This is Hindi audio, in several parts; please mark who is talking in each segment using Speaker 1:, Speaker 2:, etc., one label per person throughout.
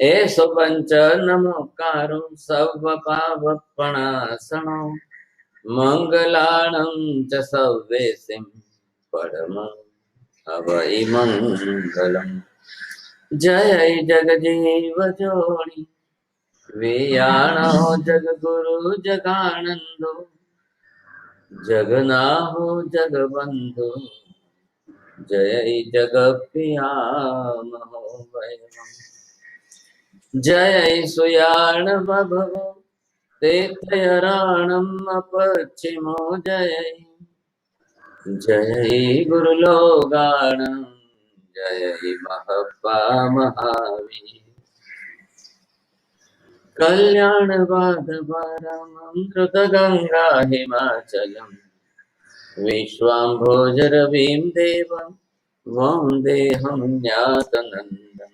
Speaker 1: एषु पंच नमोकारो सर्वपापप्रणाशनो मंगलानं च सर्वेसिं परमं अवै मंगलम्। जय जगजीव जोनि वेयाणो जगगुरु जगानंदो जगनाहो जगबंधु जय जगप्रिया महोदय। जय सुयाण बभो तेतयराणम् अपचिमो जय जय गुरुलोगाणं जय महपा महावीर। कल्याण वादवारामं द्रुतगंगा हिमाचलम् विश्वाम्भोजरविं देवं वन्देऽहं न्यासनन्दनम्।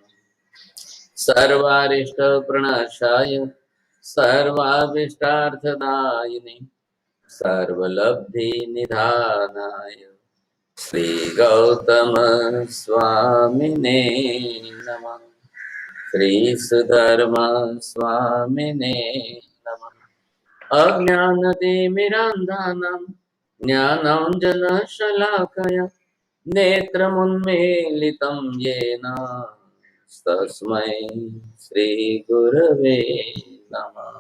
Speaker 1: सर्वारिष्टप्रणाशाय सर्वाभीष्टार्थदायिने सर्वलब्धिनिधानाय श्रीगौतम स्वामिने नमः। श्रीसुधर्म स्वामिने नमः। अज्ञानतिमिरान्धानां ज्ञानाञ्जनशलाकया नेत्रमुन्मीलितं येन तस्मै श्रीगुरवे नमः।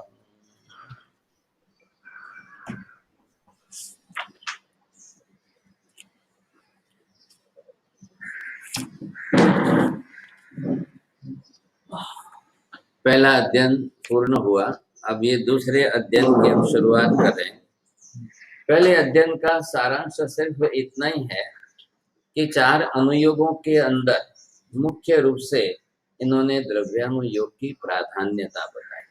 Speaker 1: पहला अध्ययन पूर्ण हुआ। अब ये दूसरे अध्ययन की हम शुरुआत कर रहे हैं। पहले अध्ययन का सारांश सिर्फ इतना ही है कि 4 अनुयोगों के अंदर मुख्य रूप से इन्होंने द्रव्यानुयोग की प्राधान्यता बताई।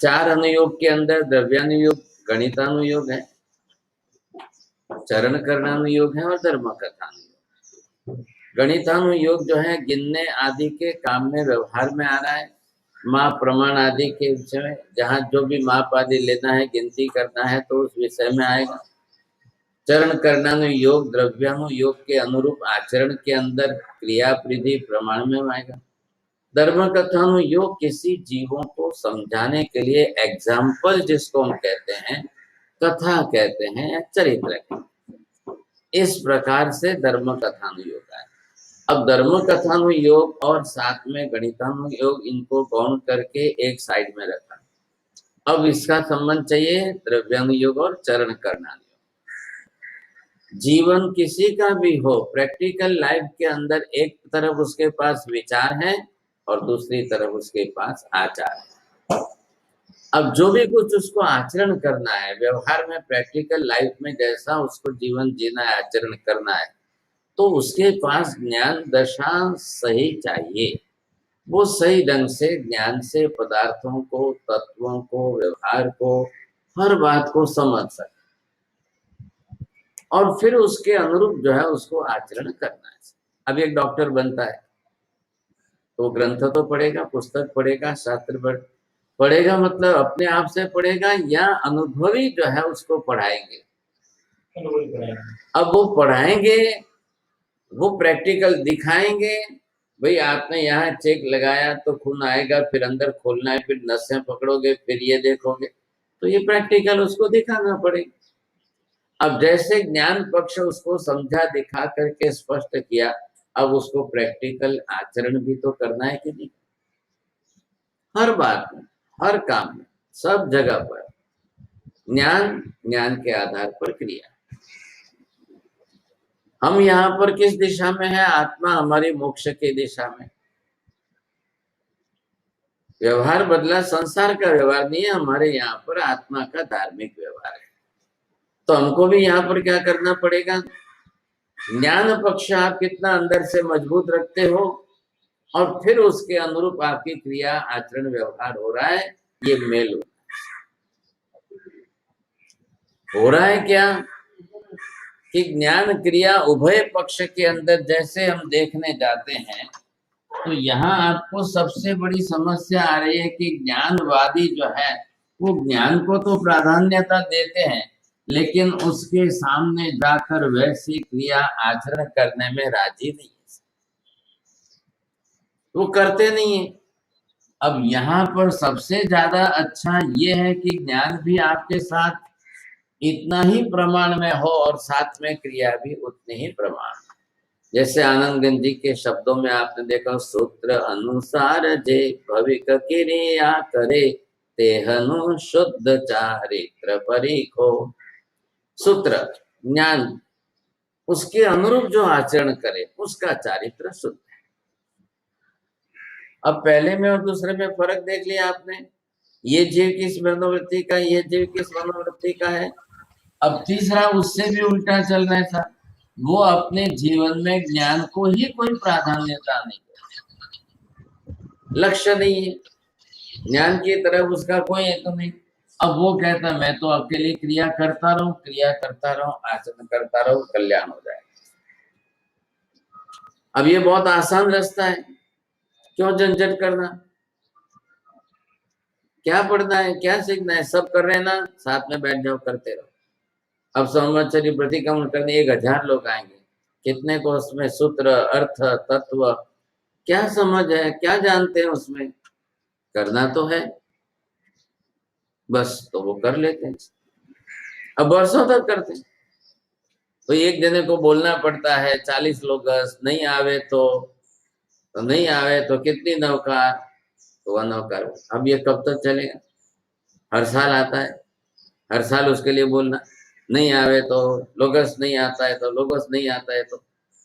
Speaker 1: 4 अनुयोग के अंदर द्रव्यानुयोग गणितानुयोग है, चरण करणानुयोग है और धर्म कथानुयोग। गणितानुयोग जो है गिनने आदि के काम में व्यवहार में आ रहा है, माप प्रमाण आदि के विषय में, जहाँ जो भी माप आदि लेना है गिनती करना है तो उस विषय में आएगा। चरण करणानुयोग द्रव्यानुयोग के अनुरूप आचरण के अंदर क्रिया विधि प्रमाण में आएगा। धर्म कथानुयोग किसी जीवों को समझाने के लिए एग्जाम्पल जिसको हम कहते हैं, कथा कहते हैं या चरित्र कहते हैं, इस प्रकार से धर्म कथानुयोग है। अब धर्म कथानुयोग और साथ में गणितानुयोग इनको गौण करके एक साइड में रखा। अब इसका संबंध चाहिए द्रव्यानुयोग और चरण करणानुयोग। जीवन किसी का भी हो, प्रैक्टिकल लाइफ के अंदर एक तरफ उसके पास विचार है और दूसरी तरफ उसके पास आचार है। अब जो भी कुछ उसको आचरण करना है व्यवहार में, प्रैक्टिकल लाइफ में जैसा उसको जीवन जीना है, आचरण करना है, तो उसके पास ज्ञान दशा सही चाहिए। वो सही ढंग से ज्ञान से पदार्थों को, तत्वों को, व्यवहार को, हर बात को समझ सके और फिर उसके अनुरूप जो है उसको आचरण करना है। अब एक डॉक्टर बनता है तो ग्रंथ तो पढ़ेगा, पुस्तक पढ़ेगा, शास्त्र पढ़ेगा, मतलब अपने आप से पढ़ेगा या अनुभवी जो है उसको पढ़ाएंगे। अब वो पढ़ाएंगे, वो प्रैक्टिकल दिखाएंगे, भाई आपने यहाँ चेक लगाया तो खून आएगा, फिर अंदर खोलना है, फिर नसें पकड़ोगे, फिर ये देखोगे, तो ये प्रैक्टिकल उसको दिखाना पड़ेगा। अब जैसे ज्ञान पक्ष उसको समझा दिखा करके स्पष्ट किया, अब उसको प्रैक्टिकल आचरण भी तो करना है कि नहीं। हर बात में, हर काम में, सब जगह पर ज्ञान, ज्ञान के आधार पर क्रिया। हम यहाँ पर किस दिशा में है? आत्मा हमारी मोक्ष की दिशा में। व्यवहार बदला, संसार का व्यवहार नहीं है, हमारे यहाँ पर आत्मा का धार्मिक व्यवहार है। तो हमको भी यहाँ पर क्या करना पड़ेगा? ज्ञान पक्ष आप कितना अंदर से मजबूत रखते हो और फिर उसके अनुरूप आपकी क्रिया, आचरण, व्यवहार हो रहा है, ये मेल हो रहा है। क्या कि ज्ञान क्रिया उभय पक्ष के अंदर जैसे हम देखने जाते हैं तो यहाँ आपको सबसे बड़ी समस्या आ रही है कि ज्ञानवादी जो है वो ज्ञान को तो प्राधान्यता देते हैं, लेकिन उसके सामने जाकर वैसी क्रिया आचरण करने में राजी नहीं है। वो करते नहीं है। अब यहाँ पर सबसे ज्यादा अच्छा ये है कि ज्ञान भी आपके साथ इतना ही प्रमाण में हो और साथ में क्रिया भी उतने ही प्रमाण। जैसे आनंद गंज जी के शब्दों में आपने देखा, सूत्र अनुसार जे भविक क्रिया करे, तेहनु शुद्ध चारित्र परीखो। सूत्र ज्ञान, उसके अनुरूप जो आचरण करे उसका चारित्र शुद्ध है। अब पहले में और दूसरे में फर्क देख लिया आपने, ये जीव किस मनोवृत्ति का, ये जीव किस मनोवृत्ति का है। अब तीसरा उससे भी उल्टा चल रहा था, वो अपने जीवन में ज्ञान को ही कोई प्राधान्यता नहीं, लक्ष्य नहीं है, ज्ञान की तरफ उसका कोई हेतु नहीं। अब वो कहता है मैं तो आपके लिए क्रिया करता रहूं, क्रिया करता रहूं, आचरण करता रहूं, कल्याण हो जाए। अब ये बहुत आसान रास्ता है, क्यों झंझट करना, क्या पढ़ना है, क्या सीखना है, सब कर रहे हैं ना, साथ में बैठ जाओ करते रहो। अब संवत्सरी प्रतिक्रमण करने 1000 लोग आएंगे, कितने को उसमें सूत्र अर्थ तत्व क्या समझ है, क्या जानते हैं उसमें, करना तो है बस, तो वो कर लेते हैं। अब वर्षों तक करते हैं, तो एक जने को बोलना पड़ता है 40 लोग नहीं आवे तो नहीं आवे तो कितनी नौकार, तो वह नौकार। अब ये कब तक चलेगा, हर साल आता है, हर साल उसके लिए बोलना, नहीं आवे तो लोगस नहीं आता है, तो लोगस नहीं आता है, तो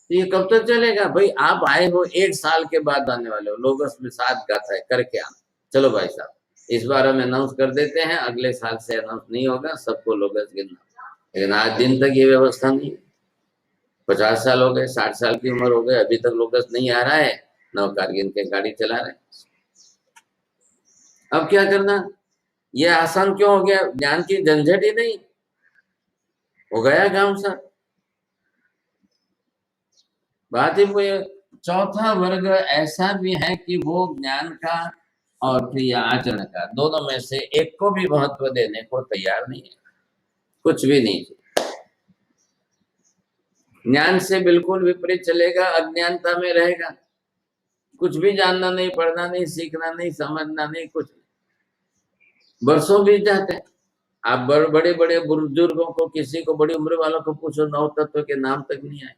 Speaker 1: ये कब तक चलेगा भाई। आप आए हो 1 साल के बाद आने वाले हो, लोगस में साथ गाथा है करके आना, चलो भाई साहब इस बार हम अनाउंस कर देते हैं, अगले साल से अनाउंस नहीं होगा, सबको लोगस गिनना। लेकिन आज दिन तक ये व्यवस्था नहीं, 50 साल हो गए, 60 साल की उम्र हो गई, अभी तक लोगस नहीं आ रहा है, नौकार गिन के गाड़ी चला रहे। अब क्या करना, ये आसान क्यों हो गया, ज्ञान की झंझट ही नहीं, हो गया काम सा। बात ही वो, चौथा वर्ग ऐसा भी है कि वो ज्ञान का और क्रिया आचरण का दोनों में से एक को भी महत्व देने को तैयार नहीं है, कुछ भी नहीं। ज्ञान से बिल्कुल विपरीत चलेगा, अज्ञानता में रहेगा, कुछ भी जानना नहीं, पढ़ना नहीं, सीखना नहीं, समझना नहीं, कुछ नहीं। वर्षों बीत जाते हैं, आप बड़े बड़े बुजुर्गों को, किसी को बड़ी उम्र वालों को पूछो, 9 तत्व के नाम तक नहीं आए,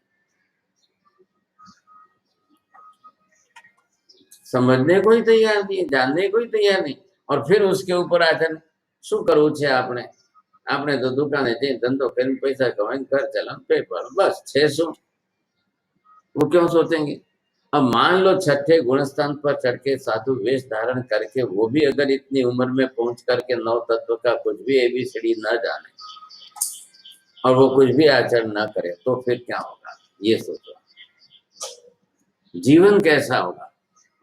Speaker 1: समझने को ही तैयार नहीं, जानने को ही तैयार नहीं। और फिर उसके ऊपर आचरण शू करવું છે આપણે, આપણે તો દુકાને જઈને ધંધો કરીને પૈસા કમાઈને ઘર ચલાવ પેટ ભરો, बस 600। वो क्यों सोचेंगे। अब मान लो छठे गुणस्थान पर चढ़ के साधु वेश धारण करके वो भी अगर इतनी उम्र में पहुंच करके 9 तत्व का कुछ भी एबीसीडी न जाने और वो कुछ भी आचरण न करे, तो फिर क्या होगा, ये सोचो। जीवन कैसा होगा,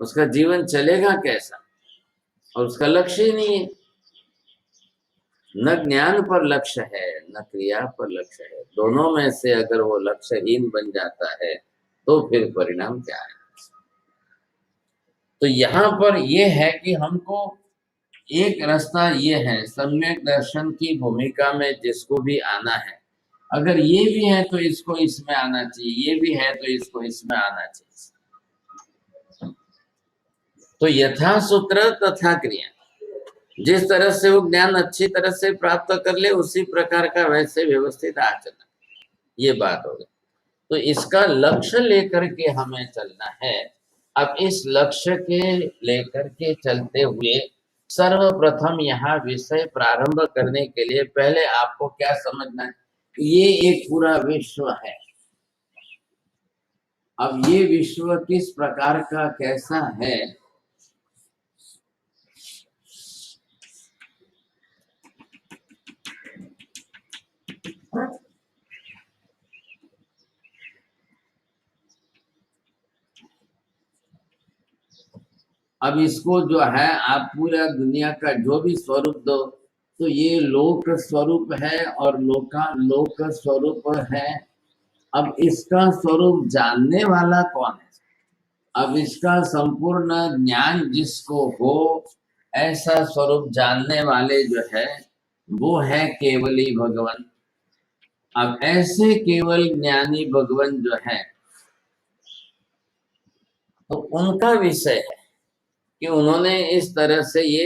Speaker 1: उसका जीवन चलेगा कैसा, और उसका लक्ष्य ही नहीं है। न ज्ञान पर लक्ष्य है, न क्रिया पर लक्ष्य है, दोनों में से अगर वो लक्ष्यहीन बन जाता है तो फिर परिणाम क्या है। तो यहाँ पर ये है कि हमको एक रास्ता ये है, सम्यक दर्शन की भूमिका में जिसको भी आना है, अगर ये भी है तो इसको इसमें आना चाहिए, ये भी है तो इसको इसमें आना चाहिए। तो यथा सूत्र तथा क्रिया, जिस तरह से वो ज्ञान अच्छी तरह से प्राप्त कर ले उसी प्रकार का वैसे व्यवस्थित आचरण, ये बात हो गई। तो इसका लक्ष्य लेकर के हमें चलना है। अब इस लक्ष्य के लेकर के चलते हुए सर्वप्रथम यहाँ विषय प्रारंभ करने के लिए पहले आपको क्या समझना है, ये एक पूरा विश्व है। अब ये विश्व किस प्रकार का कैसा है, अब इसको जो है आप पूरा दुनिया का जो भी स्वरूप दो, तो ये लोक स्वरूप है और लोक स्वरूप है। अब इसका स्वरूप जानने वाला कौन है, अब इसका संपूर्ण ज्ञान जिसको हो, ऐसा स्वरूप जानने वाले जो है वो है केवली भगवान। अब ऐसे केवल ज्ञानी भगवान जो है, तो उनका विषय है कि उन्होंने इस तरह से ये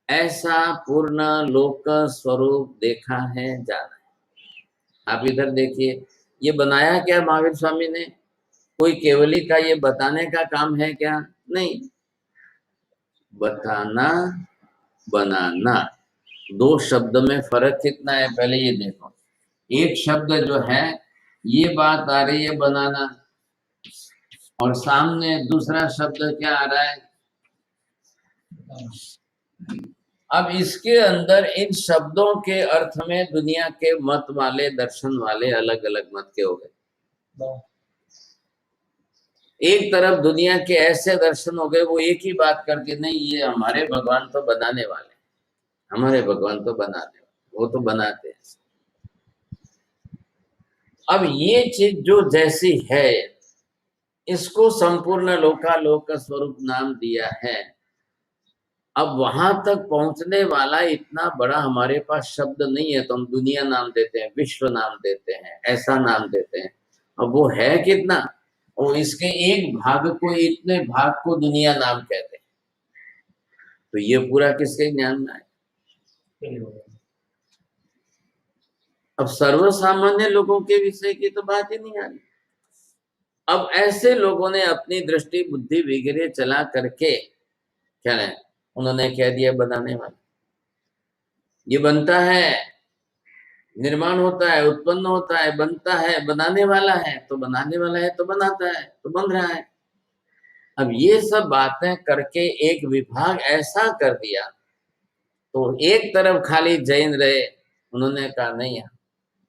Speaker 1: ऐसा पूर्ण लोक स्वरूप देखा है, जाना है। आप इधर देखिए, ये बनाया क्या महावीर स्वामी ने? कोई केवली का ये बताने का काम है क्या? नहीं, बताना बनाना, दो शब्द में फर्क कितना है पहले ये देखो। एक शब्द जो है, ये बात आ रही है बनाना, और सामने दूसरा शब्द क्या आ रहा है? अब इसके अंदर इन शब्दों के अर्थ में दुनिया के मत वाले, दर्शन वाले अलग अलग मत के हो गए। एक तरफ दुनिया के ऐसे दर्शन हो गए, वो एक ही बात करके, नहीं ये हमारे भगवान तो बनाने वाले, हमारे भगवान तो बनाने वाले, वो तो बनाते हैं। अब ये चीज जो जैसी है, इसको संपूर्ण लोकालोक का स्वरूप नाम दिया है। अब वहां तक पहुंचने वाला इतना बड़ा हमारे पास शब्द नहीं है, तो हम दुनिया नाम देते हैं, विश्व नाम देते हैं, ऐसा नाम देते हैं। अब वो है कितना, और इसके एक भाग को, इतने भाग को दुनिया नाम कहते हैं। तो ये पूरा किसके ज्ञान में है? अब सर्वसामान्य लोगों के विषय की तो बात ही नहीं आ रही। अब ऐसे लोगों ने अपनी दृष्टि बुद्धि वगैरह चला करके क्या है, उन्होंने कह दिया बनाने वाला। ये बनता है, निर्माण होता है, उत्पन्न होता है, बनता है, बनाने वाला है, तो बनाने वाला है तो बनाता है, तो बन रहा है। अब ये सब बातें करके एक विभाग ऐसा कर दिया, तो एक तरफ खाली जैन रहे, उन्होंने कहा नहीं यार,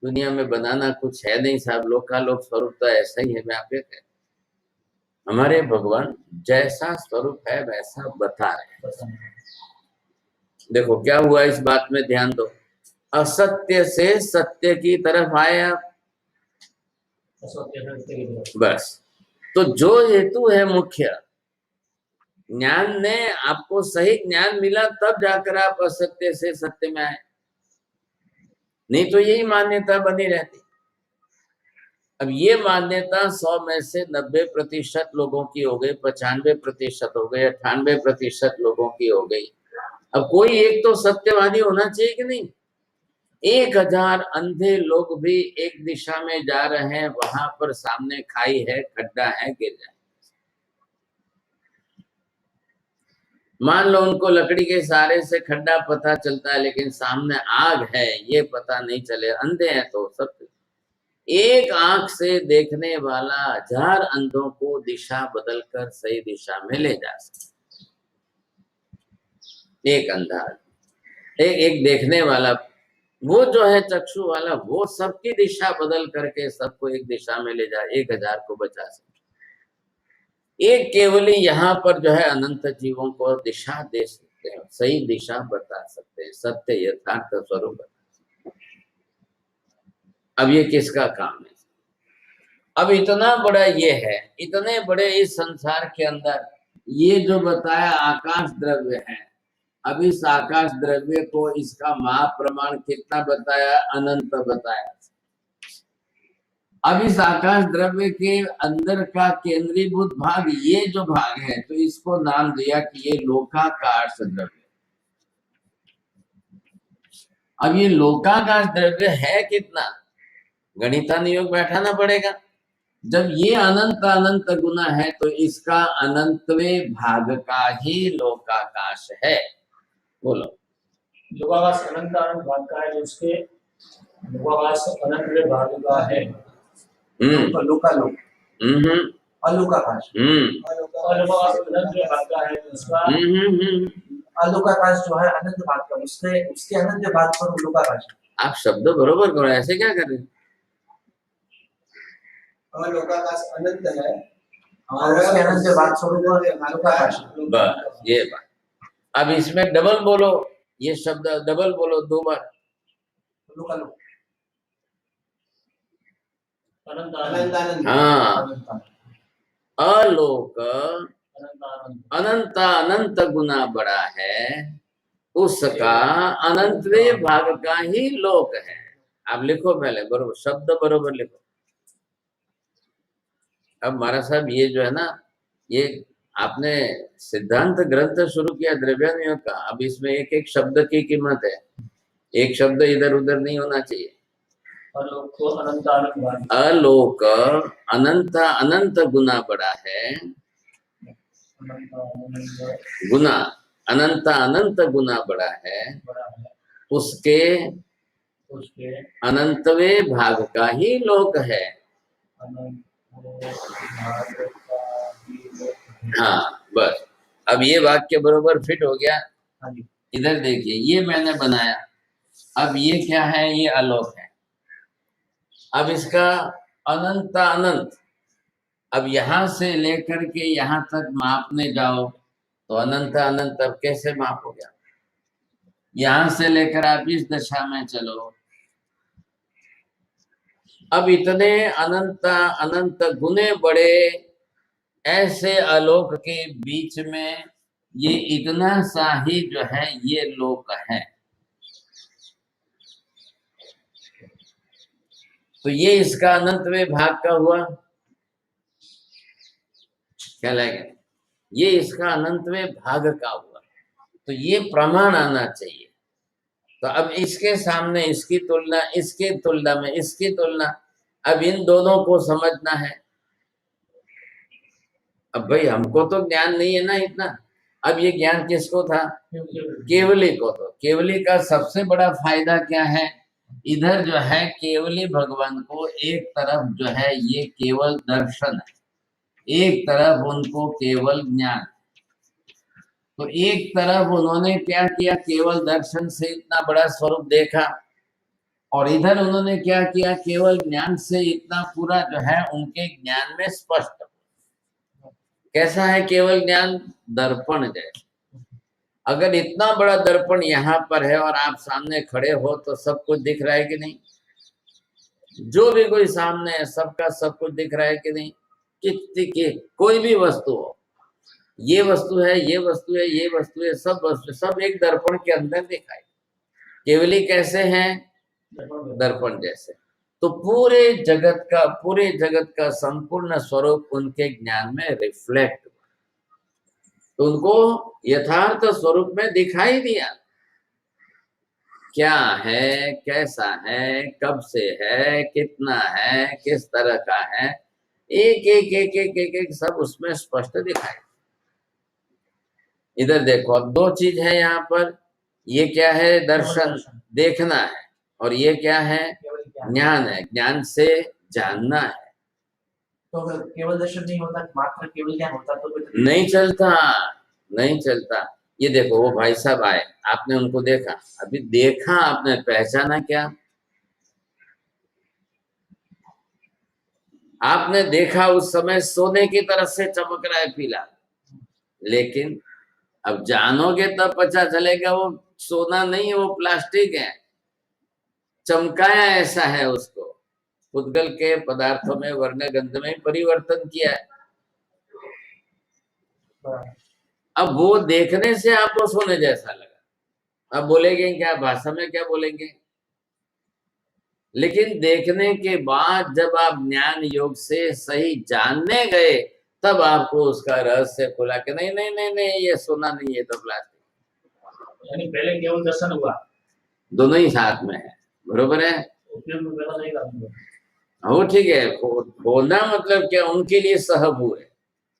Speaker 1: दुनिया में बनाना कुछ है नहीं साहब, लोकालोक स्वरूप तो ऐसा ही है। मैं आप कह, हमारे भगवान जैसा स्वरूप है वैसा बता रहे। देखो क्या हुआ, इस बात में ध्यान दो। असत्य से सत्य की तरफ आए आप, बस। तो जो हेतु है मुख्य, ज्ञान ने आपको सही ज्ञान मिला, तब जाकर आप असत्य से सत्य में आए, नहीं तो यही मान्यता बनी रहती। अब ये मान्यता 100 में से 90% लोगों की हो गई, 95% हो गई, 98% लोगों की हो गई। अब कोई एक तो सत्यवादी होना चाहिए कि नहीं? 1000 अंधे लोग भी एक दिशा में जा रहे हैं, वहां पर सामने खाई है, खड्डा है, गिर जाए। मान लो उनको लकड़ी के सहारे से खड्डा पता चलता है, लेकिन सामने आग है ये पता नहीं चले, अंधे हैं तो सब। एक आंख से देखने वाला 1000 अंधों को दिशा बदलकर सही दिशा में ले जा सकता। एक अंधा, एक देखने वाला, वो जो है चक्षु वाला, वो सबकी दिशा बदल करके सबको एक दिशा में ले जाए, 1000 को बचा सकता। एक केवली यहाँ पर जो है अनंत जीवों को दिशा दे सकते हैं, सही दिशा बता सकते हैं, सत्य यथार्थ स्वरूप बता सकते हैं। अब ये किसका काम है? अब इतना बड़ा ये है, इतने बड़े इस संसार के अंदर ये जो बताया आकाश द्रव्य है, अब इस आकाश द्रव्य को इसका महाप्रमाण कितना बताया? अनंत बताया। अब इस आकाश द्रव्य के अंदर का केंद्रीभूत भाग, ये जो भाग है, तो इसको नाम दिया कि ये लोकाकाश द्रव्य। अब ये लोकाकाश द्रव्य है कितना? गणितानुयोग बैठाना पड़ेगा। जब ये अनंत अनंत गुना है, तो इसका अनंतवें भाग का ही लोकाकाश है। बोलो,
Speaker 2: लोकाकाश अनंत अनंत भाग का है, जो उसके लोकाकाश अनंतवें भाग का है। लोकालोक, अलोकाकाश, अलोकाकाश अनंतवें भाग का है, जो उसका अलोकाकाश जो है अनंत भाग का, उसके अनंत भाग पर लोकाकाश।
Speaker 1: आप शब्द बरोबर करो, ऐसे क्या कर रहे हैं?
Speaker 2: लोकाकाश अनंत है और उसके अनंत भाग स्वरूप लोकाकाश।
Speaker 1: बस ये बात। अब इसमें डबल बोलो, ये शब्द डबल बोलो 2 बार।
Speaker 2: लोकालोक,
Speaker 1: हाँ, अलोक अनंत अनंत गुना बड़ा है, उसका अनंतवें भाग का ही लोक है। आप लिखो पहले बरोबर, शब्द बरोबर लिखो। अब महाराज साहब ये जो है ना, ये आपने सिद्धांत ग्रंथ शुरू किया द्रव्यानुयोग का, अब इसमें एक एक शब्द की कीमत है, एक शब्द इधर उधर नहीं होना चाहिए।
Speaker 2: अलोक अनंत अनंत भाग
Speaker 1: अलोक अनंत अनंत गुना बड़ा है,
Speaker 2: अनंत अनंत
Speaker 1: गुना अनंत अनंत गुना बड़ा है,
Speaker 2: बड़ा है
Speaker 1: उसके
Speaker 2: उसके
Speaker 1: अनंतवे भाग का ही लोक है।
Speaker 2: अनंत भाग का ही लोक है।
Speaker 1: हाँ बस, अब ये वाक्य बरोबर फिट हो गया।
Speaker 2: हाँ जी
Speaker 1: इधर देखिए, ये मैंने बनाया, अब ये क्या है, ये आलोक है। अब इसका अनंत अनंत, अब यहां से लेकर के यहां तक मापने जाओ तो अनंत अनंत अब कैसे मापोगे? यहां से लेकर आप इस दशा में चलो, अब इतने अनंत अनंत गुने बड़े ऐसे आलोक के बीच में ये इतना सा ही जो है ये लोक है। तो ये इसका अनंतवे भाग का हुआ, क्या लगेगा? ये इसका अनंतवे भाग का हुआ, तो ये प्रमाण आना चाहिए। तो अब इसके सामने इसकी तुलना, इसकी तुलना में इसकी तुलना, अब इन दोनों को समझना है। अब भाई हमको तो ज्ञान नहीं है ना इतना, अब ये ज्ञान किसको था? केवली को। तो केवली का सबसे बड़ा फायदा क्या है? इधर जो है केवली भगवान को एक तरफ जो है ये केवल दर्शन है, एक तरफ उनको केवल ज्ञान। तो एक तरफ उन्होंने क्या किया, केवल दर्शन से इतना बड़ा स्वरूप देखा, और इधर उन्होंने क्या किया, केवल ज्ञान से इतना पूरा जो है उनके ज्ञान में स्पष्ट। कैसा है केवल ज्ञान? दर्पण जैसा। अगर इतना बड़ा दर्पण यहाँ पर है और आप सामने खड़े हो तो सब कुछ दिख रहा है कि नहीं? जो भी कोई सामने है सबका सब कुछ दिख रहा है कि नहीं? कि कोई भी वस्तु हो, ये वस्तु है, ये वस्तु है, ये वस्तु है, सब वस्तु सब एक दर्पण के अंदर दिखाई। केवली कैसे हैं? दर्पण जैसे। तो पूरे जगत का संपूर्ण स्वरूप उनके ज्ञान में रिफ्लेक्ट, तो उनको यथार्थ स्वरूप में दिखाई दिया। क्या है, कैसा है, कब से है, कितना है, किस तरह का है, एक एक एक एक एक, एक सब उसमें स्पष्ट दिखाई। इधर देखो, अब दो चीज है यहाँ पर, ये क्या है? दर्शन, देखना है, और ये क्या है? ज्ञान है, ज्ञान से जानना है।
Speaker 2: तो अगर केवल दर्शन नहीं होता, मात्र केवल ज्ञान होता तो
Speaker 1: नहीं चलता, नहीं चलता। ये देखो वो भाई साहब आए, आपने उनको देखा, अभी देखा आपने, पहचाना क्या? आपने देखा उस समय सोने की तरह से चमक रहा है पीला, लेकिन अब जानोगे तब पता चलेगा वो सोना नहीं है, वो प्लास्टिक है। चमकाया ऐसा है उसको, पुद्गल के पदार्थों में वर्ण गंध में परिवर्तन किया है। अब वो देखने से आपको सोने जैसा लगा, अब बोलेंगे क्या भाषा में, क्या बोलेंगे? लेकिन देखने के बाद जब आप ज्ञान योग से सही जानने गए, तब आपको उसका रहस्य खुला कि नहीं नहीं नहीं नहीं, ये सोना नहीं है, तो प्लास्टिक।
Speaker 2: यानी पहले केवल दर्शन हुआ,
Speaker 1: दोनों ही साथ में है, बरोबर है? वो ठीक है, बोलना मतलब क्या, उनके लिए सहब हुए।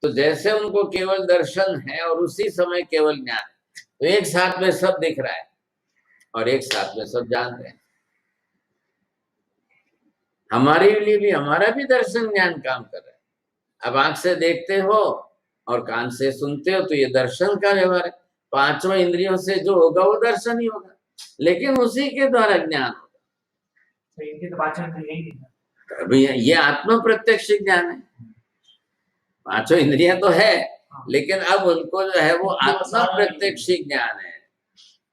Speaker 1: तो जैसे उनको केवल दर्शन है और उसी समय केवल ज्ञान, तो एक साथ में सब दिख रहा है और एक साथ में सब जान रहे हैं। हमारे लिए भी, हमारा भी दर्शन ज्ञान काम कर रहा है। अब आंख से देखते हो और कान से सुनते हो, तो ये दर्शन का व्यवहार है। पांचों इंद्रियों से जो होगा वो दर्शन ही होगा, लेकिन उसी के द्वारा ज्ञान होगा।
Speaker 2: तो इनकी तो पांचों इंद्रियां ही नहीं,
Speaker 1: अभी ये आत्म प्रत्यक्ष ज्ञान है। पांचों इंद्रियां तो है, लेकिन अब उनको जो है वो आत्म प्रत्यक्ष ज्ञान है।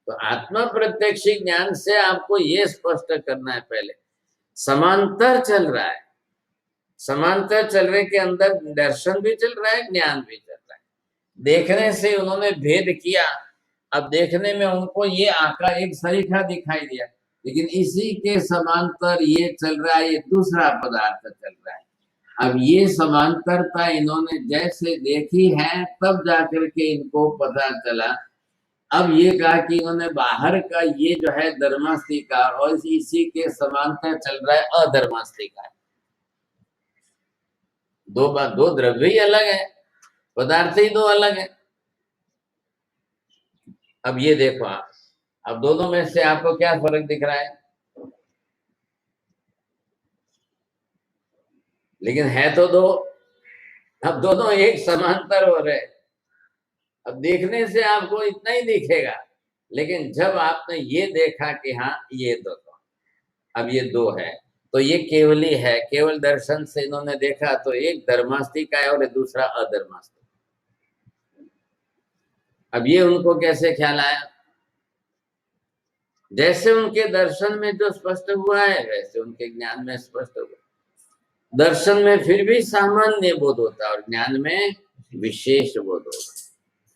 Speaker 1: तो आत्म प्रत्यक्ष ज्ञान से आपको ये स्पष्ट करना है, पहले समांतर चल रहा है, समांतर चलने के अंदर दर्शन भी चल रहा है, ज्ञान भी चल रहा है। देखने से उन्होंने भेद किया, अब देखने में उनको ये आकार एक सरीखा दिखाई दिया, लेकिन इसी के समांतर ये चल रहा है, ये दूसरा पदार्थ चल रहा है। अब ये समांतरता इन्होंने जैसे देखी है तब जाकर के इनको पता चला। अब ये कहा कि इन्होंने बाहर का ये जो है धर्मास्तिका और इसी के समांतर चल रहा है अधर्मास्तिका। दो द्रव्य ही अलग है, पदार्थ ही दो अलग है। अब ये देखो आप, अब दोनों में से आपको क्या फर्क दिख रहा है? लेकिन है तो दो। अब दोनों एक समांतर हो रहे। अब देखने से आपको इतना ही दिखेगा, लेकिन जब आपने ये देखा कि हाँ ये दो, अब ये दो है तो ये केवल ही है, केवल दर्शन से इन्होंने देखा तो एक धर्मास्तिक है और दूसरा अधर्मास्तिक। अब ये उनको कैसे ख्याल आया? जैसे उनके दर्शन में जो स्पष्ट हुआ है वैसे उनके ज्ञान में स्पष्ट हुआ। दर्शन में फिर भी सामान्य बोध होता है और ज्ञान में विशेष बोध होता।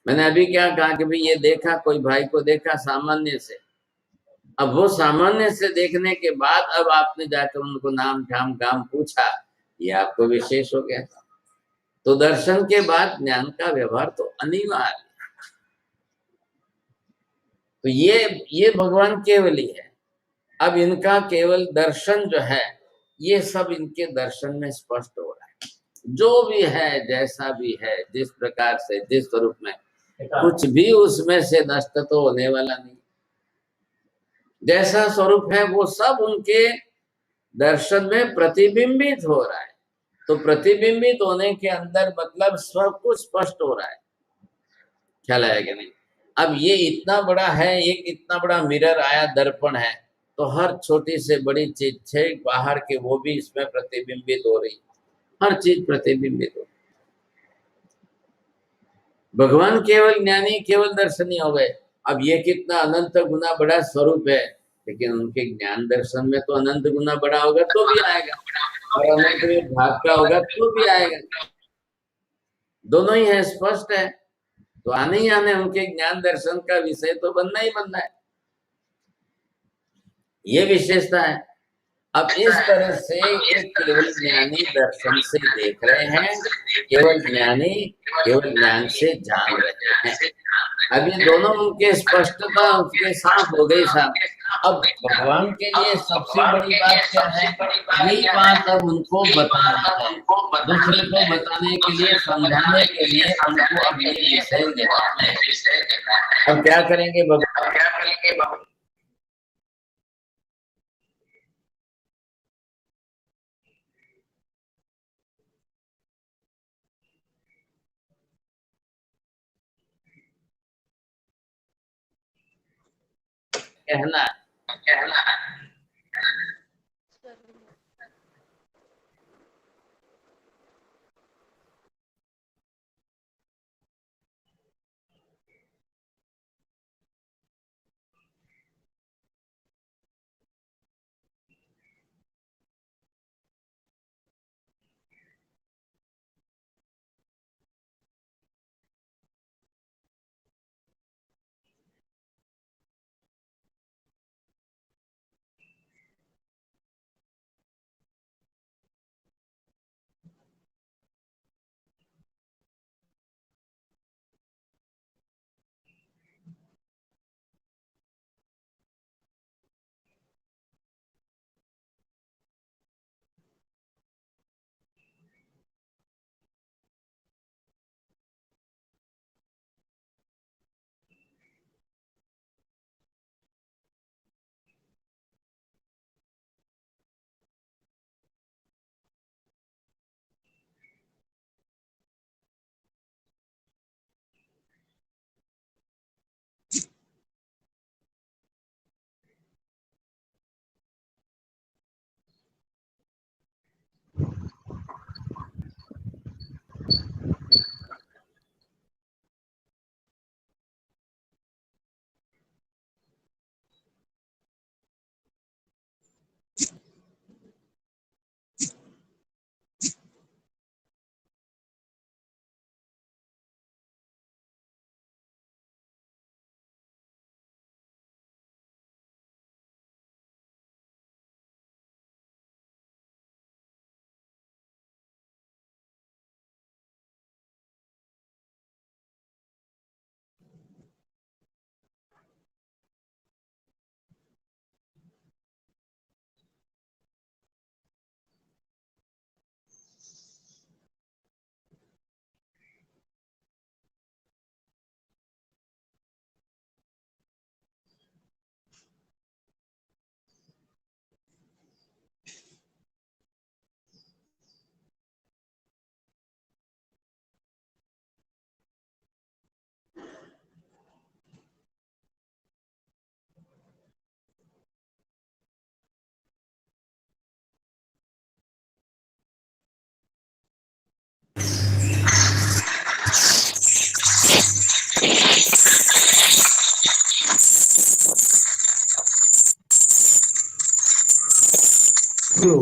Speaker 1: मैंने अभी क्या कहा कि भाई ये देखा, कोई भाई को देखा सामान्य से, अब वो सामान्य से देखने के बाद अब आपने जाकर उनको नाम ठाम काम पूछा, ये आपको विशेष हो गया। तो दर्शन के बाद ज्ञान का व्यवहार तो अनिवार्य। तो ये भगवान केवल ही है। अब इनका केवल दर्शन जो है ये सब इनके दर्शन में स्पष्ट हो रहा है। जो भी है, जैसा भी है, जिस प्रकार से, जिस स्वरूप में, कुछ भी उसमें से नष्ट तो होने वाला नहीं। जैसा स्वरूप है वो सब उनके दर्शन में प्रतिबिंबित हो रहा है। तो प्रतिबिंबित होने के अंदर मतलब सब कुछ स्पष्ट हो रहा है। ख्याल आया कि नहीं? अब ये इतना बड़ा है, एक इतना बड़ा मिरर आया, दर्पण है, तो हर छोटी से बड़ी चीज छे बाहर के वो भी इसमें प्रतिबिंबित हो रही, हर चीज प्रतिबिंबित हो। भगवान केवल ज्ञानी, केवल दर्शनी हो गए। अब ये कितना अनंत गुना बड़ा स्वरूप है, लेकिन उनके ज्ञान दर्शन में तो अनंत गुना बड़ा होगा तो भी आएगा, और अनंत में भाग का होगा तो भी आएगा। दोनों ही है, स्पष्ट है। तो आने ही आने उनके ज्ञान दर्शन का विषय तो बनना ही बनना है। ये विशेषता है। अब इस तरह से एक केवल ज्ञानी दर्शन से देख रहे हैं, केवल ज्ञानी केवल ज्ञान से जान रहे हैं। अब ये दोनों उनके स्पष्टता उसके साफ हो गई साहब। अब भगवान के लिए सबसे बड़ी बात क्या है? यही बात अब उनको बताना है, दूसरे को बताने के लिए, समझाने के लिए उनको अब ये विषय देना है। अब क्या करेंगे भगवान? कहना
Speaker 2: हेलो।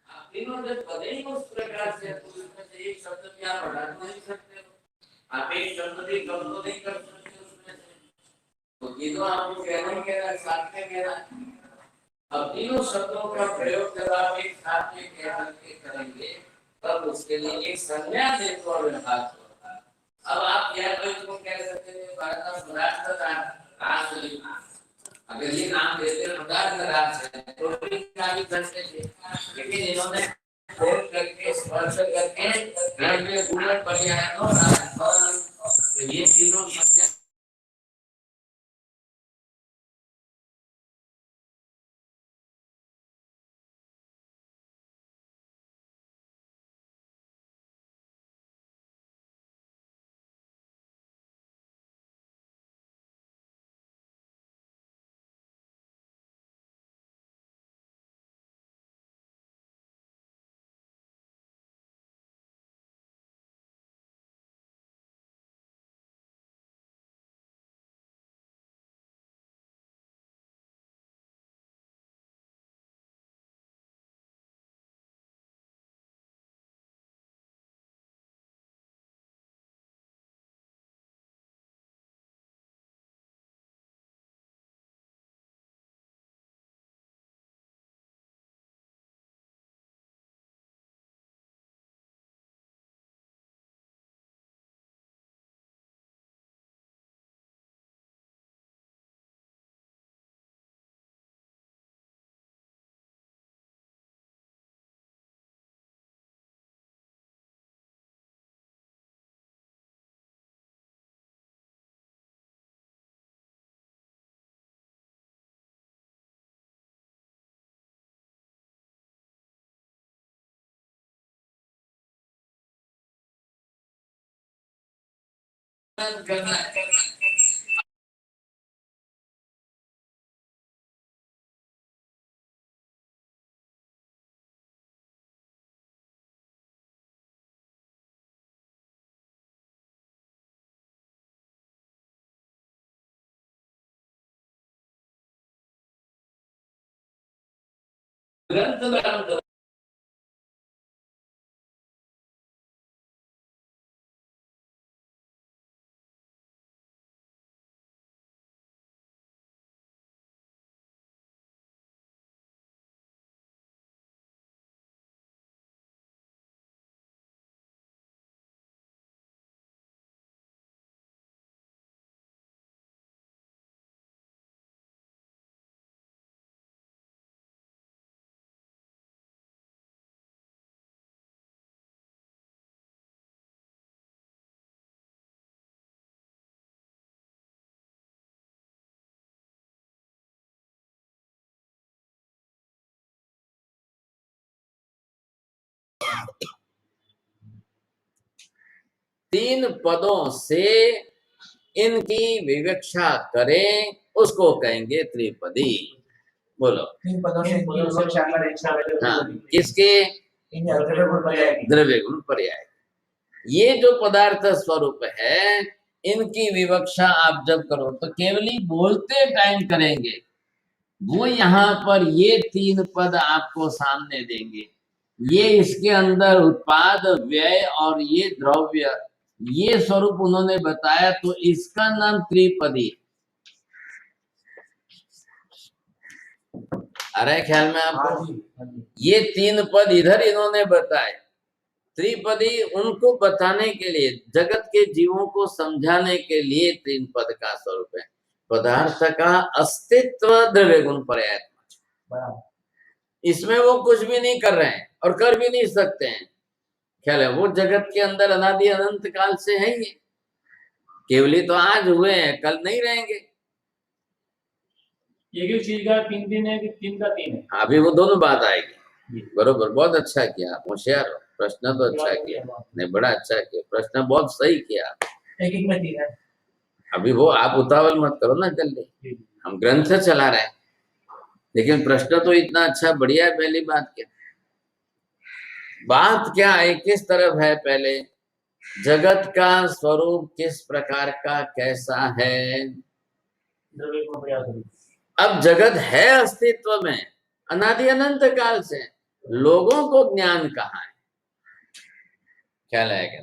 Speaker 1: आप तीनों जब पढ़े ही उस प्रकार से तो उसमें से एक शब्द भी आप हटा नहीं सकते हो। आप एक शब्द भी कम तो नहीं कर सकते उसमें से। तो तीनों आपको कहना ही कहना, साथ में कहना। अब तीनों शब्दों का प्रयोग जब आप एक साथ में कह करके करेंगे तब उसके लिए एक संज्ञा देखो और व्यवहार होगा। अब आप क्या तो इसको कह सकते हैं भारत का पदार्थ राज लिखना। अगर ये नाम देते हैं पदार्थ राज है तो भी का भी कर सकते हैं, लेकिन इन्होंने फोन करके स्पर्श करके घर में बुलेट पर्याय ये तीनों संज्ञा करना है। ग्रंथ धारण तीन पदों से इनकी विवक्षा करें उसको कहेंगे त्रिपदी। बोलो।
Speaker 2: तीन पदों से विवक्षा करें।
Speaker 1: हाँ, किसके? द्रव्य गुण पर्याय। ये जो पदार्थ स्वरूप है इनकी विवक्षा आप जब करो तो केवली बोलते टाइम करेंगे, वो यहाँ पर ये तीन पद आपको सामने देंगे। ये इसके अंदर उत्पाद, व्यय और ये द्रव्य, ये स्वरूप उन्होंने बताया, तो इसका नाम त्रिपदी। आ रहा है ख्याल में आपको? ये तीन पद इधर इन्होंने बताए, त्रिपदी उनको बताने के लिए, जगत के जीवों को समझाने के लिए तीन पद का स्वरूप है। पदार्थ का अस्तित्व द्रव्य गुण पर्याय, इसमें वो कुछ भी नहीं कर रहे हैं और कर भी नहीं सकते हैं। ख्याल है? वो जगत के अंदर अनादि अनंत काल से है ये, केवली तो आज हुए हैं, कल नहीं रहेंगे।
Speaker 2: एक चीज का तीन दिन है कि तीन का तीन है?
Speaker 1: अभी वो दोनों बात आएगी। बरोबर, बहुत अच्छा किया, होशियार हो। प्रश्न तो अच्छा किया, नहीं बड़ा अच्छा किया, प्रश्न बहुत सही किया।
Speaker 2: एक एक में तीन है।
Speaker 1: अभी वो आप उतावल मत करो ना, जल्दी, हम ग्रंथ चला रहे हैं, लेकिन प्रश्न तो इतना अच्छा बढ़िया है। पहली बात क्या, बात क्या है, किस तरफ है? पहले जगत का स्वरूप किस प्रकार का, कैसा है? अब जगत है अस्तित्व में अनादि अनंत काल से, लोगों को ज्ञान कहाँ है? ख्याल है क्या?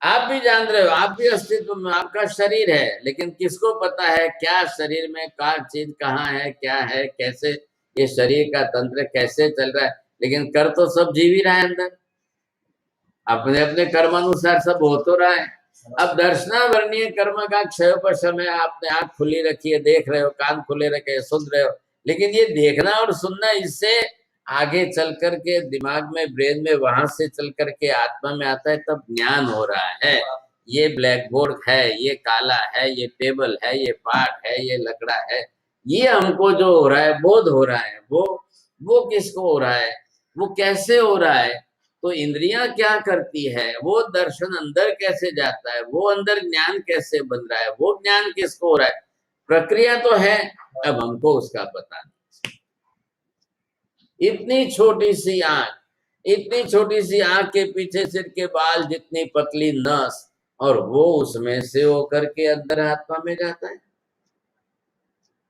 Speaker 1: आप भी जान रहे हो, आप भी अस्तित्व में, आपका शरीर है, लेकिन किसको पता है क्या शरीर में क्या चीज कहाँ है, क्या है, कैसे ये शरीर का तंत्र कैसे चल रहा है? लेकिन कर तो सब जीव ही रहा है अंदर, अपने अपने कर्मानुसार सब हो तो रहा है। अब दर्शनावर्णीय कर्म का क्षय पर समय, आपने आंख खुली रखी है, देख रहे हो, कान खुले रखे सुन रहे हो, लेकिन ये देखना और सुनना इससे आगे चल करके दिमाग में, ब्रेन में, वहां से चल करके आत्मा में आता है, तब ज्ञान हो रहा है। ये ब्लैक बोर्ड है, ये काला है, ये टेबल है, ये पाट है, ये लकड़ा है, ये हमको जो हो रहा है, बोध हो रहा है, वो किसको हो रहा है, वो कैसे हो रहा है? तो इंद्रियां क्या करती है, वो दर्शन अंदर कैसे जाता है, वो अंदर ज्ञान कैसे बन रहा है, वो ज्ञान किसको हो रहा है? प्रक्रिया तो है, अब हमको उसका पता नहीं। इतनी छोटी सी आंख, इतनी छोटी सी आंख के पीछे सिर के बाल जितनी पतली नस, और वो उसमें से होकर के अंदर आत्मा में जाता है।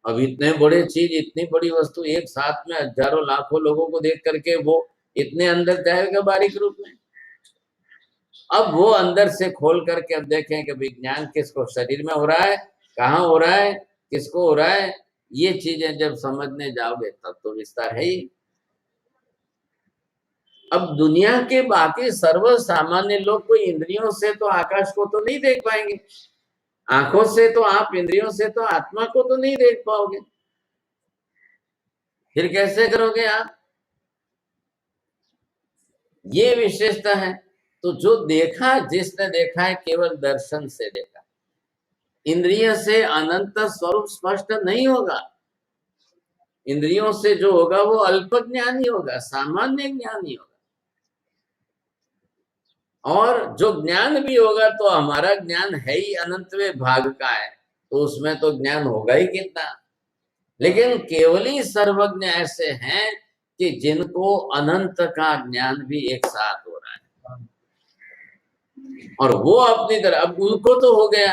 Speaker 1: अब इतने बड़े चीज, इतनी बड़ी वस्तु एक साथ में हजारों लाखों लोगों को देख करके वो इतने अंदर जाएगा बारीक रूप में। अब वो अंदर से खोल करके अब देखें कि विज्ञान किसको शरीर में हो रहा है, कहाँ हो रहा है, किसको हो रहा है, ये चीजें जब समझने जाओगे तब तो विस्तार है ही। अब दुनिया के बाकी सर्व सामान्य लोग कोई इंद्रियों से तो आकाश को तो नहीं देख पाएंगे, आंखों से तो आप, इंद्रियों से तो आत्मा को तो नहीं देख पाओगे, फिर कैसे करोगे आप? ये विशेषता है। तो जो देखा, जिसने देखा है केवल दर्शन से देखा, इंद्रिय से अनंत स्वरूप स्पष्ट नहीं होगा। इंद्रियों से जो होगा वो अल्प ज्ञान ही होगा, सामान्य ज्ञान ही होगा। और जो ज्ञान भी होगा तो हमारा ज्ञान है ही अनंतवें भाग का है, तो उसमें तो ज्ञान होगा ही कितना। लेकिन केवली सर्वज्ञ ऐसे हैं कि जिनको अनंत का ज्ञान भी एक साथ हो रहा है, और वो अपनी तरह, अब उनको तो हो गया,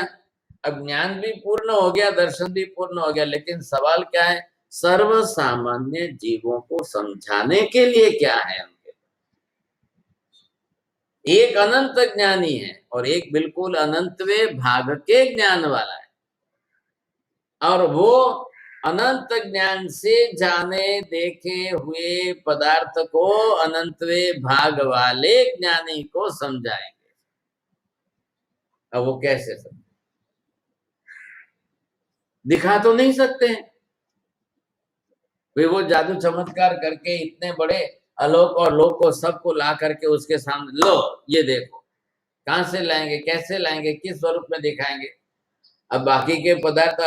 Speaker 1: अब ज्ञान भी पूर्ण हो गया, दर्शन भी पूर्ण हो गया, लेकिन सवाल क्या है, सर्व सामान्य जीवों को समझाने के लिए क्या है उनके। एक अनंत ज्ञानी है और एक बिल्कुल अनंतवें भाग के ज्ञान वाला है, और वो अनंत ज्ञान से जाने देखे हुए पदार्थ को अनंतवें भाग वाले ज्ञानी को समझाएंगे। अब वो कैसे समझे, दिखा तो नहीं सकते हैं वे, वो जादू चमत्कार करके इतने बड़े आलोक और लोक को सबको ला करके उसके सामने, लो ये देखो, कहां से लाएंगे, कैसे लाएंगे, किस स्वरूप में दिखाएंगे। अब बाकी के पदार्थ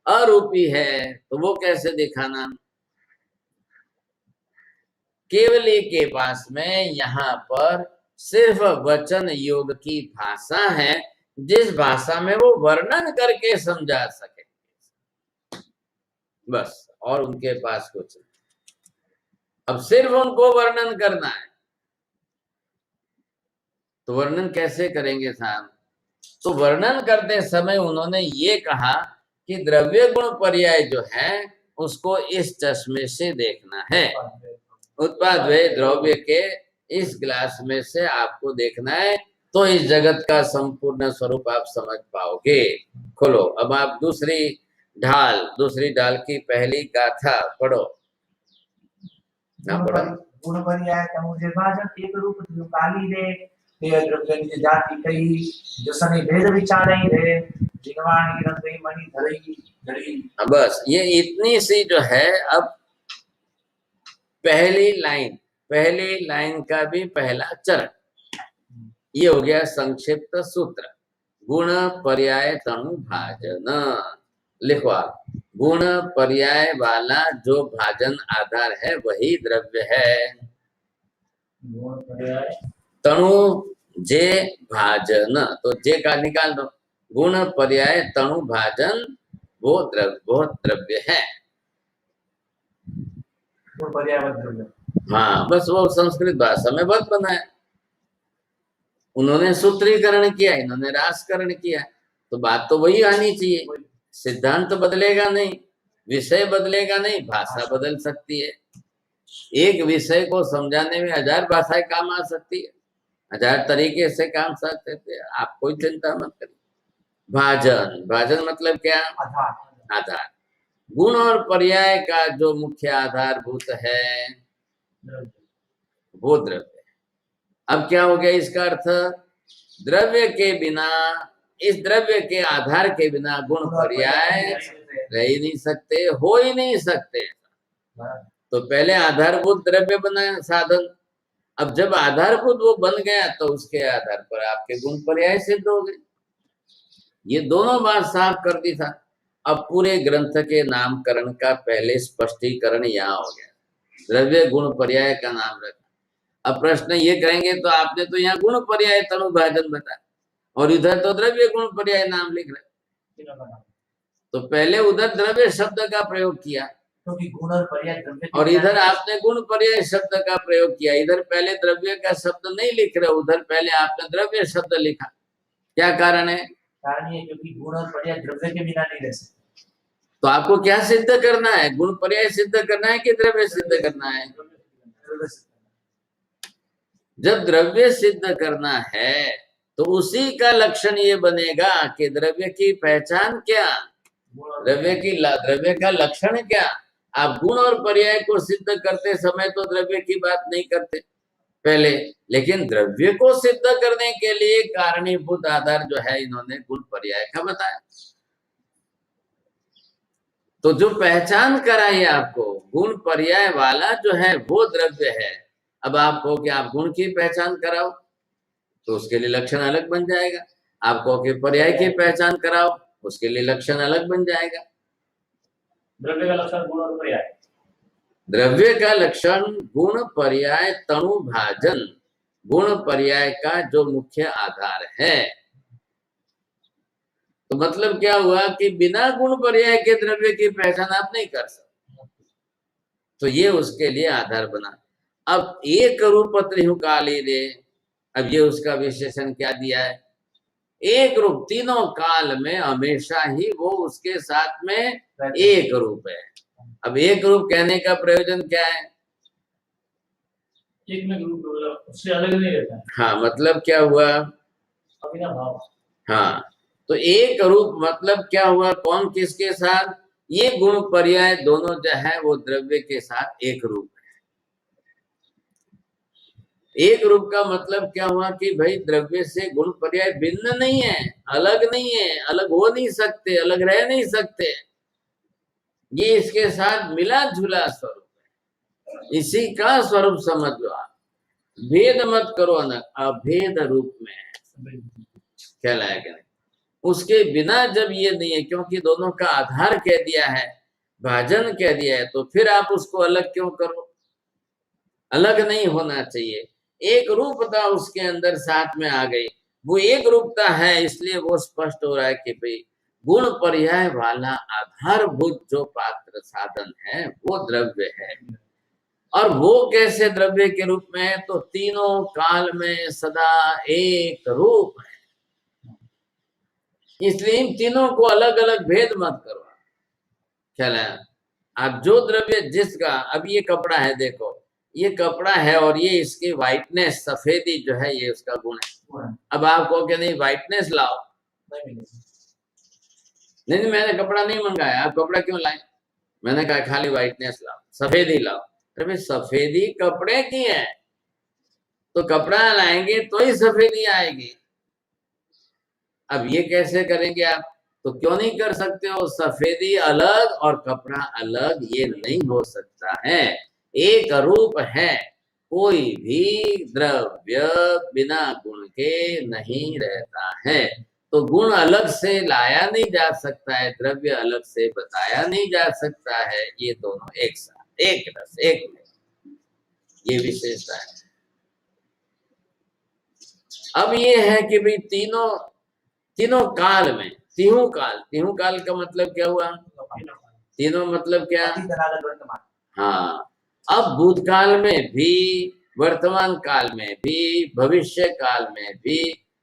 Speaker 1: अरूपी है तो वो कैसे दिखाना। केवली के पास में यहाँ पर सिर्फ वचन योग की भाषा है, जिस भाषा में वो वर्णन करके समझा सके, बस, और उनके पास कुछ नहीं। अब सिर्फ उनको वर्णन करना है, तो वर्णन कैसे करेंगे साहब। तो वर्णन करते समय उन्होंने ये कहा कि द्रव्य गुण पर्याय जो है उसको इस चश्मे से देखना है, उत्पाद वे द्रव्य के इस ग्लास में से आपको देखना है, तो इस जगत का संपूर्ण स्वरूप आप समझ पाओगे। खोलो, अब आप दूसरी ढाल की पहली गाथा पढ़ो।
Speaker 3: गुण पर्याय तमुजे भाजन एक रूप थियो काली रे, ते द्रव्य निज जाति कही, जो सने भेद विचारई रे, जिनवाणी रंगई मणि धरई धरी।
Speaker 1: बस ये इतनी सी जो है। अब पहली लाइन का भी पहला चरण ये हो गया संक्षिप्त सूत्र। गुण पर्याय तनु भाजन, लिखो आप, गुण पर्याय वाला जो भाजन आधार है वही द्रव्य है। तनु जे भाजन, तो जे का निकाल दो, गुण पर्याय तनु भाजन वो द्रव्य है। हाँ, बस वो संस्कृत भाषा में बहुत बना है, उन्होंने सूत्रीकरण किया, इन्होंने रासकरण किया, तो बात तो वही आनी चाहिए। सिद्धांत बदलेगा नहीं, विषय बदलेगा नहीं, भाषा बदल सकती है। एक विषय को समझाने में 1000 भाषाएं काम आ सकती है, 1000 तरीके से काम सकते थे, आप कोई चिंता मत करिए। भाजन मतलब क्या, आधार। गुण और पर्याय का जो मुख्य आधारभूत है वो द्रव्य। अब क्या हो गया इसका अर्थ, द्रव्य के बिना, इस द्रव्य के आधार के बिना गुण पर्याय रह ही नहीं सकते, हो ही नहीं सकते। तो पहले आधारभूत द्रव्य बना साधन, अब जब आधारभूत वो बन गया तो उसके आधार पर आपके गुण पर्याय सिद्ध हो गए। ये दोनों बात साफ कर दी था। अब पूरे ग्रंथ के नामकरण का पहले स्पष्टीकरण यहाँ हो गया, द्रव्य गुण पर्याय का नाम रखा। अब प्रश्न ये करेंगे तो आपने तो यहाँ गुण पर्याय तनु भाजन बताया और इधर तो द्रव्य गुण पर्याय नाम लिख रहे, तो पहले उधर द्रव्य शब्द का प्रयोग किया
Speaker 3: क्योंकि गुण और पर्याय द्रव्य,
Speaker 1: और इधर आपने गुण पर्याय शब्द का प्रयोग किया। इधर पहले द्रव्य का शब्द नहीं लिख रहे, उधर पहले आपने द्रव्य शब्द लिखा। क्या कारण है?
Speaker 3: कारण ये क्योंकि गुण और पर्याय द्रव्य के बिना नहीं रह सकते।
Speaker 1: तो आपको क्या सिद्ध करना है, गुण पर्याय सिद्ध करना है कि द्रव्य सिद्ध करना है? जब द्रव्य सिद्ध करना है तो उसी का लक्षण ये बनेगा कि द्रव्य की पहचान क्या, द्रव्य का लक्षण क्या। आप गुण और पर्याय को सिद्ध करते समय तो द्रव्य की बात नहीं करते पहले, लेकिन द्रव्य को सिद्ध करने के लिए कारणीभूत आधार जो है इन्होंने गुण पर्याय का बताया। तो जो पहचान कराई आपको गुण पर्याय वाला जो है वो द्रव्य है। अब आप कहो कि आप गुण की पहचान कराओ तो उसके लिए लक्षण अलग बन जाएगा, आप कहो कि पर्याय की पहचान कराओ उसके लिए लक्षण अलग बन जाएगा।
Speaker 2: द्रव्य का लक्षण गुण और पर्याय,
Speaker 1: द्रव्य का लक्षण गुण पर्याय तनु भाजन, गुण पर्याय का जो मुख्य आधार है। तो मतलब क्या हुआ कि बिना गुण पर्याय के द्रव्य की पहचान आप नहीं कर सकते, तो ये उसके लिए आधार बना। अब एक रूप त्रिहु काली रे, अब ये उसका विशेषण क्या दिया है, एक रूप, तीनों काल में हमेशा ही वो उसके साथ में एक रूप है। अब एक रूप कहने का प्रयोजन क्या है,
Speaker 2: एक में रूप उससे अलग नहीं रहता है।
Speaker 1: हाँ, मतलब क्या हुआ,
Speaker 2: अविनाभाव।
Speaker 1: हाँ, तो एक रूप मतलब क्या हुआ, कौन किसके साथ, ये गुण पर्याय दोनों जो है वो द्रव्य के साथ एक रूप है। एक रूप का मतलब क्या हुआ कि भाई द्रव्य से गुण पर्याय भिन्न नहीं है, अलग नहीं है, अलग हो नहीं सकते, अलग रह नहीं सकते, ये इसके साथ मिला जुला स्वरूप है, इसी का स्वरूप समझ लो आप। भेद मत करो न, अभेद रूप में है, कहलाया क्या नहीं, उसके बिना जब ये नहीं है, क्योंकि दोनों का आधार कह दिया है, भाजन कह दिया है, तो फिर आप उसको अलग क्यों करो, अलग नहीं होना चाहिए। एक रूपता उसके अंदर साथ में आ गई, वो एक रूपता है, इसलिए वो स्पष्ट हो रहा है कि भाई गुण पर्याय वाला आधारभूत जो पात्र साधन है वो द्रव्य है। और वो कैसे द्रव्य के रूप में है, तो तीनों काल में सदा एक रूप है, इसलिए इन तीनों को अलग अलग भेद मत करो। ख्याल है, आप जो द्रव्य जिसका, अब ये कपड़ा है, देखो ये कपड़ा है और ये इसकी व्हाइटनेस, सफेदी जो है ये उसका गुण है। अब आप कहो कि नहीं व्हाइटनेस लाओ, नहीं मैंने कपड़ा नहीं मंगाया, आप कपड़ा क्यों लाए, मैंने कहा खाली व्हाइटनेस लाओ, सफेदी लाओ। अरे भाई सफेदी कपड़े की है, तो कपड़ा लाएंगे तो ही सफेदी आएगी। अब ये कैसे करेंगे आप, तो क्यों नहीं कर सकते हो, सफेदी अलग और कपड़ा अलग ये नहीं हो सकता है, एक रूप है। कोई भी द्रव्य बिना गुण के नहीं रहता है, तो गुण अलग से लाया नहीं जा सकता है, द्रव्य अलग से बताया नहीं जा सकता है, ये दोनों एक साथ एक रस एक में, ये विशेषता है। अब ये है कि भाई तीनों काल में, तीनों काल का मतलब क्या हुआ, तीनों मतलब क्या, हाँ, अब भूतकाल में भी, वर्तमान काल में भी, भविष्य काल में भी,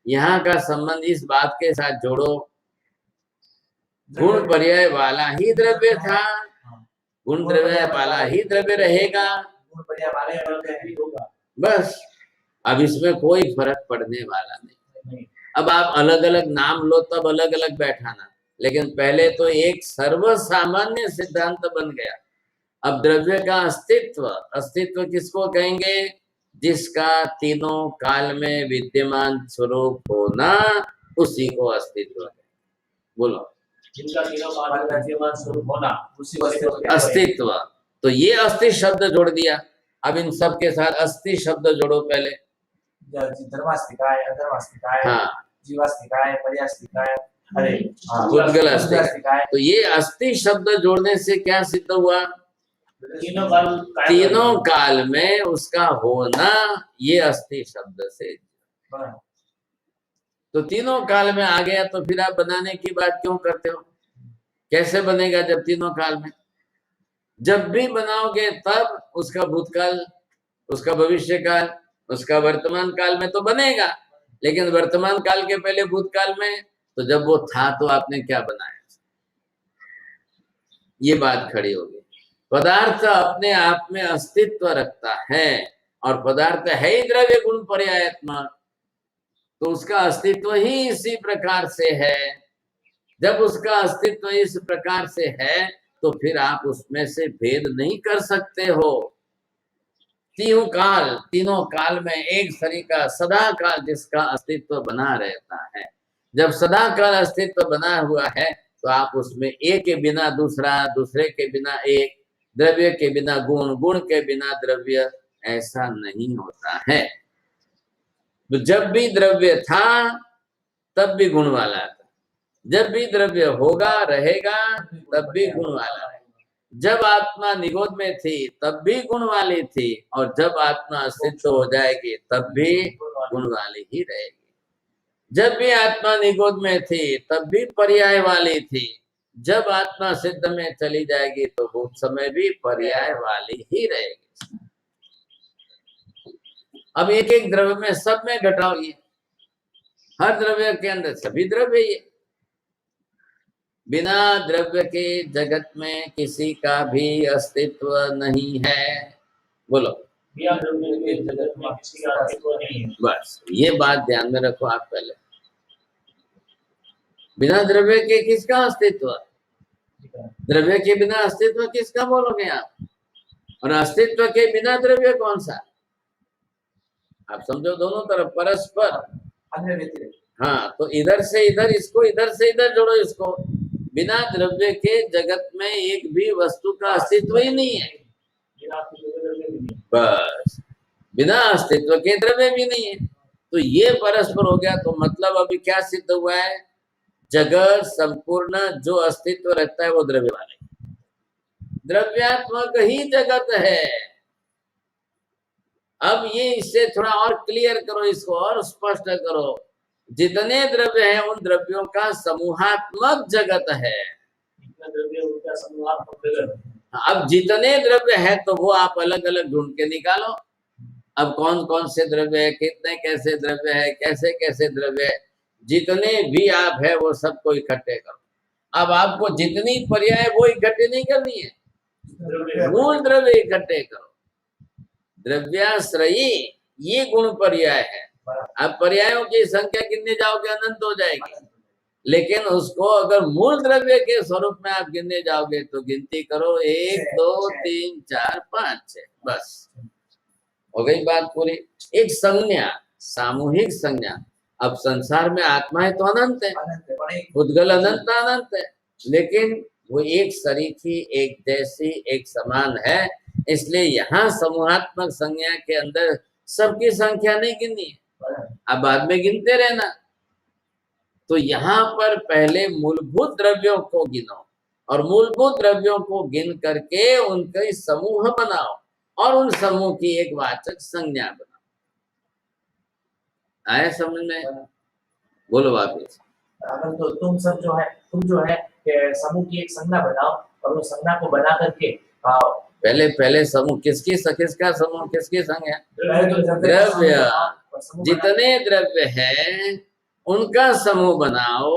Speaker 1: यहाँ का संबंध इस बात के साथ जोड़ो, गुण पर्याय वाला ही द्रव्य था, गुण द्रव्य वाला ही द्रव्य रहेगा,
Speaker 3: गुण पर्याय वाले ही होगा,
Speaker 1: बस। अब इसमें कोई फर्क पड़ने वाला नहीं। अब आप अलग अलग नाम लो तब अलग अलग बैठाना, लेकिन पहले तो एक सर्व सामान्य सिद्धांत बन गया। अब द्रव्य का अस्तित्व किसको कहेंगे, जिसका तीनों काल में विद्यमान स्वरूप होना, उसी को अस्तित्व है। बोलो,
Speaker 2: जिनका तीनों काल में विद्यमान स्वरूप होना, उसी को
Speaker 1: अस्तित्व। तो ये अस्थि शब्द जोड़ दिया, अब इन सब के साथ अस्थि शब्द जोड़ो पहले,
Speaker 3: धर्मास्तिकाय, अधर्मास्तिकाय,
Speaker 1: हाँ,
Speaker 3: जीवास्तिकाय, पर्यास्तिकाय, अरे
Speaker 1: उद्गल अस्तिकाय। तो ये अस्थि शब्द जोड़ने से क्या सिद्ध हुआ, तीनों काल में उसका होना, ये अस्थि शब्द से। तो तीनों काल में आ गया, तो फिर आप बनाने की बात क्यों करते हो, कैसे बनेगा जब तीनों काल में, जब भी बनाओगे तब उसका भूतकाल, उसका भविष्य काल, उसका वर्तमान काल में तो बनेगा, लेकिन वर्तमान काल के पहले भूतकाल में, तो जब वो था तो आपने क्या बनाया, ये बात खड़ी होगी। पदार्थ अपने आप में अस्तित्व रखता है, और पदार्थ है ही द्रव्य गुण पर्यायात्मक, तो उसका अस्तित्व ही इसी प्रकार से है। जब उसका अस्तित्व इस प्रकार से है, तो फिर आप उसमें से भेद नहीं कर सकते हो। तीनों काल में एक शरीर का सदा काल जिसका अस्तित्व बना रहता है, जब सदा काल अस्तित्व बना हुआ है, तो आप उसमें एक के बिना दूसरा, दूसरे के बिना एक, द्रव्य के बिना गुण, गुण के बिना द्रव्य, ऐसा नहीं होता है। तो जब भी द्रव्य था तब भी गुण वाला था, जब भी द्रव्य होगा रहेगा तब भी गुण वाला रहेगा। जब आत्मा निगोद में थी तब भी गुण वाली थी, और जब आत्मा अस्तित्व हो जाएगी तब भी गुण वाली ही रहेगी। जब भी आत्मा निगोद में थी तब भी पर्याय वाली थी, जब आत्मा सिद्ध में चली जाएगी तो वो समय भी पर्याय वाली ही रहेगी। अब एक एक द्रव्य में, सब में घटाओ, ये हर द्रव्य के अंदर सभी द्रव्य, ये बिना द्रव्य के जगत में किसी का भी अस्तित्व नहीं है। बोलो,
Speaker 2: बिना द्रव्य के जगत में किसी का अस्तित्व नहीं है।
Speaker 1: बस ये बात ध्यान में रखो आप पहले। बिना द्रव्य के किसका अस्तित्व? द्रव्य के बिना अस्तित्व किसका बोलोगे आप? और अस्तित्व के बिना द्रव्य कौन सा? आप समझो, दोनों तरफ परस्पर। हाँ, तो इधर से इधर इसको, इधर से इधर जोड़ो इसको। बिना द्रव्य के जगत में एक भी वस्तु का अस्तित्व ही नहीं है। बस, बिना अस्तित्व के द्रव्य भी नहीं है। तो ये परस्पर हो गया। तो मतलब अभी क्या सिद्ध हुआ है? जगत संपूर्ण जो अस्तित्व रहता है वो द्रव्य वाले, द्रव्यात्मक ही जगत है। अब ये इससे थोड़ा और क्लियर करो, इसको और स्पष्ट करो। जितने द्रव्य हैं उन द्रव्यों का समूहात्मक जगत है। अब जितने द्रव्य है तो वो आप अलग अलग ढूंढ के निकालो। अब कौन कौन से द्रव्य है, कितने कैसे द्रव्य है, कैसे कैसे द्रव्य है, जितने भी आप है वो सबको इकट्ठे करो। अब आपको जितनी पर्याय वो इकट्ठे नहीं करनी है, मूल द्रव्य इकट्ठे करो। द्रव्याश्रयी ये गुण पर्याय है। अब पर्यायों की संख्या गिनने जाओगे अनंत हो जाएगी, लेकिन उसको अगर मूल द्रव्य के स्वरूप में आप गिनने जाओगे तो गिनती करो 1 2 3 4 5 6, बस हो गई बात पूरी। एक संज्ञा, सामूहिक संज्ञा। अब संसार में आत्मा है तो अनंत है, उद्गल अनंत अनंत है, लेकिन वो एक सरीखी, एक जैसी, एक समान है। इसलिए यहाँ समूहात्मक संज्ञा के अंदर सबकी संख्या नहीं गिननी है, अब बाद में गिनते रहना। तो यहाँ पर पहले मूलभूत द्रव्यों को गिनो, और मूलभूत द्रव्यों को गिन करके उनके समूह बनाओ, और उन समूह की एक वाचक संज्ञा बनाओ। आए समझ में? बोलो वापिस।
Speaker 3: अगर तो तुम जो है समूह की एक संज्ञा बनाओ, और उस संज्ञा को बना करके
Speaker 1: पहले समूह किसका समूह, किसकी संज्ञा? द्रव्य। जितने द्रव्य है उनका समूह बनाओ,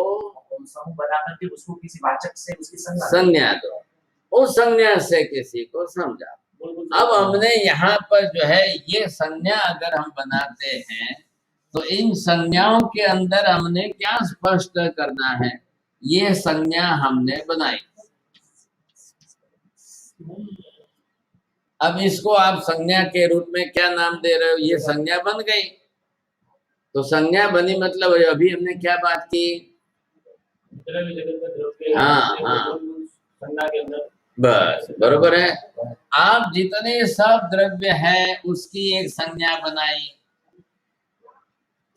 Speaker 3: समूह बना करके उसको किसी वाचक से उसकी
Speaker 1: संज्ञा दो, उस संज्ञा से किसी को समझा। अब हमने यहाँ पर जो है ये संज्ञा अगर हम बनाते हैं तो इन संज्ञाओं के अंदर हमने क्या स्पष्ट करना है, ये संज्ञा हमने बनाई। अब इसको आप संज्ञा के रूप में क्या नाम दे रहे हो? ये संज्ञा बन गई। तो संज्ञा बनी मतलब अभी हमने क्या बात की? हाँ, बस बरोबर है। आप जितने सब द्रव्य है उसकी एक संज्ञा बनाई,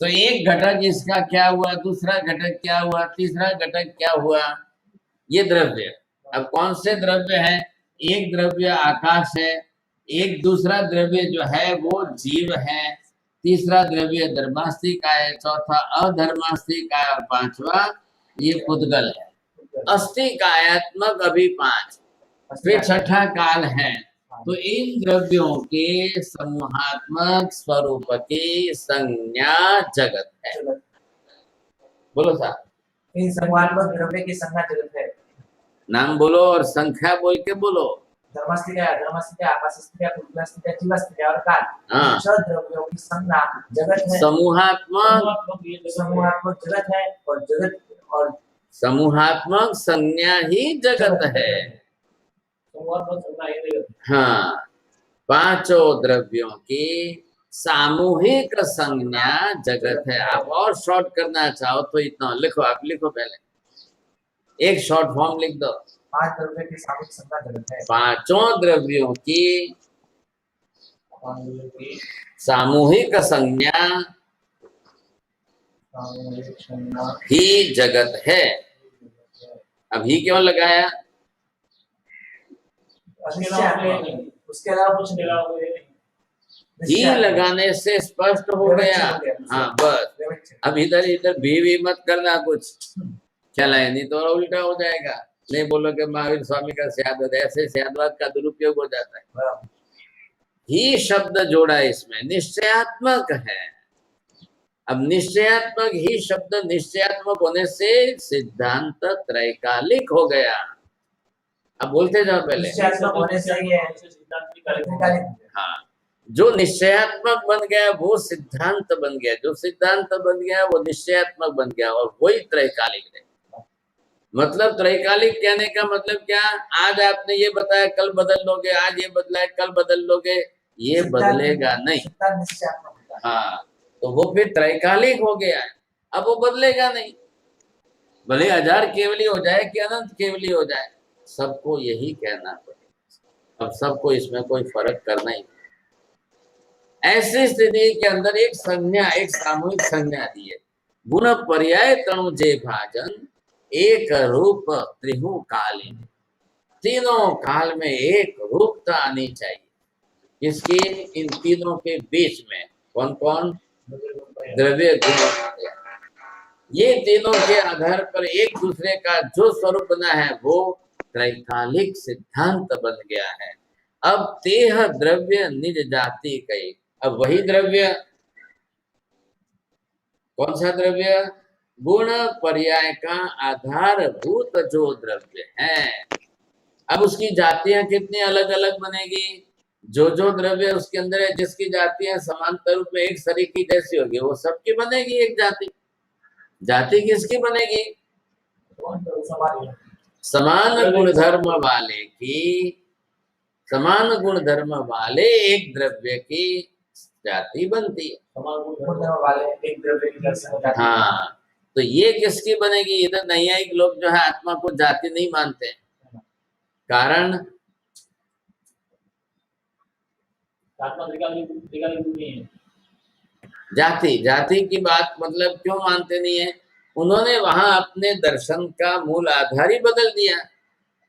Speaker 1: तो एक घटक इसका क्या हुआ, दूसरा घटक क्या हुआ, तीसरा घटक क्या हुआ, ये द्रव्य। अब कौन से द्रव्य है? एक द्रव्य आकाश है, एक दूसरा द्रव्य जो है वो जीव है, तीसरा द्रव्य धर्मास्तिक है, चौथा अधर्मास्तिक है, और पांचवा ये पुद्गल है। अस्तिकायात्मक अभी 5, फिर छठा काल है। तो इन द्रव्यों के समूहात्मक स्वरूप की संज्ञा जगत है। बोलो साहब।
Speaker 3: इन समूहात्मक द्रव्य की संज्ञा जगत है।
Speaker 1: नाम बोलो और संख्या बोल के बोलो।
Speaker 3: धर्मस्थिति, आकाशस्थिति, पुद्गलस्थिति, जीवस्थिति और काल।
Speaker 1: हाँ,
Speaker 3: छह द्रव्यों की संज्ञा जगत है। समूहात्मक जगत है, और समूहात्मक
Speaker 1: संज्ञा ही जगत है। हाँ, पांचों द्रव्यों की सामूहिक संज्ञा जगत है। आप और शॉर्ट करना चाहो तो इतना लिखो, आप लिखो पहले एक शॉर्ट फॉर्म लिख दो।
Speaker 3: 5 द्रव्य की सामूहिक संज्ञा जगत है।
Speaker 1: पांचों द्रव्यों की सामूहिक संज्ञा ही जगत है। अब ही क्यों लगाया?
Speaker 2: उसके अलावा कोई नहीं,
Speaker 3: उसके अलावा कुछ
Speaker 2: उसके
Speaker 3: नहीं।
Speaker 2: अलावा कोई नहीं।
Speaker 1: ही लगाने से स्पष्ट हो गया। हाँ बस, अब इधर इधर भी मत करना कुछ, चला है नहीं तो और उल्टा हो जाएगा। नहीं बोलो कि महावीर स्वामी का स्याद्वाद, ऐसे स्याद्वाद का दुरुपयोग हो जाता है। ही शब्द जोड़ा इसमें, निश्चयात्मक है। अब निश्चयात्मक ही शब्द निश्चयात्मक होने से सिद्धांत त्रैकालिक हो गया। अब बोलते जाओ पहले।
Speaker 3: निश्चयात्मक होने से ये
Speaker 2: सिद्धांत निकाले।
Speaker 1: हाँ, जो निश्चयात्मक बन गया वो सिद्धांत बन गया, जो सिद्धांत बन गया वो निश्चयात्मक बन गया, और वही त्रैकालिक है। मतलब त्रैकालिक कहने का मतलब क्या? आज आपने ये बताया कल बदल लोगे, आज ये बदला है कल बदल लोगे, ये बदलेगा नहीं। हाँ, तो वो फिर त्रैकालिक हो गया है, अब वो बदलेगा नहीं। भले 1000 केवली हो जाए कि अनंत केवली हो जाए, सबको यही कहना पड़ेगा। अब सबको इसमें कोई फर्क करना ही नहीं। ऐसी स्थिति के अंदर एक संज्ञा, एक सामूहिक संज्ञा दी है, गुण पर्याय तणु जे भाजन एक रूप त्रिहु कालीन। तीनों काल में एक रूपता आनी चाहिए। इसकी इन तीनों के बीच में कौन कौन? द्रव्य गुण, ये तीनों के आधार पर एक दूसरे का जो स्वरूप बना है वो त्रैकालिक सिद्धांत बन गया है। अब तेह द्रव्य निज जाति कई। अब वही द्रव्य, कौन सा द्रव्य? गुण पर्याय का आधारभूत जो द्रव्य है। अब उसकी जातियां कितनी अलग अलग बनेगी? जो द्रव्य उसके अंदर है, जिसकी जातियां समांतर रूप में एक शरीर की जैसी होगी, वो सबकी बनेगी एक जाति। जाति किसकी बनेगी? समान गुणधर्म वाले की, समान गुणधर्म वाले एक द्रव्य की जाति बनती है। हाँ, तो ये किसकी बनेगी? इधर नैयायिक लोग जो है आत्मा को जाति नहीं मानते, कारण जाति की बात मतलब क्यों मानते नहीं है? उन्होंने वहां अपने दर्शन का मूल आधार ही बदल दिया।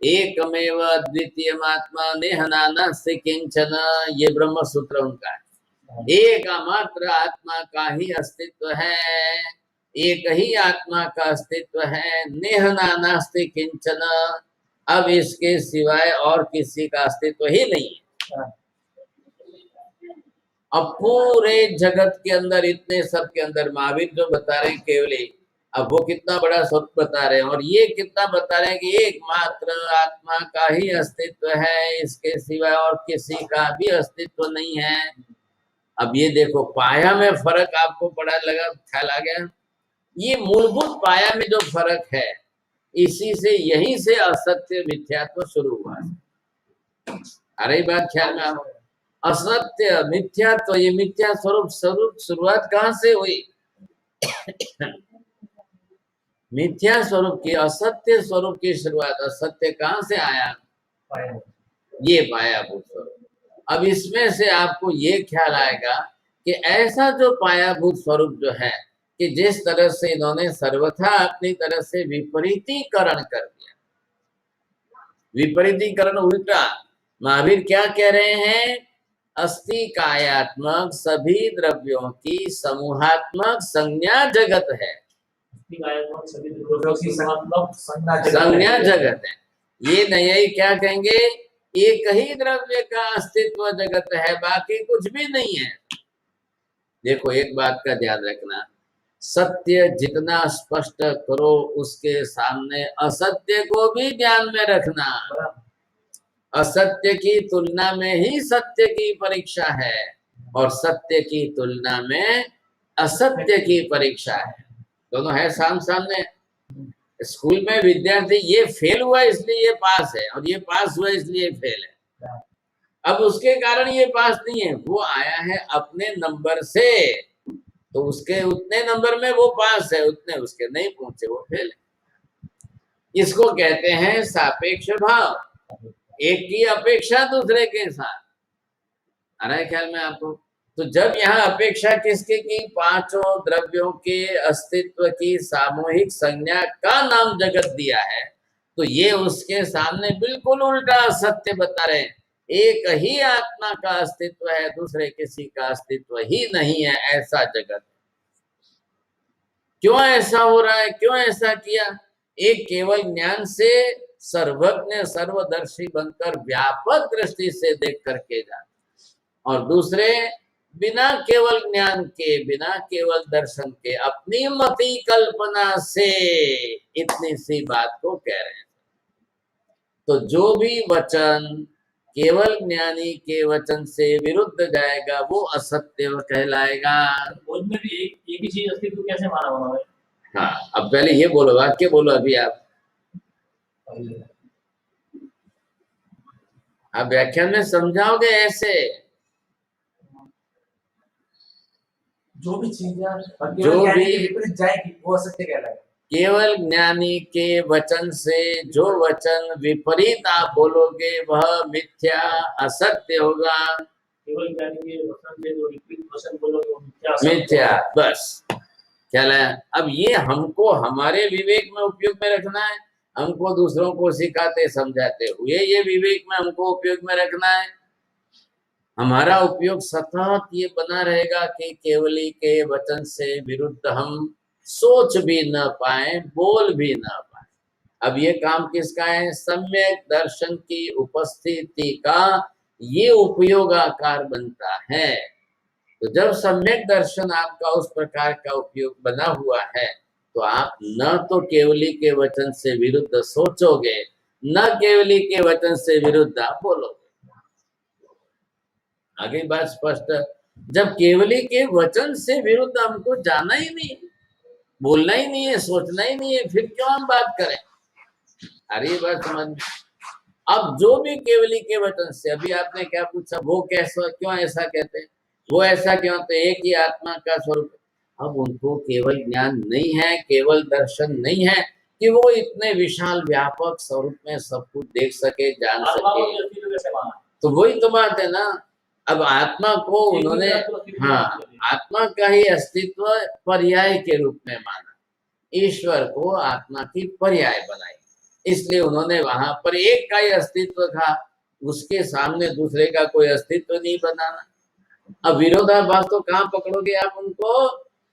Speaker 1: एकमेव द्वितीय आत्मा नेह नाना से किंचन, ये ब्रह्म सूत्र उनका है। एक मात्र आत्मा का ही अस्तित्व है, एक ही आत्मा का अस्तित्व है, नेह नानास्ति किंचन, अब इसके सिवाय और किसी का अस्तित्व ही नहीं है। अब पूरे जगत के अंदर, इतने सब के अंदर महावीर जो बता रहे हैं केवली, अब वो कितना बड़ा स्वरूप बता रहे हैं, और ये कितना बता रहे हैं कि एकमात्र आत्मा का ही अस्तित्व है, इसके सिवाय और किसी का भी अस्तित्व नहीं है। अब ये देखो, पाया में फर्क आपको पड़ा लगा, ख्याल आ गया? ये मूलभूत पाया में जो फर्क है, इसी से, यहीं से असत्य मिथ्यात्व शुरू हुआ है। आ रही बात ख्याल में? आप असत्य मिथ्यात्व, ये मिथ्या स्वरूप शुरुआत कहां से हुई? मिथ्या स्वरूप की, असत्य स्वरूप की शुरुआत, असत्य कहां से आया? ये पायाभूत स्वरूप। अब इसमें से आपको ये ख्याल आएगा कि ऐसा जो पायाभूत स्वरूप जो है, कि जिस तरह से इन्होंने सर्वथा अपनी तरह से विपरीतीकरण कर दिया। विपरीतीकरण उल्टा, महावीर क्या कह रहे हैं? अस्ति कायात्मक सभी द्रव्यों की समूहात्मक संज्ञा जगत है। संज्ञा जगत है। ये नहीं क्या कहेंगे? एक ही द्रव्य का अस्तित्व जगत है, बाकी कुछ भी नहीं है। देखो, एक बात का ध्यान रखना, सत्य जितना स्पष्ट करो उसके सामने असत्य को भी ध्यान में रखना। असत्य की तुलना में ही सत्य की परीक्षा है, और सत्य की तुलना में असत्य की परीक्षा है। दोनों है सामने। स्कूल में विद्यार्थी ये फेल हुआ इसलिए ये पास है, और ये पास हुआ इसलिए फेल है। अब उसके कारण ये पास नहीं है, वो आया है अपने नंबर से, तो उसके उतने नंबर में वो पास है, उतने उसके नहीं पहुंचे, वो फेल है। इसको कहते हैं सापेक्ष भाव, एक की अपेक्षा दूसरे के साथ। आ रहा है ख्याल में आपको? तो जब यहाँ अपेक्षा किसके की? पांचों द्रव्यों के अस्तित्व की सामूहिक संज्ञा का नाम जगत दिया है, तो ये उसके सामने बिल्कुल उल्टा सत्य बता रहे हैं। एक ही आत्मा का अस्तित्व है, दूसरे किसी का अस्तित्व ही नहीं है, ऐसा जगत। क्यों ऐसा हो रहा है, क्यों ऐसा किया? एक केवल ज्ञान से सर्वज्ञ सर्वदर्शी बनकर व्यापक दृष्टि से देख करके जा, और दूसरे बिना केवल ज्ञान के, बिना केवल दर्शन के, अपनी मति कल्पना से इतनी सी बात को कह रहे हैं। तो जो भी वचन केवल ज्ञानी के वचन से विरुद्ध जाएगा वो असत्य कहलाएगा।
Speaker 2: बोध में भी एक ही चीज अस्तित्व कैसे माना हुआ है?
Speaker 1: हाँ, अब पहले ये बोलो, वाक्य बोलो अभी आप व्याख्यान में समझाओगे ऐसे।
Speaker 3: जो भी चीजें
Speaker 1: जो भी
Speaker 3: विपरीत जाएगी वो असत्य कहलाएगा।
Speaker 1: केवल ज्ञानी के वचन से जो वचन विपरीत आप बोलोगे वह मिथ्या असत्य होगा।
Speaker 2: केवल ज्ञानी के वचन से जो विपरीत वचन बोलोगे वो
Speaker 1: मिथ्या, बस ख्याल है। अब ये हमको हमारे विवेक में उपयोग में रखना है, हमको दूसरों को सिखाते समझाते हुए ये विवेक में हमको उपयोग में रखना है। हमारा उपयोग सतत ये बना रहेगा कि केवली के वचन से विरुद्ध हम सोच भी न पाए, बोल भी न पाए। अब ये काम किसका है? सम्यक दर्शन की उपस्थिति का ये उपयोगाकार बनता है। तो जब सम्यक दर्शन आपका उस प्रकार का उपयोग बना हुआ है तो आप न तो केवली के वचन से विरुद्ध सोचोगे, न केवली के वचन से विरुद्ध आप बोलोगे। आगे बात स्पष्ट। जब केवली के वचन से विरुद्ध हमको जाना ही नहीं, बोलना ही नहीं है, सोचना ही नहीं है, फिर क्यों हम बात करें? अरे ये बात समझ। अब जो भी केवली के वचन से, अभी आपने क्या पूछा, वो कैसा, क्यों ऐसा कहते हैं, वो ऐसा क्यों? तो एक ही आत्मा का स्वरूप। अब उनको केवल ज्ञान नहीं है, केवल दर्शन नहीं है कि वो इतने विशाल व्यापक स्वरूप में सब कुछ देख सके, जान सके। तो वही तो बात है ना। अब आत्मा को उन्होंने, हाँ, आत्मा का ही अस्तित्व पर्याय के रूप में माना, ईश्वर को आत्मा की पर्याय बनाई, इसलिए उन्होंने वहां पर एक का ही अस्तित्व था, उसके सामने दूसरे का कोई अस्तित्व नहीं बनाना। अब विरोधाभास तो कहाँ पकड़ोगे आप उनको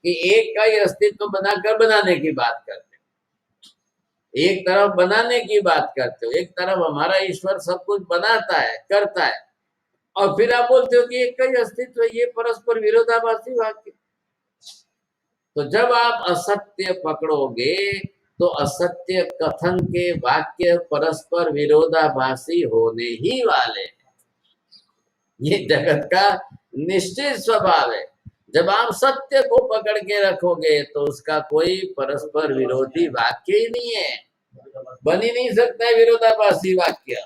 Speaker 1: कि एक का ही अस्तित्व बनाकर बनाने की बात करते हो, एक तरफ बनाने की बात करते हो, एक तरफ हमारा ईश्वर सब कुछ बनाता है, करता है, और फिर आप बोलते हो कि एक का ही अस्तित्व है। ये परस्पर विरोधाभासी वाक्य। तो जब आप असत्य पकड़ोगे तो असत्य कथन के वाक्य परस्पर विरोधाभासी होने ही वाले हैं। ये जगत का निश्चित स्वभाव है। जब आप सत्य को पकड़ के रखोगे तो उसका कोई परस्पर विरोधी वाक्य ही नहीं है, बन ही नहीं सकता है विरोधाभासी वाक्य।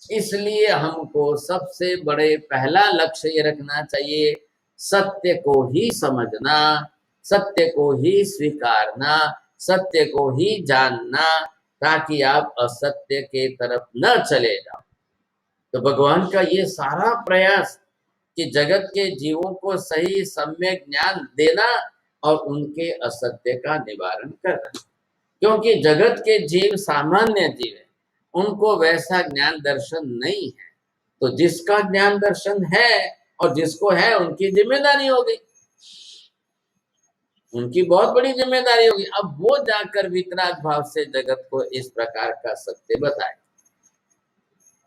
Speaker 1: इसलिए हमको सबसे बड़े पहला लक्ष्य ये रखना चाहिए, सत्य को ही समझना, सत्य को ही स्वीकारना, सत्य को ही जानना, ताकि आप असत्य के तरफ न चले जाओ। तो भगवान का ये सारा प्रयास कि जगत के जीवों को सही सम्यक ज्ञान देना और उनके असत्य का निवारण करना, क्योंकि जगत के जीव सामान्य जीव है, उनको वैसा ज्ञान दर्शन नहीं है। तो जिसका ज्ञान दर्शन है और जिसको है, उनकी जिम्मेदारी हो गई, उनकी बहुत बड़ी जिम्मेदारी होगी। अब वो जाकर वितराग भाव से जगत को इस प्रकार का सत्य बताए।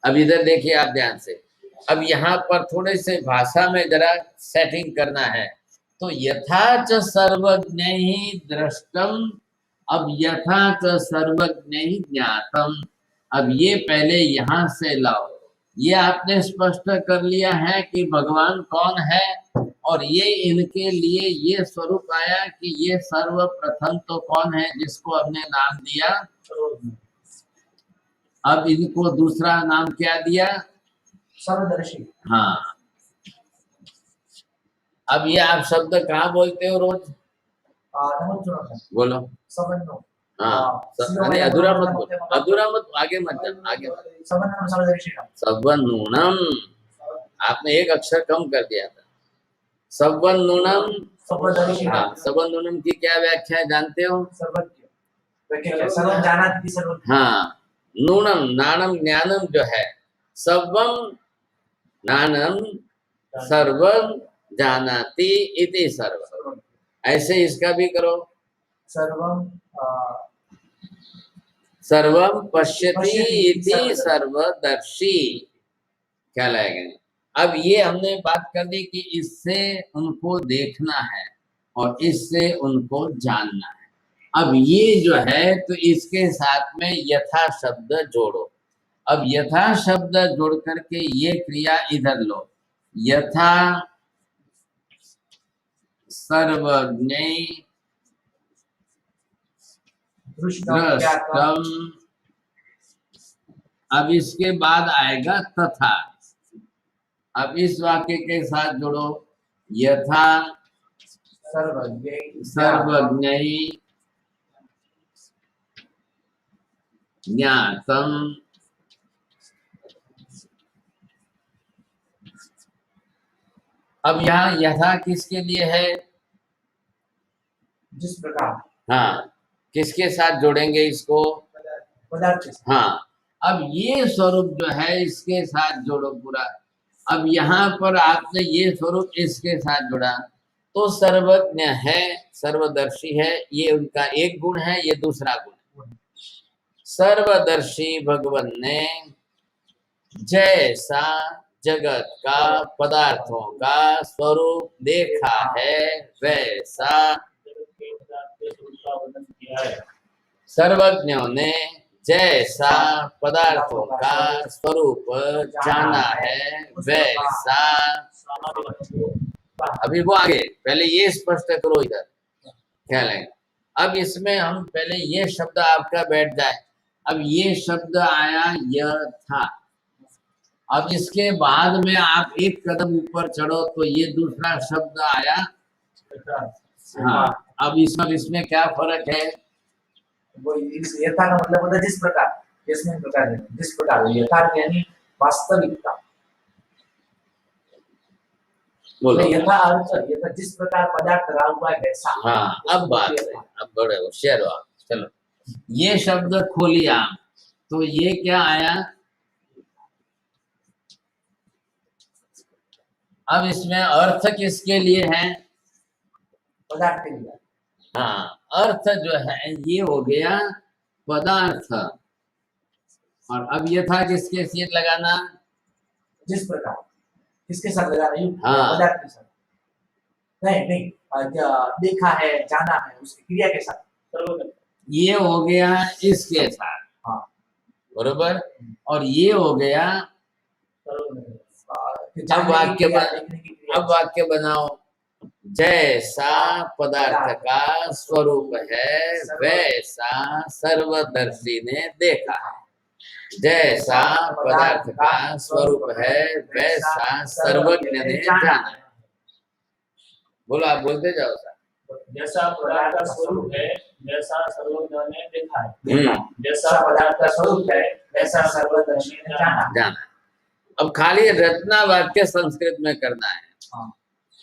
Speaker 1: अब इधर देखिए आप ध्यान से, अब यहाँ पर थोड़े से भाषा में जरा सेटिंग करना है। तो यथा च सर्वज्ञ ही दृष्टम, अब यथा च सर्वज्ञ ही ज्ञातम। अब ये पहले यहाँ से लाओ, ये आपने स्पष्ट कर लिया है कि भगवान कौन है, और ये इनके लिए ये स्वरूप आया कि ये सर्वप्रथम तो कौन है, जिसको हमने नाम दिया। अब इनको दूसरा नाम क्या दिया?
Speaker 3: सर्वदर्शी।
Speaker 1: हाँ, अब ये आप शब्द कहाँ बोलते हो रोज? बोलो। हाँ, नहीं अधूरा मत बोलो, अधूरा मत, आगे मत जा, आगे मत। सवन्नूनम, आपने एक अक्षर कम कर दिया था। सवन्नूनम, हाँ, सवन्नूनम की क्या व्याख्या है जानते हो?
Speaker 3: सर्वं जानाति सर्वं।
Speaker 1: हाँ, नूनम नानम ज्ञानम जो है, सर्वम नानम सर्वम जानाति इति सर्व, ऐसे इसका भी करो।
Speaker 3: सर्वं
Speaker 1: सर्वम पश्यति इति सर्वदर्शी, क्या लगेगा? अब ये हमने बात कर दी कि इससे उनको देखना है और इससे उनको जानना है। अब ये जो है तो इसके साथ में यथा शब्द जोड़ो। अब यथा शब्द जोड़ करके ये क्रिया इधर लो, यथा सर्वज्ञ दृष्टम। अब इसके बाद आएगा तथा। अब इस वाक्य के साथ जोड़ो, यथा सर्वज्ञ ज्ञातम। अब यहाँ यथा किसके लिए है?
Speaker 3: जिस प्रकार।
Speaker 1: हाँ, किसके साथ जोड़ेंगे इसको?
Speaker 3: पदार्थ।
Speaker 1: हाँ, अब ये स्वरूप जो है इसके साथ जोड़ो पूरा। अब यहाँ पर आपने ये स्वरूप इसके साथ जोड़ा तो सर्वज्ञ है, सर्वदर्शी है, ये उनका एक गुण है, ये दूसरा गुण है। सर्वदर्शी भगवान ने जैसा जगत का पदार्थों का स्वरूप देखा है वैसा सर्वज्ञों ने जैसा पदार्थों का स्वरूप जाना है वैसा। अभी वो आगे, पहले ये स्पष्ट करो इधर, क्या लगेगा? अब इसमें हम पहले ये शब्द आपका बैठ जाए। अब ये शब्द आया यथा, अब इसके बाद में आप एक कदम ऊपर चढ़ो तो ये दूसरा शब्द आया। हाँ, अब इसमें क्या फर्क है?
Speaker 3: वो यथा का मतलब होता है जिस प्रकार, जिसमें प्रकार है, जिस प्रकार। यथार्थ यानी वास्तविकता।
Speaker 1: बोलो।
Speaker 3: यथा अर्थ, यथा जिस प्रकार पदार्थ रहा हुआ है वैसा।
Speaker 1: हाँ, अब बात है, अब बड़े होशियार हो आप। चलो, ये शब्द खोलिया तो ये क्या आया? अब इसमें अर्थ किसके लिए है?
Speaker 3: पदार्थ के लिए।
Speaker 1: हाँ, अर्थ जो है ये हो गया पदार्थ। और अब यथा किसके साथ लगाना?
Speaker 3: जिस प्रकार, किसके साथ लगा रही हूँ?
Speaker 1: हाँ,
Speaker 3: पदार्थ के साथ। नहीं, देखा है, जाना है, उसकी क्रिया के साथ।
Speaker 1: ये हो गया इसके साथ।
Speaker 3: हाँ,
Speaker 1: बरोबर। और ये हो गया। अब वाक्य बनाओ, जैसा पदार्थ का स्वरूप है वैसा सर्वदर्शी ने देखा। जैसा पदार्थ का स्वरूप है वैसा सर्वज्ञ ने जाना। बोलो, आप बोलते जाओ सर।
Speaker 2: जैसा पदार्थ का स्वरूप है वैसा सर्वज्ञ ने देखा है। जैसा पदार्थ का स्वरूप है वैसा सर्वदर्शी ने जाना।
Speaker 1: अब खाली रचना वाक्य संस्कृत में करना है।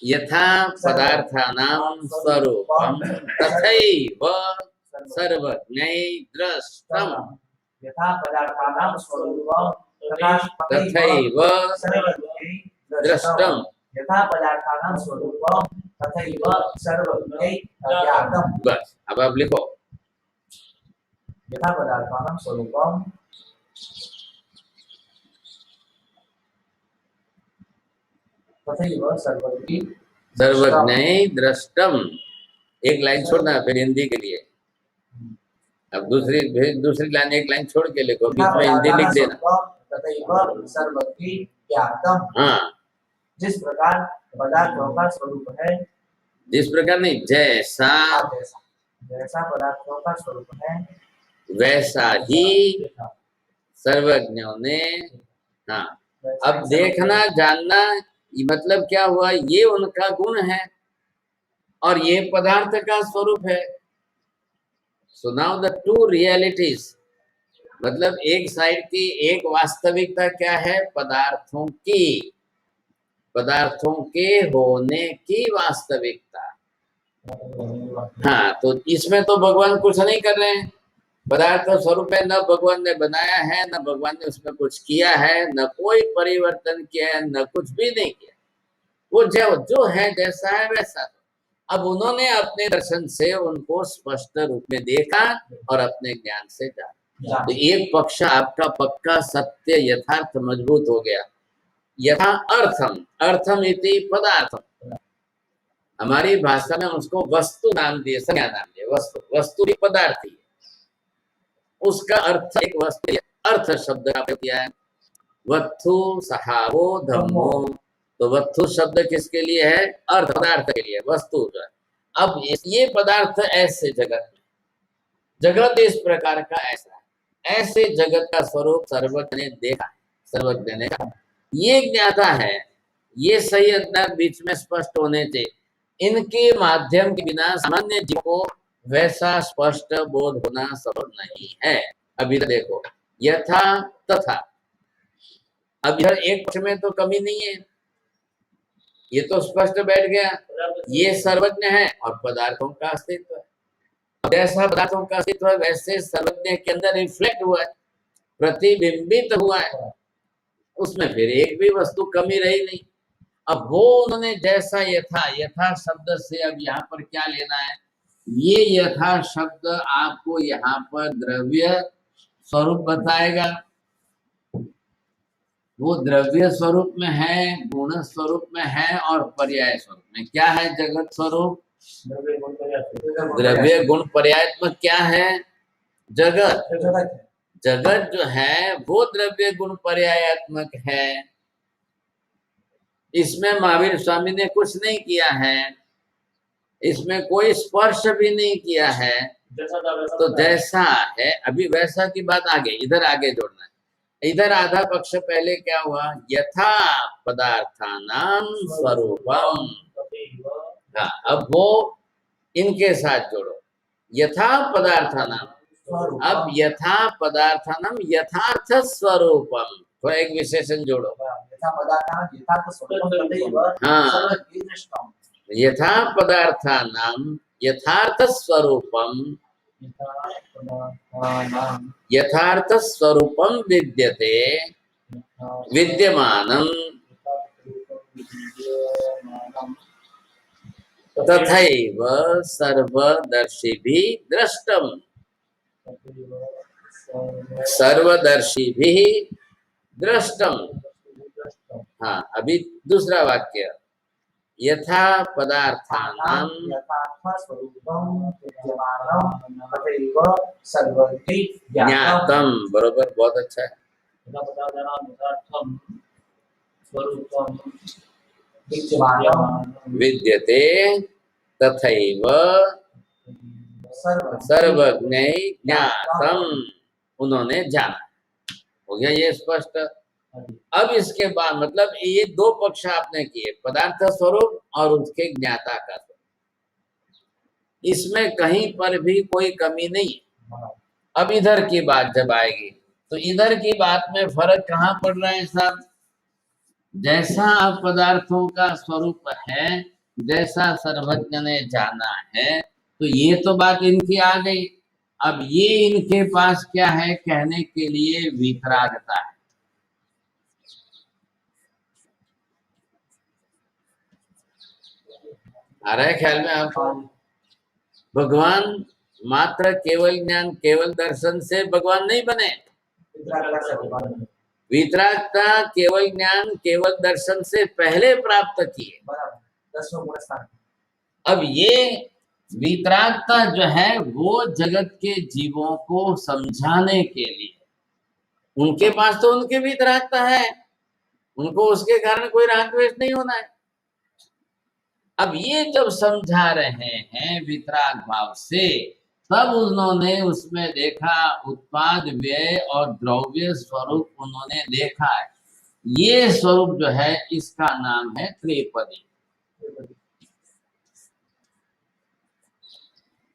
Speaker 1: यथा पदार्थानां स्वरूपम तथैव सर्वज्ञै दृष्टम।
Speaker 3: यथा पदार्थानां स्वरूपम
Speaker 1: तथैव दृष्टम।
Speaker 3: यथा पदार्थानां स्वरूपम तथैव सर्वज्ञै ज्ञातम।
Speaker 1: बस, अब आप लिखो,
Speaker 3: यथा पदार्थानां स्वरूपम तथैव
Speaker 1: सर्वज्ञै दृष्टम। एक लाइन छोड़ना फिर हिंदी के लिए। अब दूसरी लाइन, एक लाइन छोड़ के लिखो, बीच में हिंदी लिख देना।
Speaker 3: तथैव सर्वज्ञै ज्ञातम।
Speaker 1: हाँ,
Speaker 3: जिस प्रकार पदार्थों का स्वरूप है,
Speaker 1: जिस प्रकार नहीं, जैसा
Speaker 3: जैसा पदार्थों का स्वरूप है
Speaker 1: वैसा ही सर्वज्ञों ने। हाँ, अब देखना जानना मतलब क्या हुआ? ये उनका गुण है और ये पदार्थ का स्वरूप है। So now the two realities, मतलब एक साइड की एक वास्तविकता क्या है? पदार्थों की, पदार्थों के होने की वास्तविकता। हाँ, तो इसमें तो भगवान कुछ नहीं कर रहे हैं, पदार्थ स्वरूप है, न भगवान ने बनाया है, न भगवान ने उसमें कुछ किया है, न कोई परिवर्तन किया है, न कुछ भी नहीं किया। वो जो है जैसा है वैसा। अब उन्होंने अपने दर्शन से उनको स्पष्ट रूप में देखा और अपने ज्ञान से जाना। तो एक पक्ष आपका पक्का सत्य यथार्थ मजबूत हो गया। यथा अर्थम, अर्थम इति पदार्थम, हमारी भाषा में उसको वस्तु नाम दिए, संज्ञा नाम दिए। वस्तु, वस्तु भी पदार्थ ही, उसका अर्थ एक वस्तु, अर्थ शब्द का प्रयोग किया है। वत्थु सहावो धम्मो, तो वत्थु शब्द किसके लिए है? अर्थ, पदार्थ के लिए, वस्तु जो है। अब ये पदार्थ ऐसे जगत, जगत इस प्रकार का ऐसा, ऐसे जगत का स्वरूप सर्वज्ञ ने देखा, सर्वज्ञ ने कहा, ये ज्ञाता है, ये सही अंतर बीच में स्पष्ट होने चाहिए। इनके माध्यम के बिना सामान्य जीव को वैसा स्पष्ट बोध होना संभव नहीं है। अभी देखो, यथा तथा, अब इधर एक पक्ष में तो कमी नहीं है, ये तो स्पष्ट बैठ गया, ये सर्वज्ञ है और पदार्थों का अस्तित्व है। जैसा पदार्थों का अस्तित्व है वैसे सर्वज्ञ के अंदर रिफ्लेक्ट हुआ है, प्रतिबिंबित हुआ है, उसमें फिर एक भी वस्तु कमी रही नहीं। अब वो उन्होंने जैसा यथा, यथा शब्द से अब यहाँ पर क्या लेना है? ये यथा शब्द आपको यहाँ पर द्रव्य स्वरूप बताएगा। वो द्रव्य स्वरूप में है, गुण स्वरूप में है और पर्याय स्वरूप में। क्या है जगत स्वरूप? द्रव्य गुण पर्यायात्मक क्या है? जगत। जगत जो है वो द्रव्य गुण पर्यायात्मक है। इसमें महावीर स्वामी ने कुछ नहीं किया है, इसमें कोई स्पर्श भी नहीं किया है। तो जैसा है अभी वैसा की बात आगे, इधर आगे जोड़ना है। इधर आधा पक्ष पहले क्या हुआ? यथा पदार्थानां स्वरूपम। हाँ, अब वो इनके साथ जोड़ो, यथा पदार्थानां। अब यथा पदार्थानां यथार्थ स्वरूपम, तो एक विशेषण जोड़ो। हाँ, यथा पदार्थानां यथार्थ स्वरूपम, यथार्थ स्वरूपम विद्यते विद्यमानम तथैव सर्वदर्शिभिः दृष्टम, सर्वदर्शिभिः दृष्टम। हाँ, अभी दूसरा वाक्य, यथा पदार्थानां ज्ञातम, बरोबर, बहुत अच्छा है। विद्यते तथैव सर्वज्ञ ज्ञातम, उन्होंने जाना। हो गया ये स्पष्ट। अब इसके बाद मतलब ये दो पक्ष आपने किए, पदार्थ स्वरूप और उसके ज्ञाता का स्वरूप, इसमें कहीं पर भी कोई कमी नहीं है। अब इधर की बात जब आएगी तो इधर की बात में फर्क कहाँ पड़ रहा है साहब? जैसा अब पदार्थों का स्वरूप है, जैसा सर्वज्ञ ने जाना है, तो ये तो बात इनकी आ गई। अब ये इनके पास क्या है कहने के लिए? वितरागता है। आ रहा है ख्याल में आपको? भगवान मात्र केवल ज्ञान, केवल दर्शन से भगवान नहीं बने। वितरागता केवल ज्ञान, केवल दर्शन से पहले प्राप्त किए। अब ये वितरागता जो है वो जगत के जीवों को समझाने के लिए, उनके पास तो उनकी वितरागता है, उनको उसके कारण कोई राग द्वेष नहीं होना है। अब ये जब समझा रहे हैं वितराग भाव से, तब उन्होंने उसमें देखा उत्पाद, व्यय और द्रव्य स्वरूप उन्होंने देखा है। ये स्वरूप जो है इसका नाम है त्रिपदी।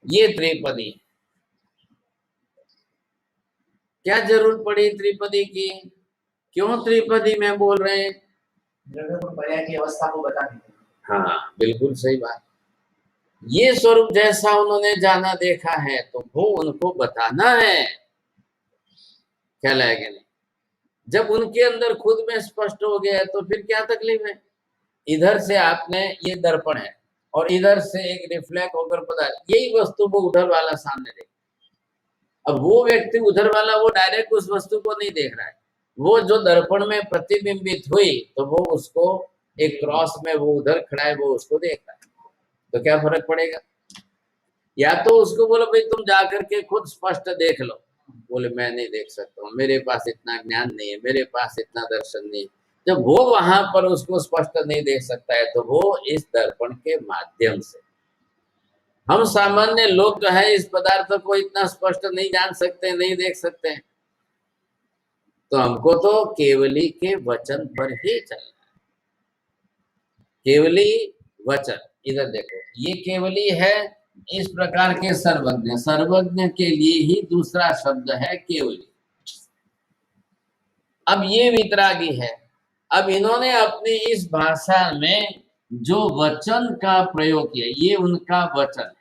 Speaker 1: ये त्रिपदी, क्या जरूरत पड़ी त्रिपदी की? क्यों त्रिपदी में बोल रहे हैं?
Speaker 3: पर्याय की अवस्था को बताने।
Speaker 1: हाँ, बिल्कुल सही बात। ये स्वरूप जैसा उन्होंने जाना देखा है तो वो उनको बताना है, क्या लगेगा नहीं। जब उनके अंदर खुद में स्पष्ट हो गया तो फिर क्या तकलीफ है। इधर से आपने ये दर्पण है और इधर से एक रिफ्लेक्ट होकर पदार्थ, यही वस्तु वो उधर वाला सामने देख, अब वो व्यक्ति उधर वाला वो डायरेक्ट उस वस्तु को नहीं देख रहा है, वो जो दर्पण में प्रतिबिंबित हुई तो वो उसको एक क्रॉस में वो उधर खड़ा है वो उसको देख रहा है, तो क्या फर्क पड़ेगा। या तो उसको बोलो भाई तुम जाकर के खुद स्पष्ट देख लो, बोले मैं नहीं देख सकता हूँ, मेरे पास इतना ज्ञान नहीं है, मेरे पास इतना दर्शन नहीं है। जब वो वहां पर उसको स्पष्ट नहीं देख सकता है तो वो इस दर्पण के माध्यम से, हम सामान्य लोग जो है इस पदार्थ को इतना स्पष्ट नहीं जान सकते, नहीं देख सकते हैं, तो हमको तो केवली के वचन पर ही चलना है। केवली वचन, इधर देखो ये केवली है इस प्रकार के सर्वज्ञ, सर्वज्ञ के लिए ही दूसरा शब्द है केवली। अब ये वितरागी है, अब इन्होंने अपनी इस भाषा में जो वचन का प्रयोग किया ये उनका वचन है,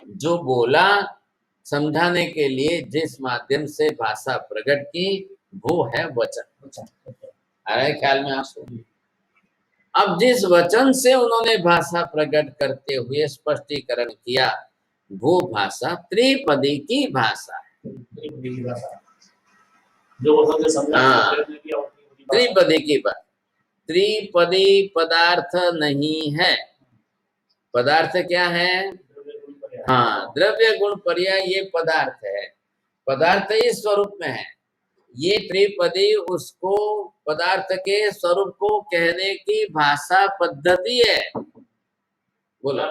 Speaker 1: जो बोला समझाने के लिए जिस माध्यम से भाषा प्रकट की वो है वचन। अरे ख्याल में आपको, अब जिस वचन से उन्होंने भाषा प्रकट करते हुए स्पष्टीकरण किया वो भाषा त्रिपदी की भाषा है।
Speaker 2: जो वो समझा
Speaker 1: हाँ, त्रिपदी की बात, त्रिपदी पदार्थ नहीं है। पदार्थ क्या है, हाँ द्रव्य गुण पर्याय ये पदार्थ है, पदार्थ इस स्वरूप में है। ये त्रिपदी उसको पदार्थ के स्वरूप को कहने की भाषा पद्धति है। बोला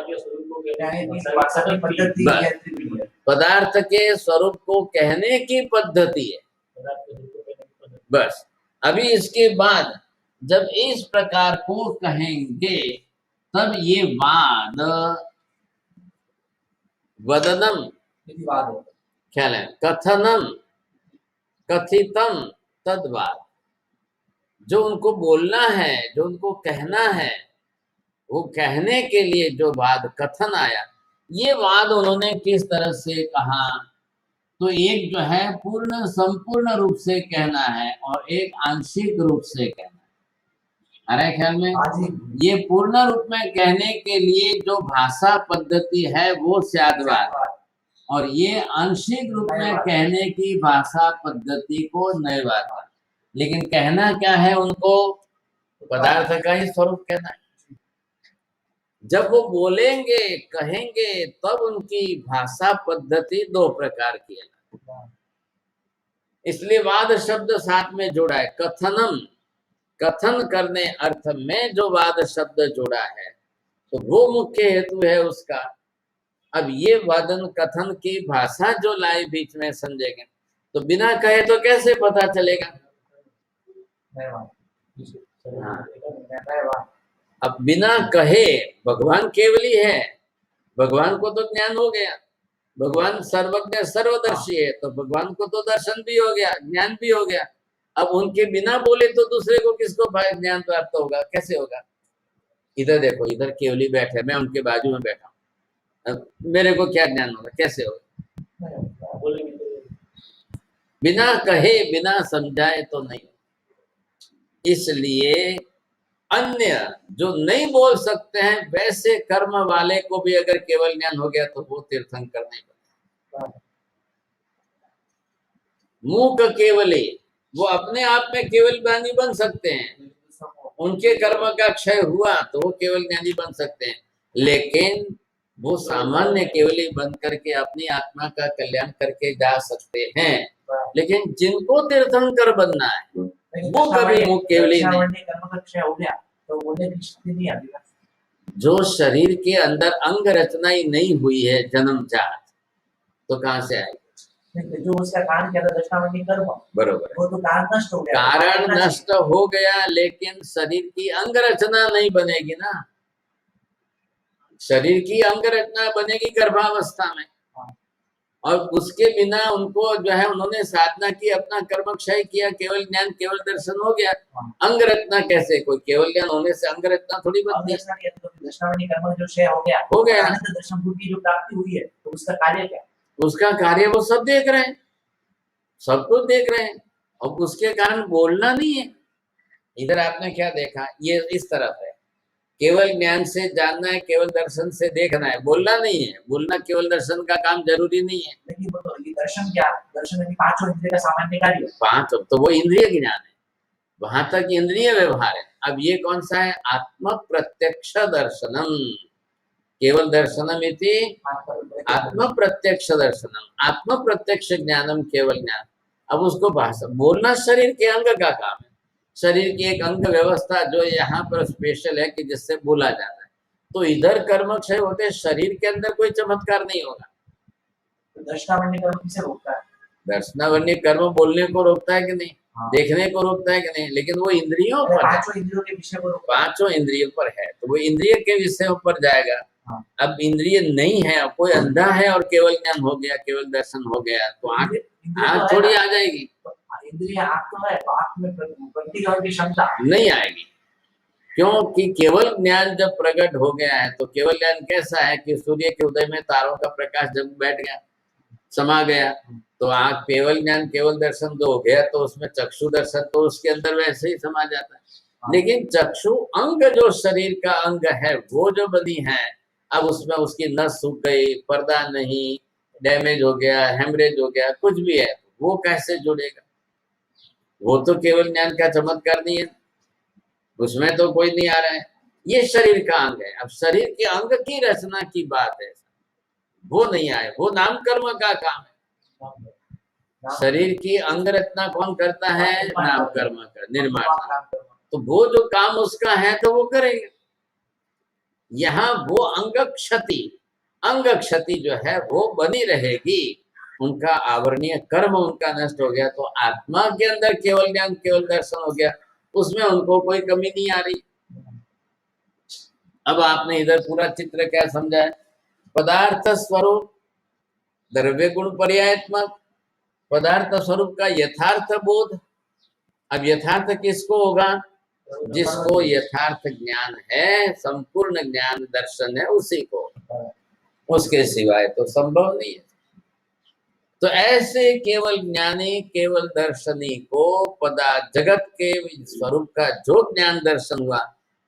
Speaker 1: पदार्थ के स्वरूप को कहने की पद्धति है। बस अभी इसके बाद जब इस प्रकार को कहेंगे तब ये वाद वदनम ख्याल है, कथनम कथितम तद्वाद, जो उनको बोलना है जो उनको कहना है वो कहने के लिए जो वाद कथन आया, ये वाद उन्होंने किस तरह से कहा, तो एक जो है पूर्ण संपूर्ण रूप से कहना है और एक आंशिक रूप से कहना है। अरे ख्याल में ये पूर्ण रूप में कहने के लिए जो भाषा पद्धति है वो स्यादवाद, और ये आंशिक रूप में कहने की भाषा पद्धति को नयवाद। लेकिन कहना क्या है उनको, पदार्थ का ही स्वरूप कहना है। जब वो बोलेंगे कहेंगे तब उनकी भाषा पद्धति दो प्रकार की है, इसलिए वाद शब्द साथ में जोड़ा है। कथनम, कथन करने अर्थ में जो वाद शब्द जोड़ा है तो वो मुख्य हेतु है उसका। अब ये वादन कथन की भाषा जो लाई बीच में समझेंगे तो बिना कहे तो कैसे पता चलेगा। हाँ। अब बिना कहे भगवान केवली है, भगवान को तो ज्ञान हो गया, भगवान सर्वज्ञ सर्वदर्शी है तो भगवान को तो दर्शन भी हो गया, ज्ञान भी हो गया। अब उनके बिना बोले तो दूसरे को किसको ज्ञान प्राप्त होगा, कैसे होगा। इधर देखो, इधर केवली बैठे, मैं उनके बाजू में बैठा हूं, मेरे को क्या ज्ञान होगा, कैसे होगा। बिना कहे बिना समझाए तो नहीं। इसलिए अन्य जो नहीं बोल सकते हैं वैसे कर्म वाले को भी अगर केवल ज्ञान हो गया तो वो तीर्थंकर नहीं बनता। मूक केवली वो अपने आप में केवल ज्ञानी बन सकते हैं, उनके कर्म का क्षय हुआ तो वो केवल ज्ञानी बन सकते हैं, लेकिन वो सामान्य केवली बन करके अपनी आत्मा का कल्याण करके जा सकते हैं। लेकिन जिनको तीर्थंकर बनना है वो कभी मुख केवली नहीं। जो शरीर के अंदर अंग रचना ही नहीं हुई है जन्मजात, तो कहां से आएगी।
Speaker 3: जो उसका कारण क्या था दशावनी कर्म,
Speaker 1: बरोबर,
Speaker 3: वो तो कारण नष्ट हो गया,
Speaker 1: कारण नष्ट हो गया, लेकिन शरीर की अंग रचना नहीं बनेगी ना। शरीर की अंग रचना बनेगी गर्भावस्था में, और उसके बिना उनको जो है उन्होंने साधना की, अपना कर्म क्षय किया, केवल ज्ञान केवल दर्शन हो गया। अंग रत्ना कैसे? कोई केवल ज्ञान होने से अंग रत्ना थोड़ी बनती है।
Speaker 3: दर्शनावली कर्म जो क्षय हो गया, अनंत दर्शन बुद्धि जो प्राप्ति हुई है, तो उसका कार्य क्या?
Speaker 1: उसका कार्य वो सब देख रहे हैं, सब कुछ देख रहे हैं, और उसके कारण बोलना नहीं है। इधर आपने क्या देखा, ये इस तरफ है, केवल ज्ञान से जानना है, केवल दर्शन से देखना है, बोलना नहीं है। बोलना केवल दर्शन का काम जरूरी नहीं है।
Speaker 3: लेकिन वो तो ये दर्शन क्या? दर्शन यानी पांचों इंद्रिय का सामान्य कार्य।
Speaker 1: पांच, तो वो इंद्रिय ज्ञान है, वहां तक इंद्रिय व्यवहार है। अब ये कौन सा है? आत्म प्रत्यक्ष दर्शनम, केवल दर्शनम इति आत्म प्रत्यक्ष दर्शनम, आत्म प्रत्यक्ष ज्ञानम केवल ज्ञान। अब उसको भाषा बोलना शरीर के अंग का काम है, शरीर की एक अंग व्यवस्था जो यहाँ पर स्पेशल है कि जिससे बोला जाता है। तो इधर कर्म क्षय होते, शरीर के अंदर कोई चमत्कार नहीं होगा।
Speaker 3: तो दर्शनावली कर्म किसे रोकता है?
Speaker 1: दर्शनावली कर्म बोलने को रोकता है कि नहीं? देखने को रोकता है कि नहीं? लेकिन वो इंद्रियों पर,
Speaker 3: पांचों इंद्रियों के विषय पर,
Speaker 1: पांचों इंद्रियों पर है, तो वो इंद्रिय के विषयों पर जाएगा। अब इंद्रिय नहीं है, अब कोई अंधा है और केवल ज्ञान हो गया, केवल दर्शन हो गया, तो आंख थोड़ी आ जाएगी।
Speaker 3: इंद्रिय आंख तो है, आंख में प्रतिग्रहण की क्षमता
Speaker 1: नहीं आएगी, क्योंकि केवल ज्ञान जब प्रकट हो गया है, तो केवल ज्ञान कैसा है कि सूर्य के उदय में तारों का प्रकाश जब बैठ गया, समा गया, तो आंख केवल ज्ञान केवल दर्शन जो हो गया, तो उसमें चक्षु दर्शन तो उसके अंदर वैसे ही समा जाता है। लेकिन चक्षु अंग जो शरीर का अंग है, वो जो बनी है, अब उसमें उसकी नस सूख गई, पर्दा नहीं, डैमेज हो गया, हेमरेज हो गया, कुछ भी है, वो कैसे जुड़ेगा? वो तो केवल ज्ञान का चमत्कार नहीं है, उसमें तो कोई नहीं आ रहा है। ये शरीर का अंग है। अब शरीर के अंग की रचना की बात है, वो नहीं आए, वो नाम कर्म का काम है। शरीर की अंग रचना कौन करता है? नाम कर्म का निर्माण। तो वो जो काम उसका है तो वो करेगा। यहाँ वो अंग क्षति जो है वो बनी रहेगी। उनका आवरणीय कर्म उनका नष्ट हो गया, तो आत्मा के अंदर केवल ज्ञान केवल दर्शन हो गया, उसमें उनको कोई कमी नहीं आ रही। अब आपने इधर पूरा चित्र क्या समझा है? पदार्थ स्वरूप द्रव्य गुण पर्यायत्मक, पदार्थ स्वरूप का यथार्थ बोध। अब यथार्थ किसको होगा? जिसको यथार्थ ज्ञान है, संपूर्ण ज्ञान दर्शन है, उसी को, उसके सिवाय तो संभव नहीं है। तो ऐसे केवल ज्ञानी केवल दर्शनी को जगत के स्वरूप का जो ज्ञान दर्शन हुआ,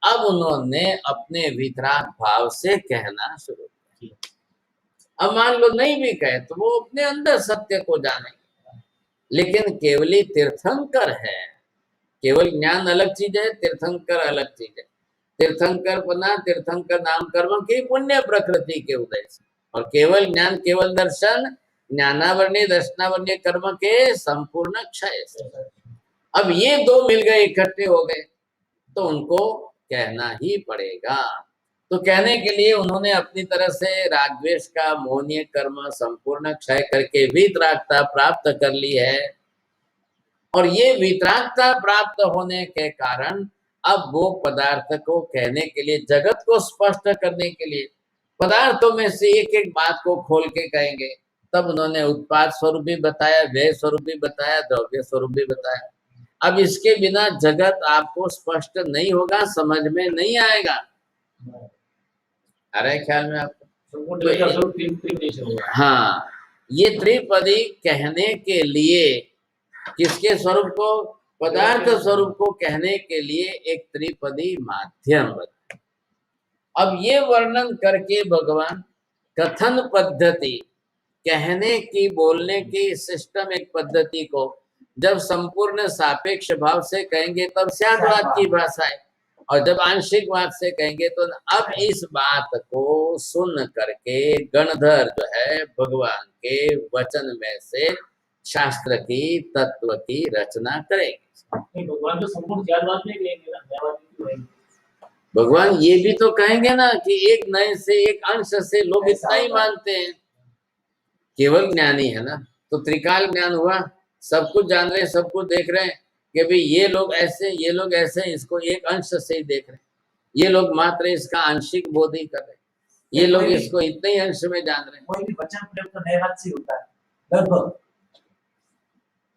Speaker 1: अब उन्होंने अपने वितराग भाव से कहना शुरू किया। अब मान लो नहीं भी कहे तो वो अपने अंदर सत्य को जानेंगे। लेकिन केवली तीर्थंकर है, केवल ज्ञान अलग चीज है, तीर्थंकर अलग चीज है। तीर्थंकर पना, तीर्थंकर नाम कर्म की पुण्य प्रकृति के उदय से, और केवल ज्ञान केवल दर्शन ज्ञानावरणीय दर्शनावरणीय कर्म के संपूर्ण क्षय से। अब ये दो मिल गए, इकट्ठे हो गए, तो उनको कहना ही पड़ेगा। तो कहने के लिए उन्होंने अपनी तरह से रागद्वेष का मोहनीय कर्म संपूर्ण क्षय करके वितरागता प्राप्त कर ली है। और ये वितरागता प्राप्त होने के कारण अब वो पदार्थ को कहने के लिए, जगत को स्पष्ट करने के लिए पदार्थों में से एक एक बात को खोल के कहेंगे। तब उन्होंने उत्पाद स्वरूप भी बताया, व्यय स्वरूप भी बताया, द्रव्य स्वरूप भी बताया। अब इसके बिना जगत आपको स्पष्ट नहीं होगा, समझ में नहीं आएगा। आ रहा है ख्याल में आपको? हाँ, ये त्रिपदी कहने के लिए, किसके स्वरूप को? पदार्थ स्वरूप को कहने के लिए एक त्रिपदी माध्यम बताया। अब ये वर्णन करके भगवान कथन पद्धति, कहने की, बोलने की सिस्टम, एक पद्धति को जब संपूर्ण सापेक्ष भाव से कहेंगे तब स्याद्वाद की भाषा है, और जब आंशिक बात से कहेंगे तो अब इस बात को सुन करके गणधर जो है भगवान के वचन में से शास्त्र की, तत्व की रचना करेंगे।
Speaker 2: भगवान तो संपूर्ण स्याद्वाद नहीं कहेंगे ना,
Speaker 1: भगवान ये भी तो कहेंगे ना कि एक नए से, एक अंश से लोग इतना ही मानते हैं। केवल ज्ञानी है ना, तो त्रिकाल ज्ञान हुआ, सब कुछ जान रहे हैं, सब कुछ देख रहे हैं कि भाई ये लोग ऐसे, ये लोग ऐसे, इसको एक अंश से ही देख रहे हैं, ये लोग मात्र इसका आंशिक बोध ही कर रहे हैं। ये लोग इसको इतने ही अंश में जान रहे हैं।
Speaker 3: कोई भी वचन प्रयोग तो नयवाद से ही होता है लगभग।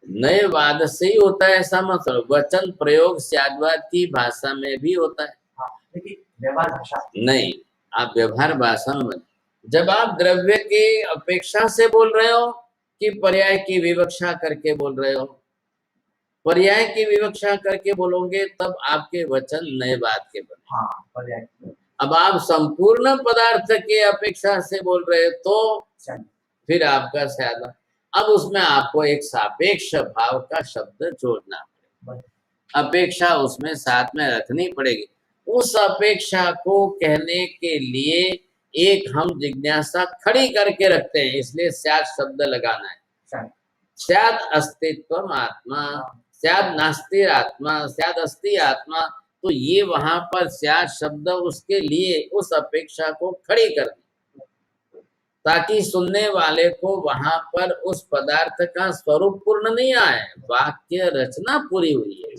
Speaker 1: नयवाद से ही होता है ऐसा मतलब, वचन प्रयोग स्याद्वाद की भाषा में भी होता है।
Speaker 3: हाँ, लेकिन व्यवहार भाषा
Speaker 1: नहीं, आप व्यवहार भाषा में जब आप द्रव्य की अपेक्षा से बोल रहे हो कि पर्याय की विवक्षा करके बोल रहे हो, पर्याय की विवक्षा करके बोलोगे तब आपके वचन नयवाद के बने।
Speaker 3: हाँ, पर्याय।
Speaker 1: अब आप संपूर्ण पदार्थ की अपेक्षा से बोल रहे हो तो फिर आपका स्याद्वाद। अब उसमें आपको एक सापेक्ष भाव का शब्द जोड़ना पड़ेगा, अपेक्षा उसमें साथ में रखनी पड़ेगी। उस अपेक्षा को कहने के लिए एक हम जिज्ञासा खड़ी करके रखते हैं, इसलिए स्यात् शब्द लगाना है। स्यात् अस्तित्वम आत्मा, स्यात् नास्ति आत्मा, स्यात् अस्ति आत्मा। तो ये वहां पर स्यात् शब्द उसके लिए उस अपेक्षा को खड़ी कर दी, ताकि सुनने वाले को वहां पर उस पदार्थ का स्वरूप पूर्ण नहीं आए, वाक्य रचना पूरी हुई है।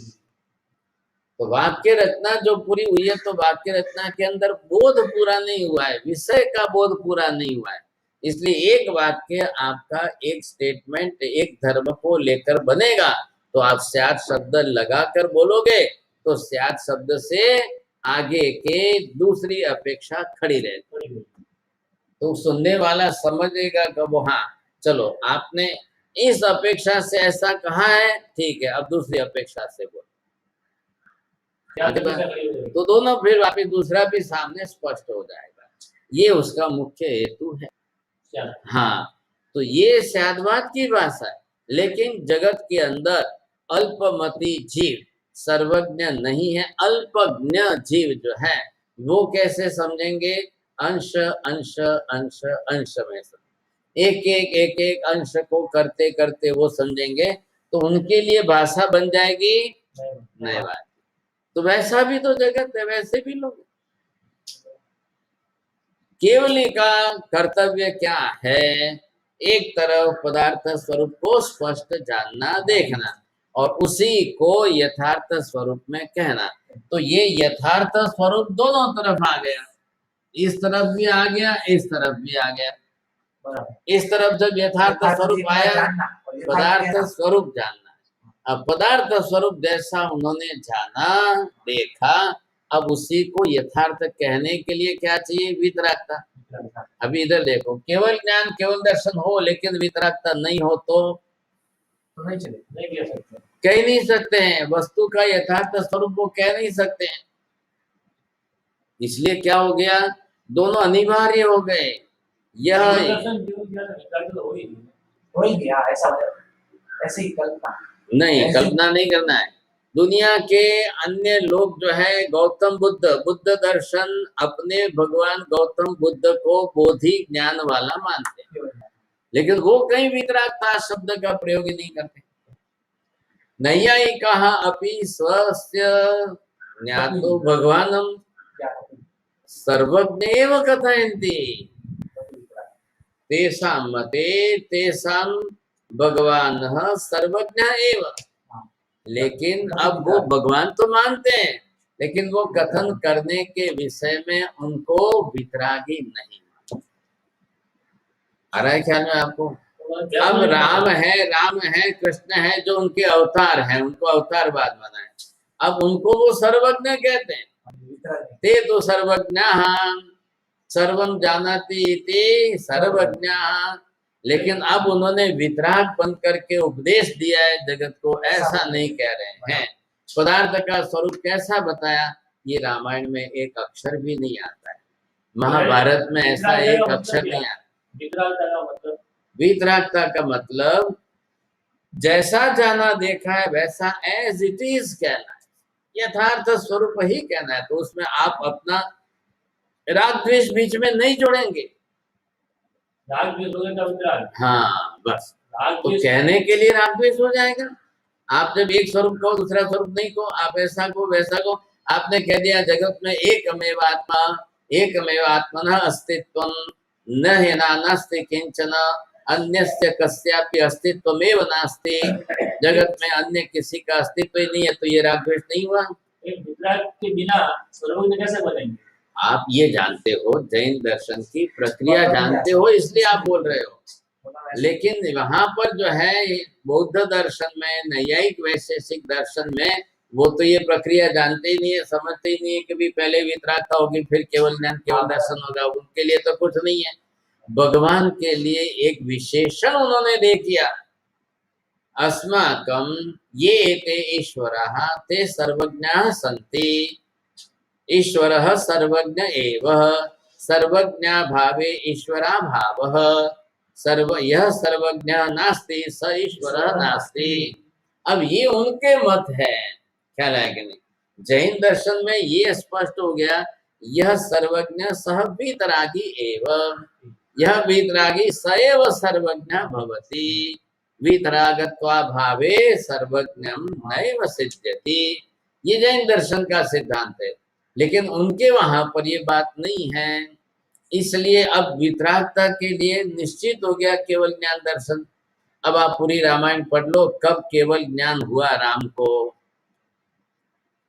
Speaker 1: तो वाक्य रचना जो पूरी हुई है, तो वाक्य रचना के अंदर बोध पूरा नहीं हुआ है, विषय का बोध पूरा नहीं हुआ है। इसलिए एक वाक्य आपका एक स्टेटमेंट एक धर्म को लेकर बनेगा, तो आप स्यात् शब्द लगाकर बोलोगे तो स्यात् शब्द से आगे के दूसरी अपेक्षा खड़ी रहेगी, तो सुनने वाला समझेगा कि वो हाँ चलो आपने इस अपेक्षा से ऐसा कहा है, ठीक है, अब दूसरी अपेक्षा से बोलो। तो दोनों फिर वापिस दूसरा भी सामने स्पष्ट हो जाएगा। ये उसका मुख्य हेतु है। हाँ, तो ये स्याद्वाद की भाषा है। लेकिन जगत के अंदर अल्पमति जीव सर्वज्ञ नहीं है। अल्पज्ञ जीव जो है वो कैसे समझेंगे? अंश अंश अंश अंश में एक अंश को करते करते वो समझेंगे, तो उनके लिए भाषा बन जाएगी नयवाद। तो वैसा भी तो जगत है, वैसे भी लोग। केवली का कर्तव्य क्या है? एक तरफ पदार्थ स्वरूप को स्पष्ट जानना देखना और उसी को यथार्थ स्वरूप में कहना। तो ये यथार्थ स्वरूप दोनों तरफ आ गया, इस तरफ भी आ गया, इस तरफ भी आ गया। इस तरफ जब यथार्थ स्वरूप आया, पदार्थ स्वरूप जानना। अब पदार्थ स्वरूप जैसा उन्होंने जाना देखा, अब उसी को यथार्थ कहने के लिए क्या चाहिए? वितरागता। अभी इधर देखो, केवल ज्ञान केवल दर्शन हो लेकिन वितरागता नहीं हो तो
Speaker 3: नहीं चले, नहीं कह सकते,
Speaker 1: कह नहीं सकते हैं, वस्तु का यथार्थ स्वरूप वो कह नहीं सकते हैं। इसलिए क्या हो गया? दोनों अनिवार्य हो गए। यह
Speaker 3: हो ही गया, ऐसे ही कल्पना
Speaker 1: नहीं, कल्पना नहीं करना है। दुनिया के अन्य लोग जो है गौतम बुद्ध दर्शन अपने भगवान गौतम बुद्ध को बोधि ज्ञान वाला मानते हैं, लेकिन वो कहीं वितरागता शब्द का प्रयोग नहीं करते। नैयायिकाः अपि स्वस्य ज्ञातो भगवानम सर्वज्ञ एव कथयन्ति। तेषां मते तेषां भगवान सर्वज्ञ एव। लेकिन अब वो भगवान तो मानते हैं, लेकिन वो कथन करने के विषय में उनको वितरागी नहीं। आ रहा है ख्याल में आपको? अब राम है कृष्ण है, जो उनके अवतार हैं, उनको अवतारवाद माना है। अब उनको वो सर्वज्ञ कहते हैं। ते तो सर्वज्ञाः सर्वं जानाति इति सर्वज्ञाः। लेकिन अब उन्होंने वितराग बन करके उपदेश दिया है जगत को, ऐसा नहीं कह रहे हैं। पदार्थ का स्वरूप कैसा बताया? ये रामायण में एक अक्षर भी नहीं आता है, महाभारत में ऐसा एक अक्षर नहीं आता। वितरागता का मतलब जैसा जाना देखा है वैसा एज इट इज कहना है, यथार्थ स्वरूप ही कहना है। तो उसमें आप अपना राग द्वेष बीच में नहीं जोड़ेंगे। हाँ बस, तो कहने के लिए राग द्वेष हो जाएगा। आप जब एक स्वरूप कहो दूसरा स्वरूप नहीं कहो, आप ऐसा को वैसा को। आपने कह दिया जगत में एकमेव आत्मा, एकमेव आत्मनः अस्तित्वं न हेना नास्ति किंचन अन्यस्य कस्यापि अस्तित्वमेव नास्ति। जगत में अन्य किसी का अस्तित्व ही नहीं है, तो ये राग द्वेष नहीं हुआ।
Speaker 2: एक वितराग के बिना सर्वज्ञ कैसे बनेंगे?
Speaker 1: आप ये जानते हो, जैन दर्शन की प्रक्रिया जानते हो, इसलिए आप बोल रहे हो। लेकिन वहां पर जो है बौद्ध दर्शन में, नैयायिक वैशेषिक दर्शन में, वो तो ये प्रक्रिया जानते ही नहीं है, समझते ही नहीं है कि भी पहले वितरागता होगी फिर केवल ज्ञान केवल दर्शन होगा। उनके लिए तो कुछ नहीं है। भगवान के लिए एक विशेषण उन्होंने दे किया, अस्माकं ये ते ईश्वरः ते सर्वज्ञाः सन्ति। ईश्वरः सर्वज्ञ एव, सर्वज्ञा भावे ईश्वरा भावः, यह सर्वज्ञ नास्ति स ईश्वरः नास्ति। अब ये उनके मत है, ख्याल है कि नहीं। जैन दर्शन में ये स्पष्ट हो गया, यह सर्वज्ञ सह वीतरागी एव, यह वीतरागी स एव सर्वज्ञ भवति, वीतरागत्वा भावे सर्वज्ञम नैव सिद्ध्यति। ये जैन दर्शन का सिद्धांत है, लेकिन उनके वहां पर ये बात नहीं है। इसलिए अब वितरागता के लिए निश्चित हो गया केवल ज्ञान दर्शन। अब आप पूरी रामायण पढ़ लो, कब केवल ज्ञान हुआ राम को,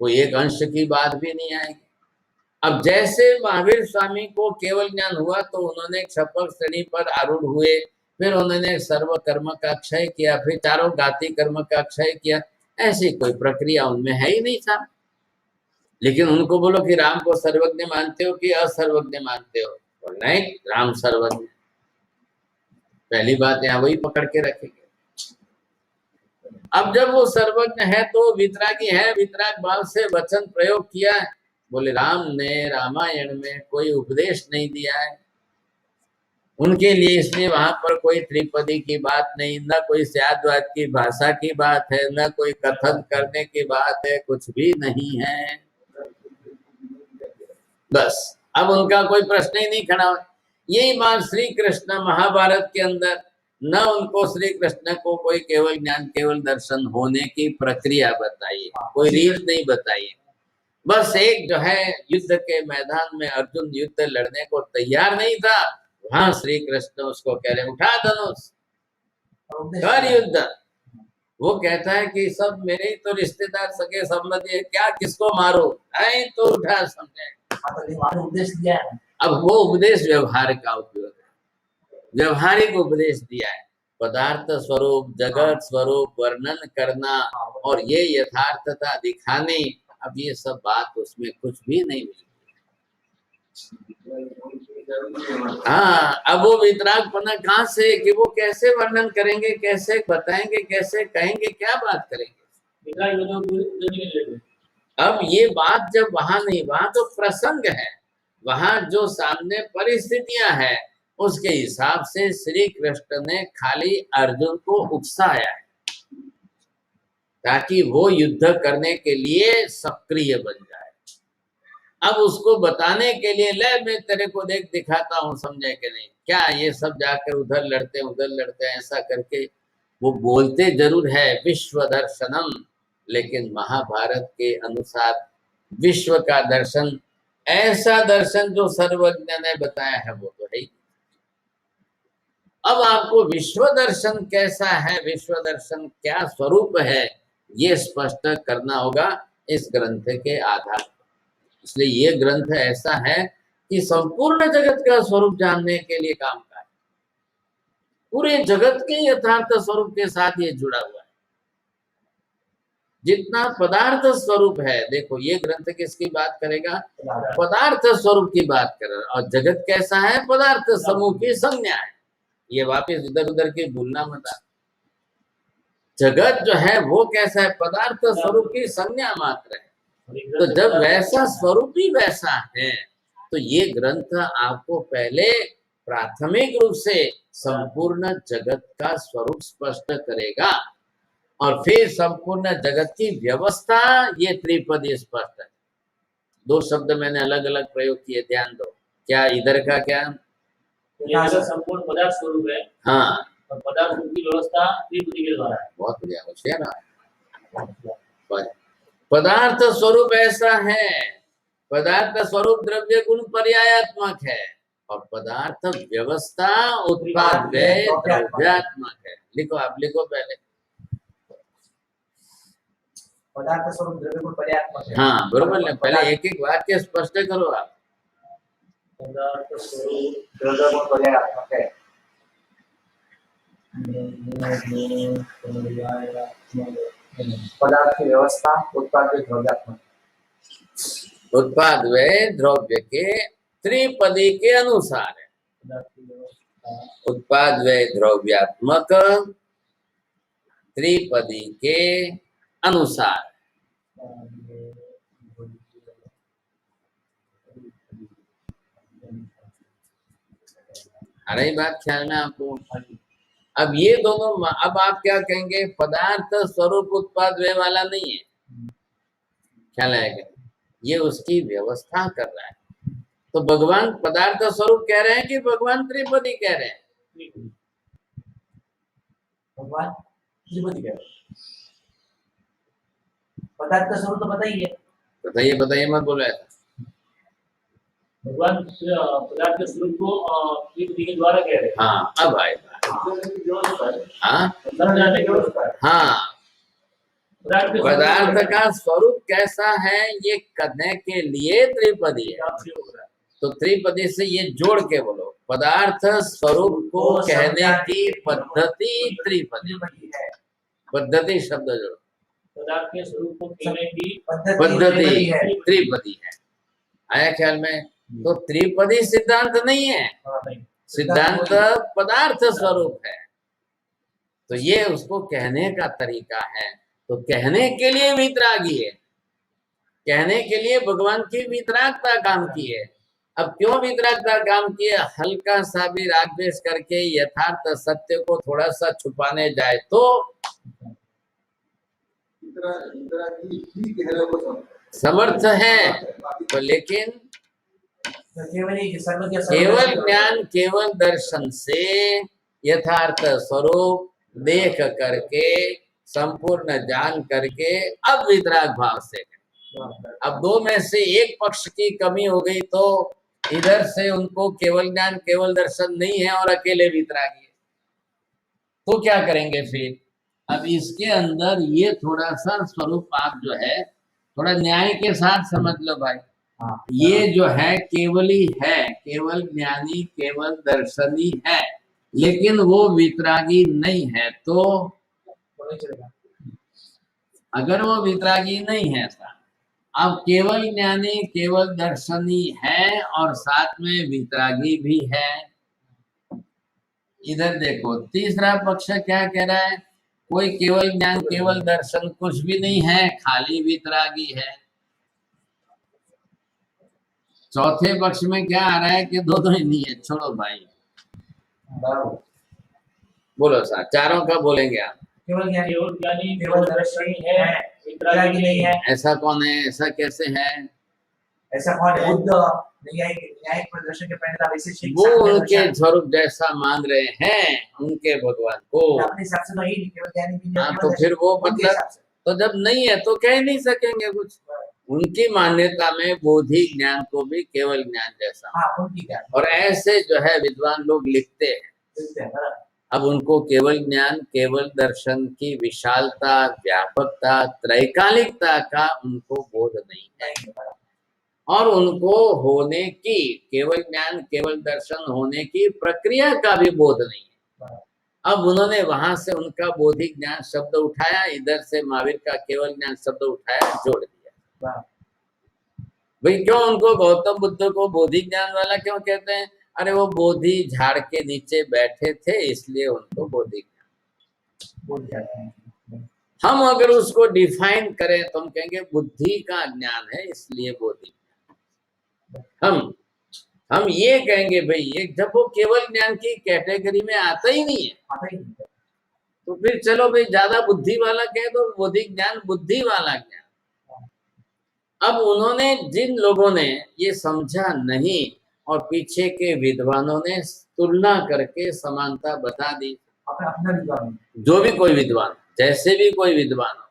Speaker 1: कोई एक अंश की बात भी नहीं आएगी। अब जैसे महावीर स्वामी को केवल ज्ञान हुआ तो उन्होंने क्षपक श्रेणी पर आरूढ़ हुए, फिर उन्होंने सर्व कर्म का क्षय किया, फिर चारों घाती कर्म का क्षय किया, ऐसी कोई प्रक्रिया उनमें है ही नहीं था। लेकिन उनको बोलो कि राम को सर्वज्ञ मानते हो कि असर्वज्ञ मानते हो, और नहीं, राम सर्वज्ञ। पहली बात यहाँ वही पकड़ के रखेंगे। अब जब वो सर्वज्ञ है तो वितरागी है, वितराग भाव से वचन प्रयोग किया है। बोले राम ने रामायण में कोई उपदेश नहीं दिया है उनके लिए, इसलिए वहां पर कोई त्रिपदी की बात नहीं, न कोई स्याद्वाद की भाषा की बात है, न कोई कथन करने की बात है, कुछ भी नहीं है। बस अब उनका कोई प्रश्न ही नहीं खड़ा। यही बात श्री कृष्ण महाभारत के अंदर, न उनको श्री कृष्ण को कोई केवल ज्ञान केवल दर्शन होने की प्रक्रिया बताई, कोई रीत नहीं बताई। बस एक जो है युद्ध के मैदान में अर्जुन युद्ध लड़ने को तैयार नहीं था, वहां श्री कृष्ण उसको कह रहे उठा धनुष कर युद्ध। वो कहता है कि सब मेरे ही तो रिश्तेदार सगे संबंधी है, क्या किसको मारो, ऐ तो उठा समझे।
Speaker 3: उपदेश दिया है।
Speaker 1: अब वो उपदेश व्यवहार का उपयोग है, व्यवहारिक उपदेश दिया है। पदार्थ स्वरूप जगत स्वरूप वर्णन करना और ये यथार्थता दिखाने, अब ये सब बात उसमें कुछ भी नहीं मिलती। हाँ, अब वो वितरागपना कहाँ से कि वो कैसे वर्णन करेंगे, कैसे बताएंगे, कैसे कहेंगे, क्या बात करेंगे। अब ये बात जब वहां नहीं, वहां तो प्रसंग है, वहां जो सामने परिस्थितियां हैं उसके हिसाब से श्री कृष्ण ने खाली अर्जुन को उकसाया है ताकि वो युद्ध करने के लिए सक्रिय बन जाए। अब उसको बताने के लिए ले मैं तेरे को देख दिखाता हूँ, समझे कि नहीं, क्या ये सब जाकर उधर लड़ते उधर लड़ते, ऐसा करके वो बोलते जरूर है विश्व दर्शनम, लेकिन महाभारत के अनुसार विश्व का दर्शन, ऐसा दर्शन जो सर्वज्ञ ने बताया है वो तो है ही। अब आपको विश्व दर्शन कैसा है, विश्व दर्शन क्या स्वरूप है, ये स्पष्ट करना होगा इस ग्रंथ के आधार पर। इसलिए ये ग्रंथ ऐसा है कि संपूर्ण जगत का स्वरूप जानने के लिए काम का है, पूरे जगत के यथार्थ स्वरूप के साथ ये जुड़ा हुआ है। जितना पदार्थ स्वरूप है, देखो ये ग्रंथ किसकी बात करेगा, पदार्थ स्वरूप की बात करेगा, और जगत कैसा है, पदार्थ समूह की संज्ञा है। ये वापिस इधर उधर की भूलना मत। जगत जो है वो कैसा है, पदार्थ स्वरूप की संज्ञा मात्र है। तो जब वैसा स्वरूप ही वैसा है तो ये ग्रंथ आपको पहले प्राथमिक रूप से संपूर्ण जगत का स्वरूप स्पष्ट करेगा, और फिर संपूर्ण जगत की व्यवस्था, ये त्रिपदी स्पष्ट है। दो शब्द मैंने अलग अलग प्रयोग किए, ध्यान दो। क्या इधर का क्या,
Speaker 2: संपूर्ण पदार्थ स्वरूप है, हाँ, और पदार्थ की व्यवस्था त्रिपदी के द्वारा है।
Speaker 1: बहुत बढ़िया, होशियार। पदार्थ स्वरूप ऐसा है, पदार्थ स्वरूप द्रव्य गुण पर्यायात्मक है, और पदार्थ व्यवस्था उत्पाद व्यय द्रव्यात्मक है। लिखो, आप लिखो पहले,
Speaker 3: पदार्थ स्वरूप द्रव्य गुण पर्यायात्मक है।
Speaker 1: हाँ बरोबर है, पहले एक एक वाक्य स्पष्ट करो आप।
Speaker 2: पदार्थ स्वरूप
Speaker 3: द्रव्य पर्यायात्मक है। पदार्थ की व्यवस्था उत्पाद द्रव्यात्मक।
Speaker 1: उत्पाद व द्रव्य के त्रिपदी के अनुसार है।
Speaker 2: पदार्थ की व्यवस्था
Speaker 1: उत्पाद व द्रव्यात्मक त्रिपदी के अनुसार। आ रही बात ख्याल में आपको? अब ये दोनों, अब आप क्या कहेंगे? पदार्थ स्वरूप उत्पाद वे वाला नहीं है, ख्याल आएगा? ये उसकी व्यवस्था कर रहा है। तो भगवान पदार्थ स्वरूप कह रहे हैं कि भगवान त्रिपदी कह रहे हैं?
Speaker 3: भगवान त्रिपदी कह रहे हैं। पदार्थ का स्वरूप तो बताइए।
Speaker 1: बताइए बताइए, मत बोलो ऐसा।
Speaker 2: भगवान पदार्थ के स्वरूप को त्रिपदी के द्वारा कह रहे हैं।
Speaker 1: हाँ, अब आएगा। हाँ हाँ, पदार्थ का स्वरूप कैसा है ये कहने के लिए त्रिपदी है। तो त्रिपदी से ये जोड़ के बोलो, पदार्थ स्वरूप को कहने की पद्धति त्रिपदी है। पद्धति शब्द जोड़ो,
Speaker 2: पदार्थ के स्वरूप को कहने की
Speaker 1: पद्धति त्रिपदी है। आया ख्याल में? तो त्रिपदी सिद्धांत नहीं है, सिद्धांत पदार्थ स्वरूप है। तो ये उसको कहने का तरीका है। तो कहने के लिए वितरागी है, कहने के लिए भगवान की वितरागता काम की है। अब क्यों वितरागता काम की है? हल्का सा भी राग द्वेष करके यथार्थ सत्य को थोड़ा सा छुपाने जाए तो समर्थ है। तो लेकिन केवल ज्ञान, केवल दर्शन से यथार्थ स्वरूप देख करके, संपूर्ण जान करके, अब वितराग भाव से, अब दो में से एक पक्ष की कमी हो गई तो इधर से उनको केवल ज्ञान केवल दर्शन नहीं है और अकेले वितरागी है, तो क्या करेंगे फिर? अब इसके अंदर ये थोड़ा सा स्वरूप आप जो है थोड़ा न्याय के साथ समझ लो भाई। ये जो है केवली है, केवल ज्ञानी केवल दर्शनी है, लेकिन वो वितरागी नहीं है। तो अगर वो वितरागी नहीं है, अब केवल ज्ञानी केवल दर्शनी है और साथ में वितरागी भी है। इधर देखो, तीसरा पक्ष क्या कह रहा है? कोई केवल ज्ञान केवल दर्शन कुछ भी नहीं है, खाली वितरागी है। चौथे पक्ष में क्या आ रहा है कि दो ही नहीं है, छोड़ो भाई। बोलो सा, चारों का बोलेंगे आप?
Speaker 3: केवल ज्ञानी केवल दर्शनी है, वितरागी नहीं है।
Speaker 1: ऐसा कौन है? ऐसा कैसे है?
Speaker 3: ऐसा कौन है? बुद्ध न्यायिक प्रदर्शन के प्रणेता विशेष
Speaker 1: वो उनके स्वरूप जैसा मान रहे हैं उनके भगवान को
Speaker 3: अपने हिसाब से, तो ही केवल ज्ञानी भी
Speaker 1: नहीं। तो फिर वो मतलब, तो जब नहीं है तो कह नहीं सकेंगे कुछ। उनकी मान्यता में बोधि ज्ञान को भी केवल ज्ञान जैसा,
Speaker 3: उनकी ज्ञान।
Speaker 1: और ऐसे जो है विद्वान लोग लिखते हैं। अब उनको केवल ज्ञान केवल दर्शन की विशालता, व्यापकता, त्रैकालिकता का उनको बोध नहीं है, और उनको होने की, केवल ज्ञान केवल दर्शन होने की प्रक्रिया का भी बोध नहीं है। अब उन्होंने वहां से उनका बोधिक ज्ञान शब्द उठाया, इधर से महावीर का केवल ज्ञान शब्द उठाया, जोड़ दिया। भाई क्यों उनको गौतम बुद्ध को बोधिक ज्ञान वाला क्यों कहते हैं? अरे वो बोधि झाड़ के नीचे बैठे थे इसलिए उनको बोधिक ज्ञान। हम अगर उसको डिफाइन करें तो हम कहेंगे बुद्धि का ज्ञान है इसलिए बोधिक। हम ये कहेंगे भाई, ये जब वो केवल ज्ञान की कैटेगरी में आता ही नहीं है, तो फिर चलो भाई ज्यादा बुद्धि वाला कह दो, बोधिक ज्ञान बुद्धि वाला ज्ञान। अब उन्होंने, जिन लोगों ने ये समझा नहीं और पीछे के विद्वानों ने तुलना करके समानता बता दी, जो भी कोई विद्वान, जैसे भी कोई विद्वान हो,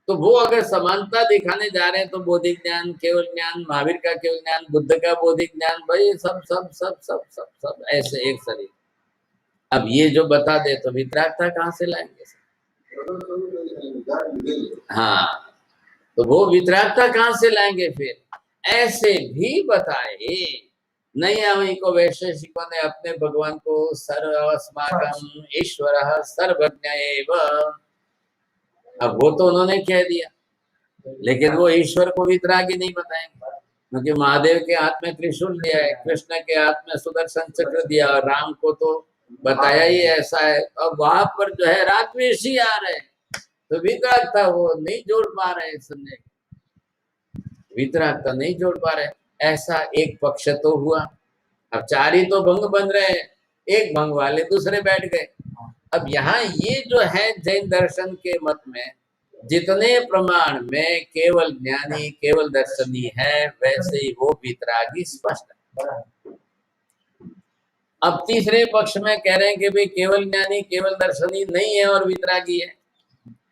Speaker 1: तो वो अगर समानता दिखाने जा रहे हैं तो बोधिक ज्ञान केवल ज्ञान, महावीर का केवल ज्ञान, बुद्ध का बोधिक ज्ञान, भाई सब सब सब सब सब सब ऐसे एक शरीर। अब ये जो बता दे तो वितरागता कहाँ से लाएंगे? हाँ, तो वो वितरागता कहाँ से लाएंगे? फिर ऐसे भी बताए नैयायिकों को वैशेषिकों ने अपने भगवान को सर्वस्माकं ईश्वरः सर्वज्ञ एव, अब वो तो उन्होंने कह दिया, लेकिन वो ईश्वर को वितरागी नहीं बताएंगे, क्योंकि महादेव के हाथ में त्रिशूल दिया है, कृष्ण के हाथ में सुदर्शन चक्र दिया, और राम को तो बताया ही ऐसा है। अब वहां पर जो है रागद्वेषी आ रहे, तो वितरागता वो नहीं जोड़ पा रहे, समझे, वितरागता नहीं जोड़ पा रहे। ऐसा एक पक्ष तो हुआ, अब चार ही तो भंग बन रहे हैं, एक भंग वाले दूसरे बैठ गए। अब यहाँ ये जो है जैन दर्शन के मत में जितने प्रमाण में केवल ज्ञानी केवल दर्शनी है, वैसे ही वो वितरागी स्पष्ट है। अब तीसरे पक्ष में कह रहे हैं कि भाई केवल ज्ञानी केवल दर्शनी नहीं है और वितरागी है।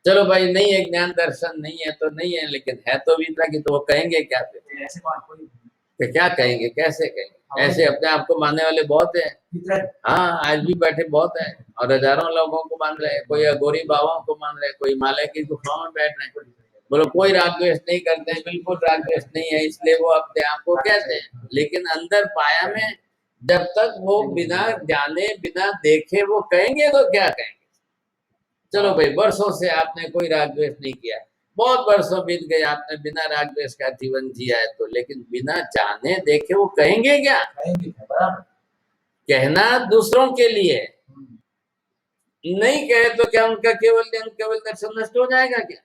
Speaker 1: चलो भाई, नहीं है, ज्ञान दर्शन नहीं है तो नहीं है, लेकिन है तो वितरागी, तो वो कहेंगे क्या फिर?
Speaker 3: ऐसे बात कोई
Speaker 1: तो क्या कहेंगे, कैसे कहेंगे? ऐसे अपने आप को मानने वाले बहुत है। हाँ, आज भी बैठे बहुत है, और हजारों लोगों को मान रहे हैं, कोई अघोरी बाबाओं को मान रहे हैं, कोई हिमालय की गुफाओं में बैठ रहे हैं। बोलो कोई राग द्वेष नहीं करते हैं, बिल्कुल राग द्वेष नहीं है, इसलिए वो अपने आप को कहते हैं, लेकिन अंदर पाया में जब तक वो बिना जाने बिना देखे वो कहेंगे तो क्या कहेंगे? चलो भाई, वर्षों से आपने कोई राग द्वेष नहीं किया, बहुत वर्षों बीत गए, आपने बिना राग द्वेष का जीवन जिया है, तो लेकिन बिना जाने देखे वो कहेंगे क्या? कहना दूसरों के लिए, नहीं कहे तो क्या उनका केवल ज्ञान केवल दर्शन नष्ट हो जाएगा क्या?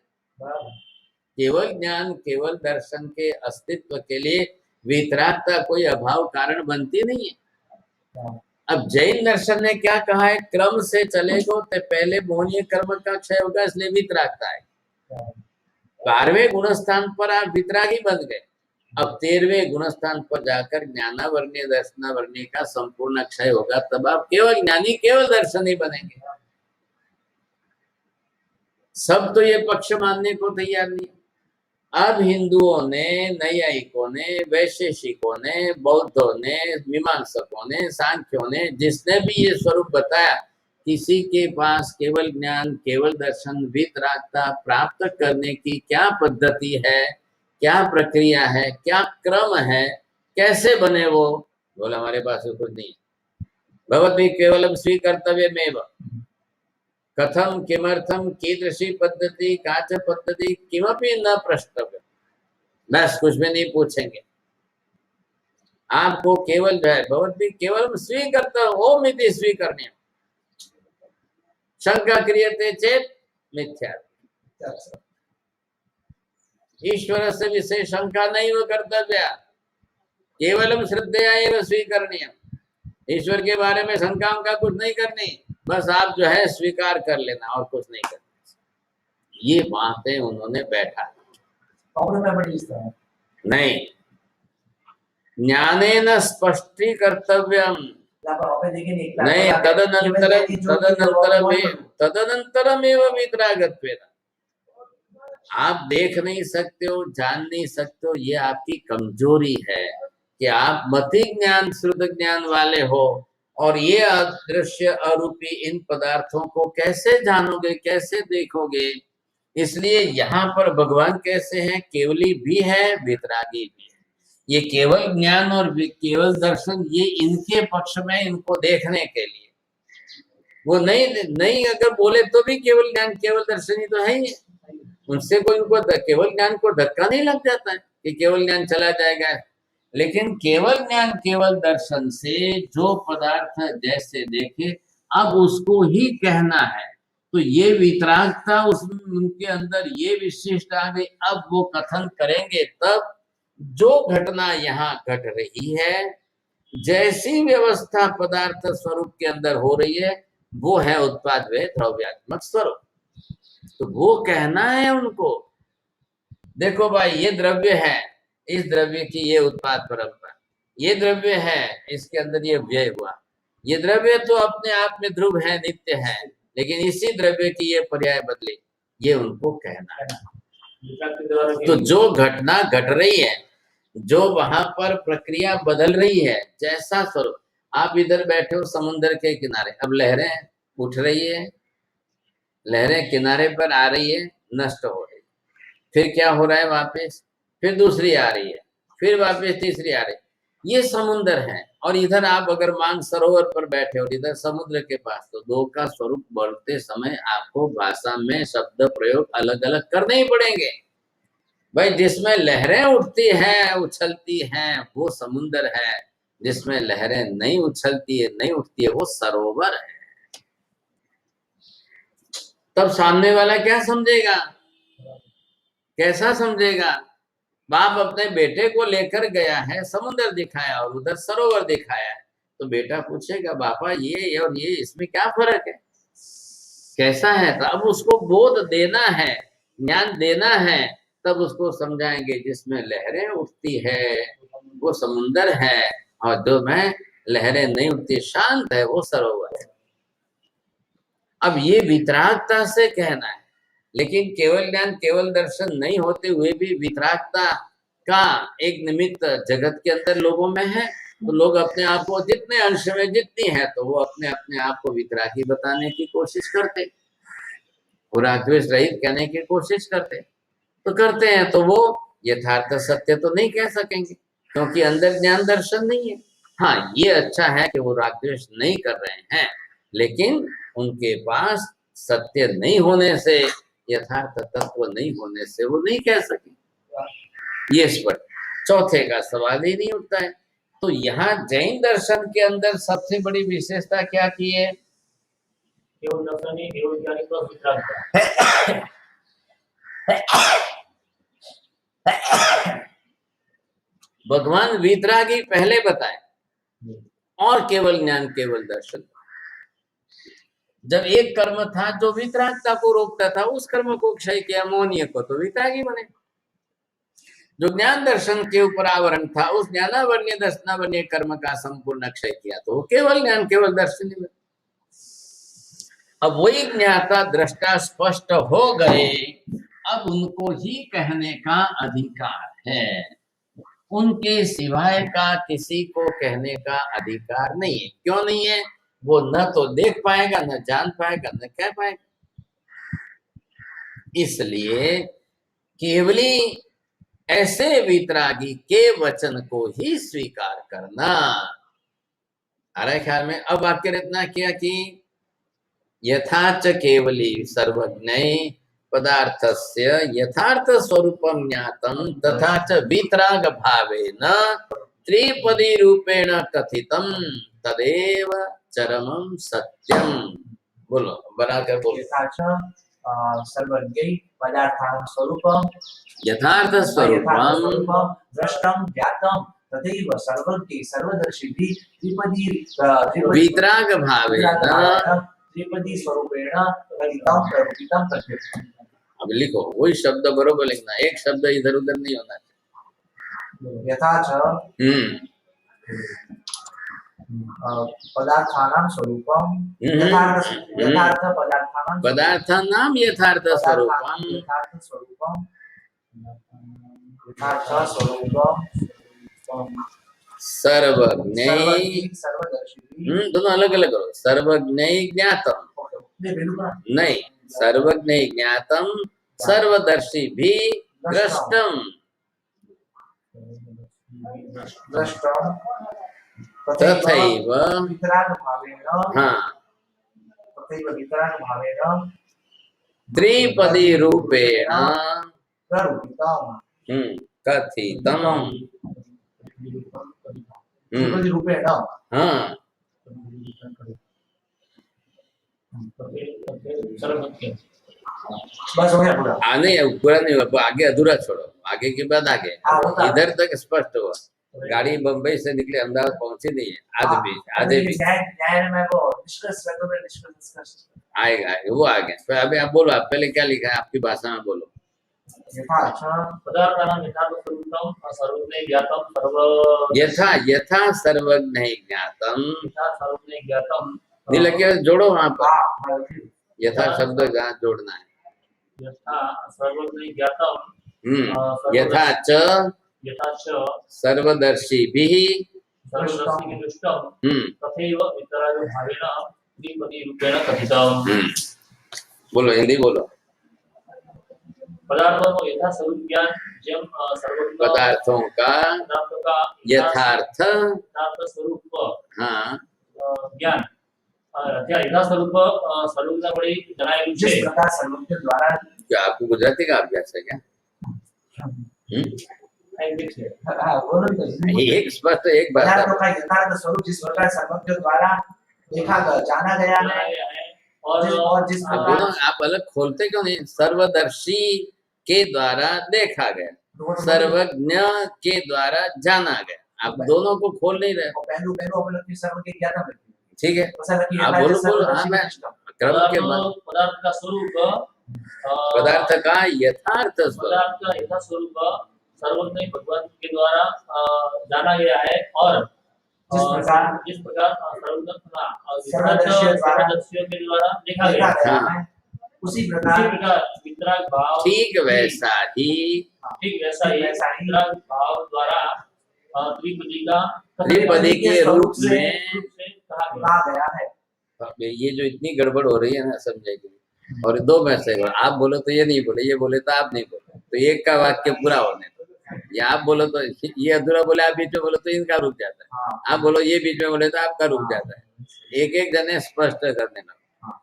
Speaker 1: केवल ज्ञान केवल दर्शन के अस्तित्व के लिए वितरागता कोई अभाव कारण बनती नहीं है। अब जैन दर्शन ने क्या कहा है, क्रम से चलेगो तो पहले मोहनीय कर्म का क्षय होगा, इसलिए वितरागता है। 12वें गुणस्थान पर आप वितरागी बन गए, अब 13वें गुणस्थान पर जाकर ज्ञानावर्णीय दर्शनावर्णीय का संपूर्ण क्षय होगा, तब आप केवल ज्ञानी केवल दर्शनी बनेंगे। सब तो ये पक्ष मानने को तैयार नहीं। अब हिंदुओं ने, नैयायिकों ने, वैशेषिकों ने, बौद्धों ने, मीमांसकों ने, सांख्यों ने, जिसने भी ये स्वरूप बताया, किसी के पास केवल ज्ञान केवल दर्शन वितरागता प्राप्त करने की क्या पद्धति है, क्या प्रक्रिया है, क्या क्रम है, कैसे बने वो? बोला हमारे पास कुछ नहीं। भगवती केवलम स्वीकर्तव्यमेव, कथम किमर्थम कीदृशी पद्धति काच पद्धति किमपि न प्रष्टव्य, बस कुछ भी नहीं पूछेंगे। आपको केवल जो है भगवती केवलम स्वीकर्तव्य ओम इति स्वीकरणीय, शंका क्रियते चेत मिथ्या, ईश्वर से विशेष शंका नहीं हो कर्तव्य, केवलम श्रद्धया एव स्वीकरणीय, ईश्वर के बारे में शंकाओं का कुछ नहीं करनी, बस आप जो है स्वीकार कर लेना और कुछ नहीं करना। ये बातें उन्होंने बैठा नहीं, ज्ञानेन स्पष्टीकर्तव्यम नहीं, तदनंतरमेव वितरागत्वेन। आप देख नहीं सकते हो, जान नहीं सकते हो, ये आपकी कमजोरी है कि आप मति ज्ञान शुद्ध ज्ञान वाले हो, और ये अदृश्य अरूपी इन पदार्थों को कैसे जानोगे, कैसे देखोगे? इसलिए यहाँ पर भगवान कैसे हैं, केवली भी है वितरागी भी है। ये केवल ज्ञान और केवल दर्शन ये इनके पक्ष में, इनको देखने के लिए, वो नहीं अगर बोले तो भी केवल ज्ञान केवल दर्शन ही तो है ही, उनसे कोई उनको केवल ज्ञान को धक्का नहीं लग जाता है कि केवल ज्ञान चला जाएगा। लेकिन केवल ज्ञान केवल दर्शन से जो पदार्थ जैसे देखे अब उसको ही कहना है, तो ये वितरागता उसमें उनके अंदर ये विशिष्ट आ गई। अब वो कथन करेंगे तब जो घटना यहाँ घट रही है, जैसी व्यवस्था पदार्थ स्वरूप के अंदर हो रही है, वो है उत्पाद व द्रव्यात्मक स्वरूप, तो वो कहना है उनको, देखो भाई ये द्रव्य है, इस द्रव्य की ये उत्पाद परंपरा, ये द्रव्य है, इसके अंदर ये व्यय हुआ, ये द्रव्य तो अपने आप में ध्रुव है, नित्य है, लेकिन इसी द्रव्य की ये पर्याय बदली, ये उनको कहना है। तो जो घटना घट रही है, जो वहां पर प्रक्रिया बदल रही है, जैसा स्वरूप, आप इधर बैठे हो समुद्र के किनारे, अब लहरें उठ रही है, लहरें किनारे पर आ रही है, नष्ट हो रही, फिर क्या हो रहा है, वापस फिर दूसरी आ रही है, फिर वापस तीसरी आ रही, ये समुद्र है, और इधर आप अगर मानसरोवर पर बैठे हो, इधर समुद्र के पास, तो दो का स्वरूप बढ़ते समय आपको भाषा में शब्द प्रयोग अलग अलग करने ही पड़ेंगे। भाई जिसमें लहरें उठती हैं उछलती हैं वो समुद्र है, जिसमें लहरें नहीं उछलती है नहीं उठती है वो सरोवर है। तब सामने वाला क्या समझेगा, कैसा समझेगा? बाप अपने बेटे को लेकर गया है, समुद्र दिखाया और उधर सरोवर दिखाया है, तो बेटा पूछेगा बापा ये और ये इसमें क्या फर्क है, कैसा है? तो अब उसको बोध देना है, ज्ञान देना है, तब उसको समझाएंगे जिसमें लहरें उठती है वो समुंदर है, और जो में लहरें नहीं उठती शांत है वो सरोवर है। अब ये वितरागता से कहना है, लेकिन केवल ज्ञान केवल दर्शन नहीं होते हुए भी वितरागता का एक निमित्त जगत के अंदर लोगों में है, तो लोग अपने आप को जितने अंश में जितनी है तो वो अपने अपने आप को वितरागी बताने की कोशिश करते, रागद्वेष रहित कहने की कोशिश करते, तो करते हैं तो वो यथार्थ सत्य तो नहीं कह सकेंगे क्योंकि अंदर ज्ञान दर्शन नहीं है। हाँ ये अच्छा है कि वो रागद्वेष नहीं कर रहे हैं, लेकिन उनके पास सत्य नहीं होने से, यथार्थ तत्व नहीं होने से वो नहीं कह सके। ये स्पष्ट। चौथे का सवाल ही नहीं उठता है। तो यहाँ जैन दर्शन के अंदर सबसे बड़ी विशेषता क्या की है?
Speaker 2: केवल दर्शन ही केवल ज्ञानी को वितरागता।
Speaker 1: भगवान वितरागी पहले बताए और केवल ज्ञान केवल दर्शन। जब एक कर्म था जो वितरागता को रोकता था, उस कर्म को क्षय किया, मोहनीय को तो वितरागी बने। जो ज्ञान दर्शन के ऊपर आवरण था, उस ज्ञानावरणीय दर्शनावरणीय कर्म का संपूर्ण क्षय किया तो केवल ज्ञान केवल दर्शन ही बने। अब वही ज्ञाता दृष्टा स्पष्ट हो गए, अब उनको ही कहने का अधिकार है, उनके सिवाय का किसी को कहने का अधिकार नहीं है। क्यों नहीं है? वो न तो देख पाएगा, न जान पाएगा, न कह पाएगा। इसलिए केवली ऐसे वितरागी के वचन को ही स्वीकार करना। आ रहा है ख्याल में? अब वाक्य रचना किया कि यथाच केवली सर्वज्ञै पदार्थस्य यथार्थ स्वरूपम ज्ञातम तथा च वितराग भावेन त्रिपदी रूपेण कथितम तदेव चरमम सत्यम। बोलो, बनाकर बोलो।
Speaker 3: यथाच सर्वज्ञै पदार्थानां स्वरूपम
Speaker 1: यथार्थ स्वरूपम
Speaker 3: दृष्टम ज्ञातम तथैव सर्वज्ञ सर्वदर्शिभिः त्रिपदी
Speaker 1: वितराग भावेन
Speaker 3: त्रिपदी स्वरूपेण कथितं प्रवृत्तं तथ्यम्।
Speaker 1: अब लिखो, वही शब्द बरोबर लिखना, एक शब्द इधर उधर नहीं होना चाहिए।
Speaker 3: यथाच पदार्थानां स्वरूपम यथार्थ
Speaker 1: पदार्थानां यथार्थ स्वरूपम सर्वज्ञै दोनों अलग अलग करो। सर्वज्ञै ज्ञातम नहीं, सर्वज्ञै ज्ञातम सर्वदर्शी भी दृष्टम तथैव हाँ त्रिपदी रूपेण कथितम हाँ
Speaker 3: बस हो गया पूरा।
Speaker 1: नहीं पूरा नहीं हुआ, आगे अधूरा छोड़ो, आगे के बाद आगे। इधर तक स्पष्ट हुआ, गाड़ी बम्बई से निकले अहमदाबाद पहुंची नहीं है, आधे भी आएगा वो आगे। तो अभी आप बोलो, आप पहले क्या लिखा है आपकी भाषा में बोलो। यथा सर्वज्ञ ज्ञातम नहीं लगे, जोड़ो वहां पर यथा शब्द जोड़ना है।
Speaker 2: यथा सर्वज्ञ ज्ञातम
Speaker 1: यथा च सर्वदर्शी भी बोलो, हिंदी बोलो।
Speaker 2: पदार्थों को यथा स्वरूप ज्ञान જેમ સર્વજ્ઞ
Speaker 1: पदार्थों का
Speaker 2: पदार्थों का
Speaker 1: यथार्थ
Speaker 2: यथार्थ स्वरूप
Speaker 1: हाँ
Speaker 2: ज्ञान यथा स्वरूप स्वरूप बड़ी जनाएલું છે
Speaker 3: जिस प्रकार सर्वज्ञ द्वारा
Speaker 1: क्या आपको गुजराती का अभ्यास है क्या
Speaker 3: हाँ, बोलो तो सही।
Speaker 1: एक स्पष्ट एक बात
Speaker 3: पदार्थों का यथार्थ स्वरूप जिस प्रकार सर्वज्ञ द्वारा देखा गया जाना गया है और जिस
Speaker 1: अब
Speaker 3: प्रकार
Speaker 1: दोनों आप अलग खोलते क्यों नहीं सर्वदर्शी के द्वारा देखा गया सर्वज्ञ के द्वारा जाना गया आप दोनों को खोल नहीं रहे
Speaker 3: पहलू पहलू अपने अपनी सर्वज्ञ ज्ञाता में
Speaker 1: ठीक है
Speaker 3: ऐसा लगी
Speaker 1: आप बोलो बोलो हाँ मैं क्रम के बाद
Speaker 2: पदार्थ का स्वरूप
Speaker 1: पदार्थ का यथार्थ स्वरूप
Speaker 2: पदार्थ का यथा स्वरूप सर्वज्ञ भगवान के द्वारा जाना गया है और जिस प्रकार सर्वदर्शियों के द्वारा देखा गया
Speaker 3: है उसी प्रकार
Speaker 2: वितराग भाव
Speaker 1: ठीक वैसा ही
Speaker 2: वितराग भाव द्वारा
Speaker 1: त्रिपदी के रूप में
Speaker 3: कहा गया है।
Speaker 1: ये जो इतनी गड़बड़ हो रही है ना समझेगी और दो में से आप बोलो तो ये नहीं बोले ये बोले तो आप नहीं बोले तो एक का वाक्य पूरा होने दो या आप बोलो तो ये अधूरा बोले आप बीच में बोलो तो इनका रुक जाता है आप बोलो ये बीच में बोले तो आपका रुक जाता है एक एक जने स्पष्ट करने लगा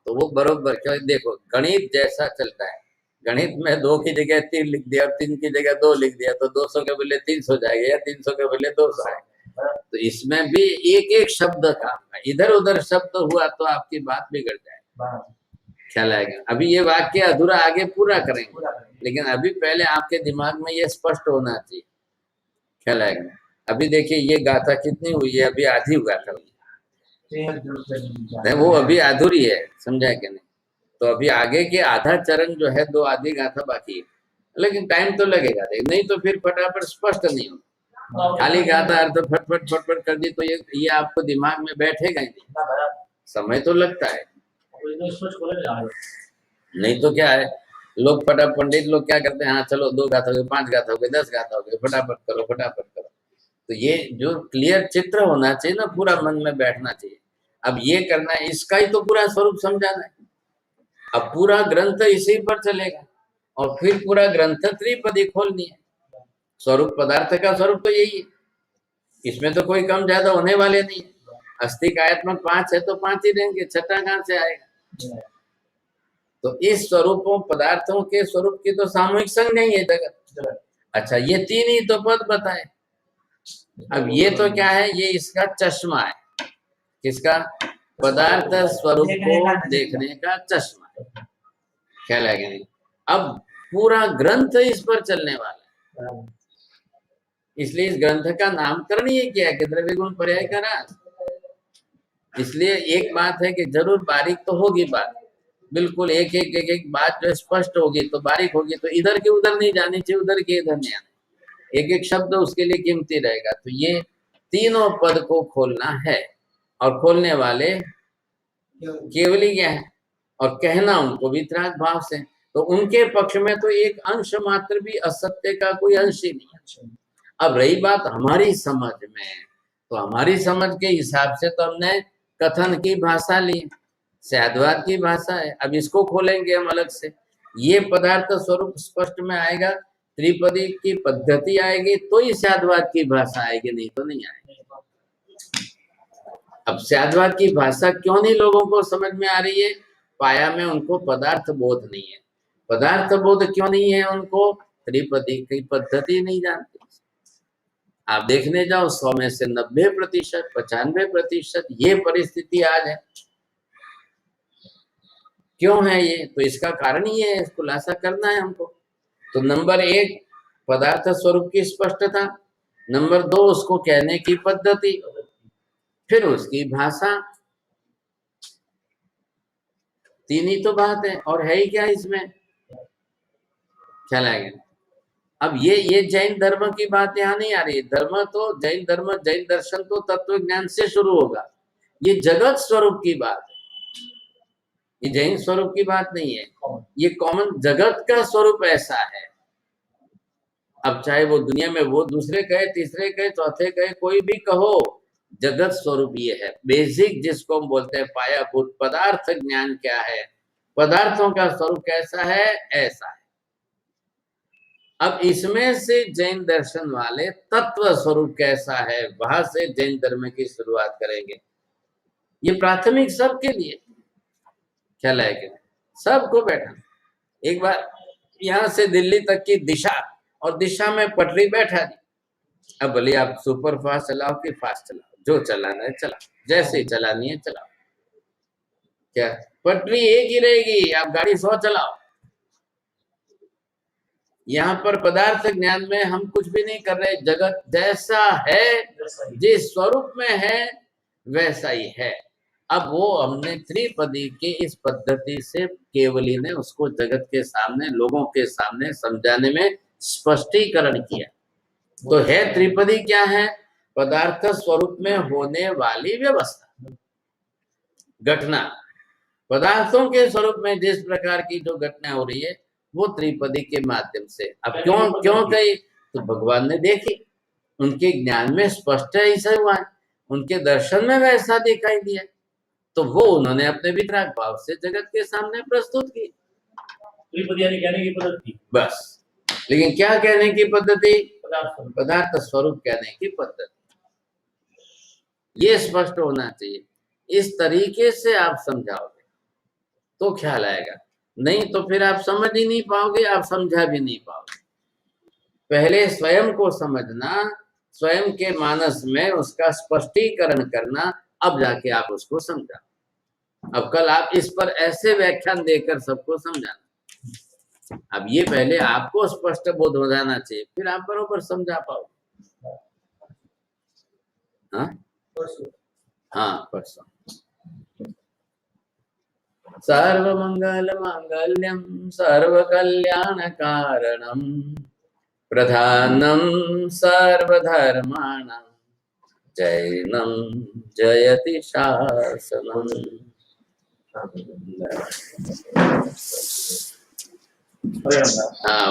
Speaker 1: तो वो बरोबर क्यों देखो गणित जैसा चलता है गणित में 2 की जगह 3 लिख दिया और 3 की जगह 2 लिख दिया तो 200 के बदले 300 जाएगा या 300 के बदले 200 आएगा तो इसमें भी एक एक शब्द का इधर उधर शब्द हुआ तो आपकी बात बिगड़ जाए ख्याल आएगा अभी ये वाक्य अधूरा आगे पूरा करेंगे लेकिन अभी पहले आपके दिमाग में ये स्पष्ट होना चाहिए ख्याल आएगा अभी देखिए ये गाथा कितनी हुई है अभी आधी गाथा हुई नहीं वो अभी अधूरी है समझा कि नहीं तो अभी आगे के आधा चरण जो है 2 आधी गाथा बाकी है लेकिन टाइम तो लगेगा नहीं तो फिर फटाफट स्पष्ट नहीं होगा खाली गाथा अर्थ फटफट फटफट कर दी तो ये आपको दिमाग में बैठेगा ही नहीं समय तो लगता है नहीं तो क्या है लोग फटाफट पंडित लोग क्या करते हैं हाँ चलो 2 गाथा हो गए 5 गाथा हो गए 10 गाथा हो गए फटाफट करो तो ये जो क्लियर चित्र होना चाहिए ना पूरा मन में बैठना चाहिए अब ये करना है इसका ही तो पूरा स्वरूप समझाना है अब पूरा ग्रंथ इसी पर चलेगा और फिर पूरा ग्रंथ त्रिपदी खोलनी है स्वरूप पदार्थ का स्वरूप तो यही है इसमें तो कोई कम ज्यादा होने वाले नहीं है अस्थि कायात्मक 5 है तो 5 ही देंगे छठा कहां से आएगा तो इस स्वरूपों पदार्थों के स्वरूप की तो सामूहिक संज्ञा ही है जगत अच्छा ये 3 ही तो पद बताए अब ये तो क्या है ये इसका चश्मा है किसका पदार्थ स्वरूप को देखने का चश्मा है ख्याल है कि नहीं अब पूरा ग्रंथ इस पर चलने वाला है इसलिए इस ग्रंथ का नामकरण ये किया है कि द्रव्य गुण पर्याय का रास इसलिए एक बात है कि जरूर बारीक तो होगी बात बिल्कुल एक बात जो स्पष्ट होगी तो बारीक होगी तो इधर की उधर नहीं जानी चाहिए उधर के इधर नहीं आना एक शब्द उसके लिए कीमती रहेगा तो ये तीनों पद को खोलना है और खोलने वाले केवल ही है और कहना उनको वितराग भाव से तो उनके पक्ष में तो एक अंश मात्र भी असत्य का कोई अंश ही नहीं अब रही बात हमारी समझ में तो हमारी समझ के हिसाब से तो हमने कथन की भाषा ली सैद्वाद की भाषा है अब इसको खोलेंगे हम अलग से ये पदार्थ स्वरूप स्पष्ट में आएगा त्रिपदी की पद्धति आएगी तो ही सैद्वाद की भाषा आएगी नहीं तो नहीं आएगी अब सैद्वाद की भाषा क्यों नहीं लोगों को समझ में आ रही है पाया में उनको पदार्थ बोध नहीं है पदार्थ बोध क्यों नहीं है उनको त्रिपदी की पद्धति नहीं जानते आप देखने जाओ 100 में से 90% 95% ये परिस्थिति आज है क्यों है ये तो इसका कारण ही है खुलासा करना है हमको तो नंबर 1 पदार्थ स्वरूप की स्पष्टता नंबर 2 उसको कहने की पद्धति फिर उसकी भाषा 3 ही तो बात है और है ही क्या इसमें ख्याल आएगा अब ये जैन धर्म की बात यहाँ नहीं आ रही धर्म तो जैन धर्म जैन दर्शन तो तत्व ज्ञान से शुरू होगा ये जगत स्वरूप की बात है ये जैन स्वरूप की बात नहीं है ये कॉमन जगत का स्वरूप ऐसा है अब चाहे वो दुनिया में वो दूसरे कहे तीसरे कहे चौथे कहे कोई भी कहो जगत स्वरूप ये है बेसिक जिसको हम बोलते हैं पायाभूत पदार्थ ज्ञान क्या है पदार्थों का स्वरूप कैसा है ऐसा है अब इसमें से जैन दर्शन वाले तत्व स्वरूप कैसा है, वहां से जैन धर्म की शुरुआत करेंगे। ये प्राथमिक सबके लिए ख्याल है कि सबको बैठा एक बार यहां से दिल्ली तक की दिशा, और दिशा में पटरी बैठा दी। अब बोलिए आप सुपर फास्ट चलाओ कि फास्ट चलाओ, जो चलाना है चलाओ, जैसे ही चलानी है चलाओ, क्या पटरी एक ही रहेगी, आप गाड़ी 100 चलाओ। यहाँ पर पदार्थ ज्ञान में हम कुछ भी नहीं कर रहे, जगत जैसा है जिस स्वरूप में है वैसा ही है। अब वो हमने त्रिपदी के इस पद्धति से केवली ने उसको जगत के सामने, लोगों के सामने समझाने में स्पष्टीकरण किया। तो है त्रिपदी क्या है? पदार्थ स्वरूप में होने वाली व्यवस्था, घटना, पदार्थों के स्वरूप में जिस प्रकार की जो घटना हो रही है वो त्रिपदी के माध्यम से। अब क्यों कही? तो भगवान ने देखी, उनके ज्ञान में स्पष्ट ऐसा हुआ है, उनके दर्शन में वैसा दिखाई दिया, तो वो उन्होंने अपने वितराग भाव से जगत के सामने प्रस्तुत की।
Speaker 2: त्रिपदी यानी कहने की पद्धति
Speaker 1: बस। लेकिन क्या कहने की पद्धति? पदार्थ स्वरूप कहने की पद्धति। ये स्पष्ट होना चाहिए। इस तरीके से आप समझाओगे तो ख्याल आएगा, नहीं तो फिर आप समझ ही नहीं पाओगे, आप समझा भी नहीं पाओगे। पहले स्वयं को समझना, स्वयं के मानस में उसका स्पष्टीकरण करना, अब जाके आप उसको समझा। अब कल आप इस पर ऐसे व्याख्यान देकर सबको समझाना। अब ये पहले आपको स्पष्ट बोध हो जाना चाहिए, फिर आप बरोबर समझा पाओगे। हाँ परसों। सर्वमंगल मांगल्यम सर्वकल्याणकारणम प्रधानम सर्वधर्माणां जैनम जयति शासनम। हाँ